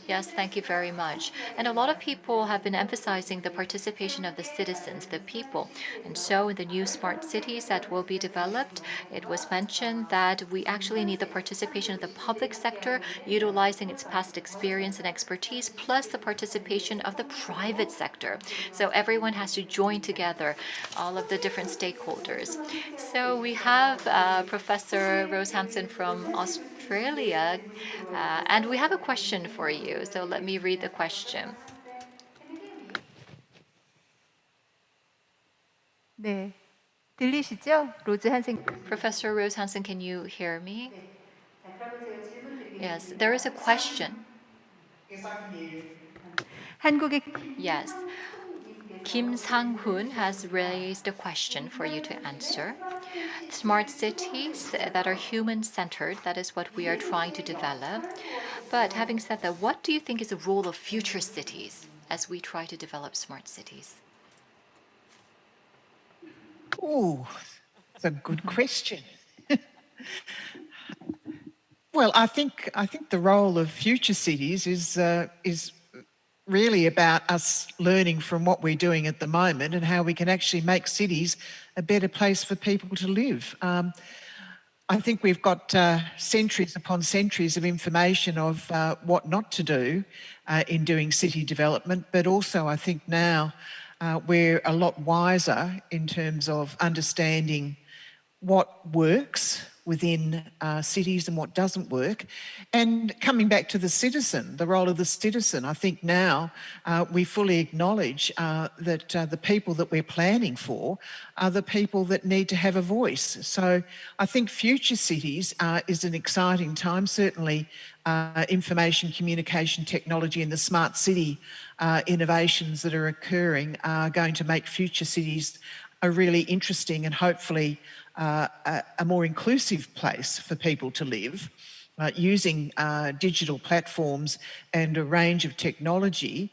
Yes, thank you very much. And a lot of people have been emphasizing the participation of the citizens, the people. And so in the new smart cities that will be developed, it was mentioned that we actually need the participation of the public sector, utilizing its past experience and expertise, plus the participation of the private sector. So everyone has to join together, all of the different stakeholders. So we have Professor Rose Hansen from Australia, and we have a question for you. So let me read the question. 네. 들리시죠? 로즈 한생. Professor Rose Hansen, can you hear me? Yes, there is a question. 한국의 Yes. Kim Sang-hoon has raised a question for you to answer. Smart cities that are human-centered, that is what we are trying to develop. But having said that, what do you think is the role of future cities as we try to develop smart cities? Oh, that's a good question. Well, I think the role of future cities is really about us learning from what we're doing at the moment and how we can actually make cities a better place for people to live. I think we've got centuries upon centuries of information of what not to do in doing city development, but also I think now we're a lot wiser in terms of understanding what works within cities and what doesn't work. And coming back to the citizen, the role of the citizen, I think now we fully acknowledge that the people that we're planning for are the people that need to have a voice. So I think future cities is an exciting time. Certainly information communication technology and the smart city innovations that are occurring are going to make future cities a really interesting and hopefully a more inclusive place for people to live, using digital platforms and a range of technology,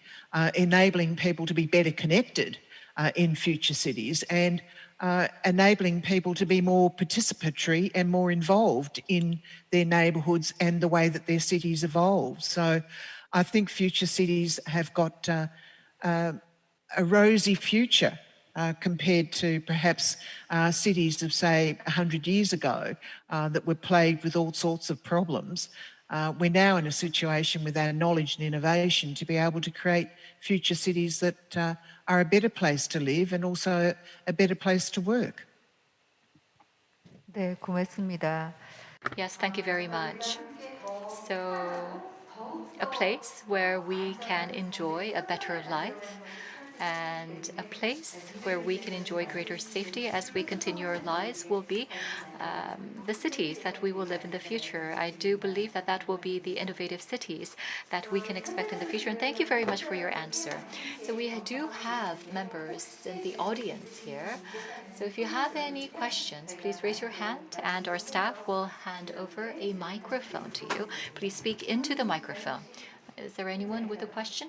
enabling people to be better connected in future cities and enabling people to be more participatory and more involved in their neighbourhoods and the way that their cities evolve. So I think future cities have got a rosy future compared to perhaps cities of, say, 100 years ago that were plagued with all sorts of problems. We're now in a situation with our knowledge and innovation to be able to create future cities that are a better place to live and also a better place to work. 네, 고맙습니다. Yes, thank you very much. So, a place where we can enjoy a better life and a place where we can enjoy greater safety as we continue our lives will be the cities that we will live in the future. I do believe that that will be the innovative cities that we can expect in the future. And thank you very much for your answer. So we do have members in the audience here. So if you have any questions, please raise your hand and our staff will hand over a microphone to you. Please speak into the microphone. Is there anyone with a question?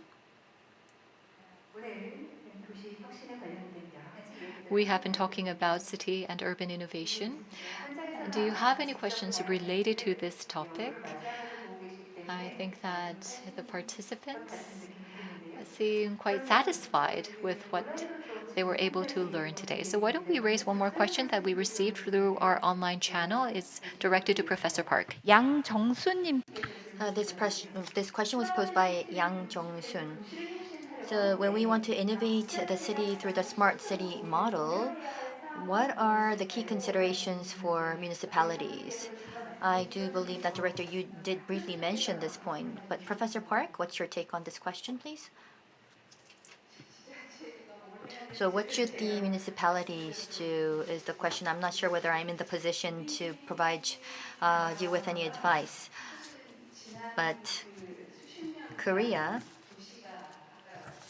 We have been talking about city and urban innovation. Do you have any questions related to this topic? I think that the participants seem quite satisfied with what they were able to learn today. So why don't we raise one more question that we received through our online channel? It's directed to Professor Park. 양정수님. This question was posed by Yang Jong-sun. So when we want to innovate the city through the smart city model, what are the key considerations for municipalities? I do believe that, Director, you did briefly mention this point, but Professor Park, what's your take on this question, please? So what should the municipalities do is the question. I'm not sure whether I'm in the position to provide you with any advice. But Korea,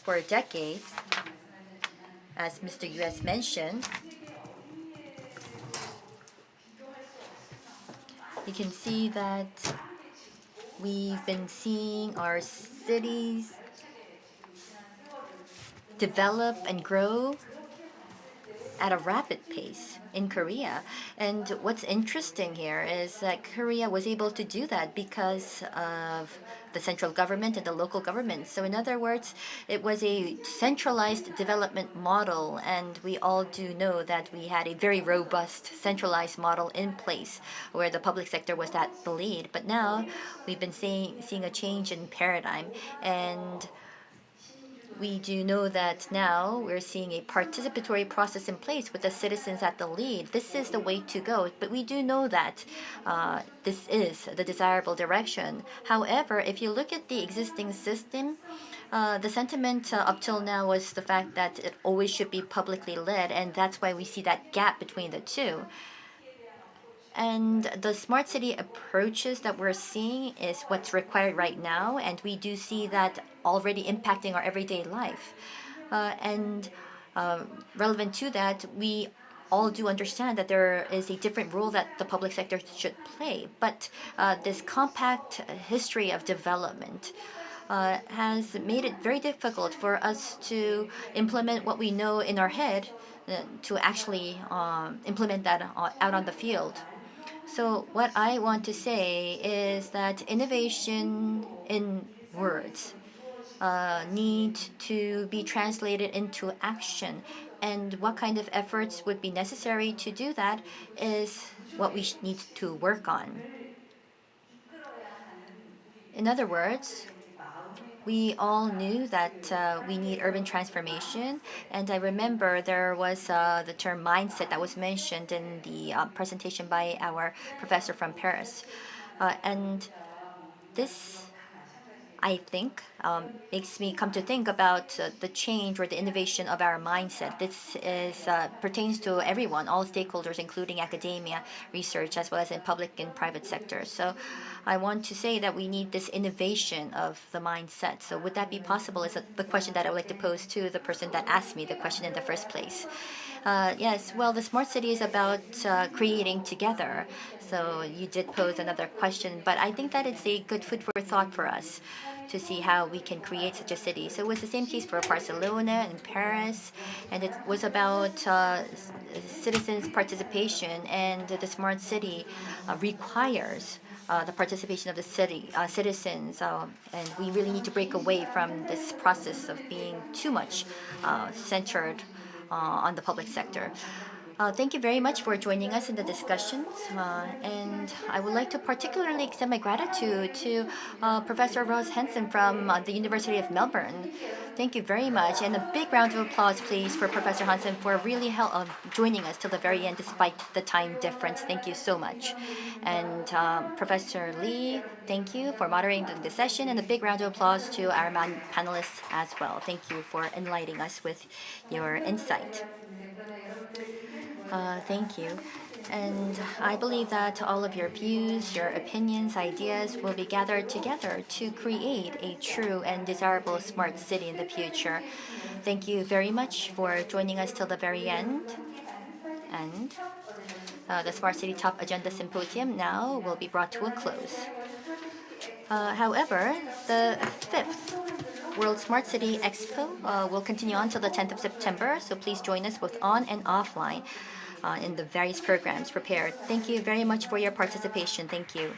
for decades, as Mr. US mentioned, you can see that we've been seeing our cities develop and grow at a rapid pace in Korea. And what's interesting here is that Korea was able to do that because of the central government and the local government. So in other words, it was a centralized development model, and we all do know that we had a very robust centralized model in place where the public sector was at the lead. But now we've been seeing a change in paradigm, and we do know that now we're seeing a participatory process in place with the citizens at the lead. This is the way to go, but we do know that this is the desirable direction. However, if you look at the existing system, the sentiment up till now was the fact that it always should be publicly led, and that's why we see that gap between the two. And the smart city approaches that we're seeing is what's required right now, and we do see that already impacting our everyday life. Relevant to that, we all do understand that there is a different role that the public sector should play. But this compact history of development has made it very difficult for us to implement what we know in our head to actually implement that out on the field. So what I want to say is that innovation in words need to be translated into action. And what kind of efforts would be necessary to do that is what we need to work on. In other words, we all knew that we need urban transformation, and I remember there was the term mindset that was mentioned in the presentation by our professor from Paris. And this, I think, makes me come to think about the change or the innovation of our mindset. This pertains to everyone, all stakeholders, including academia, research, as well as in public and private sector. So I want to say that we need this innovation of the mindset. So would that be possible is the question that I would like to pose to the person that asked me the question in the first place. Yes, well, the smart city is about creating together. So you did pose another question, but I think that it's a good food for thought for us to see how we can create such a city. So it was the same case for Barcelona and Paris, and it was about citizens' participation, and the smart city requires the participation of the citizens, and we really need to break away from this process of being too much centered on the public sector. Thank you very much for joining us in the discussions. And I would like to particularly extend my gratitude to Professor Rose Henson from the University of Melbourne. Thank you very much. And a big round of applause, please, for Professor Henson for really joining us till the very end despite the time difference. Thank you so much. And Professor Lee, thank you for moderating the session. And a big round of applause to our panelists as well. Thank you for enlightening us with your insight. Thank you. And I believe that all of your views, your opinions, ideas will be gathered together to create a true and desirable smart city in the future. Thank you very much for joining us till the very end. And the Smart City Top Agenda Symposium now will be brought to a close. However, the 5th World Smart City Expo will continue on till the 10th of September, so please join us both on and offline. in the various programs prepared. Thank you very much for your participation. Thank you.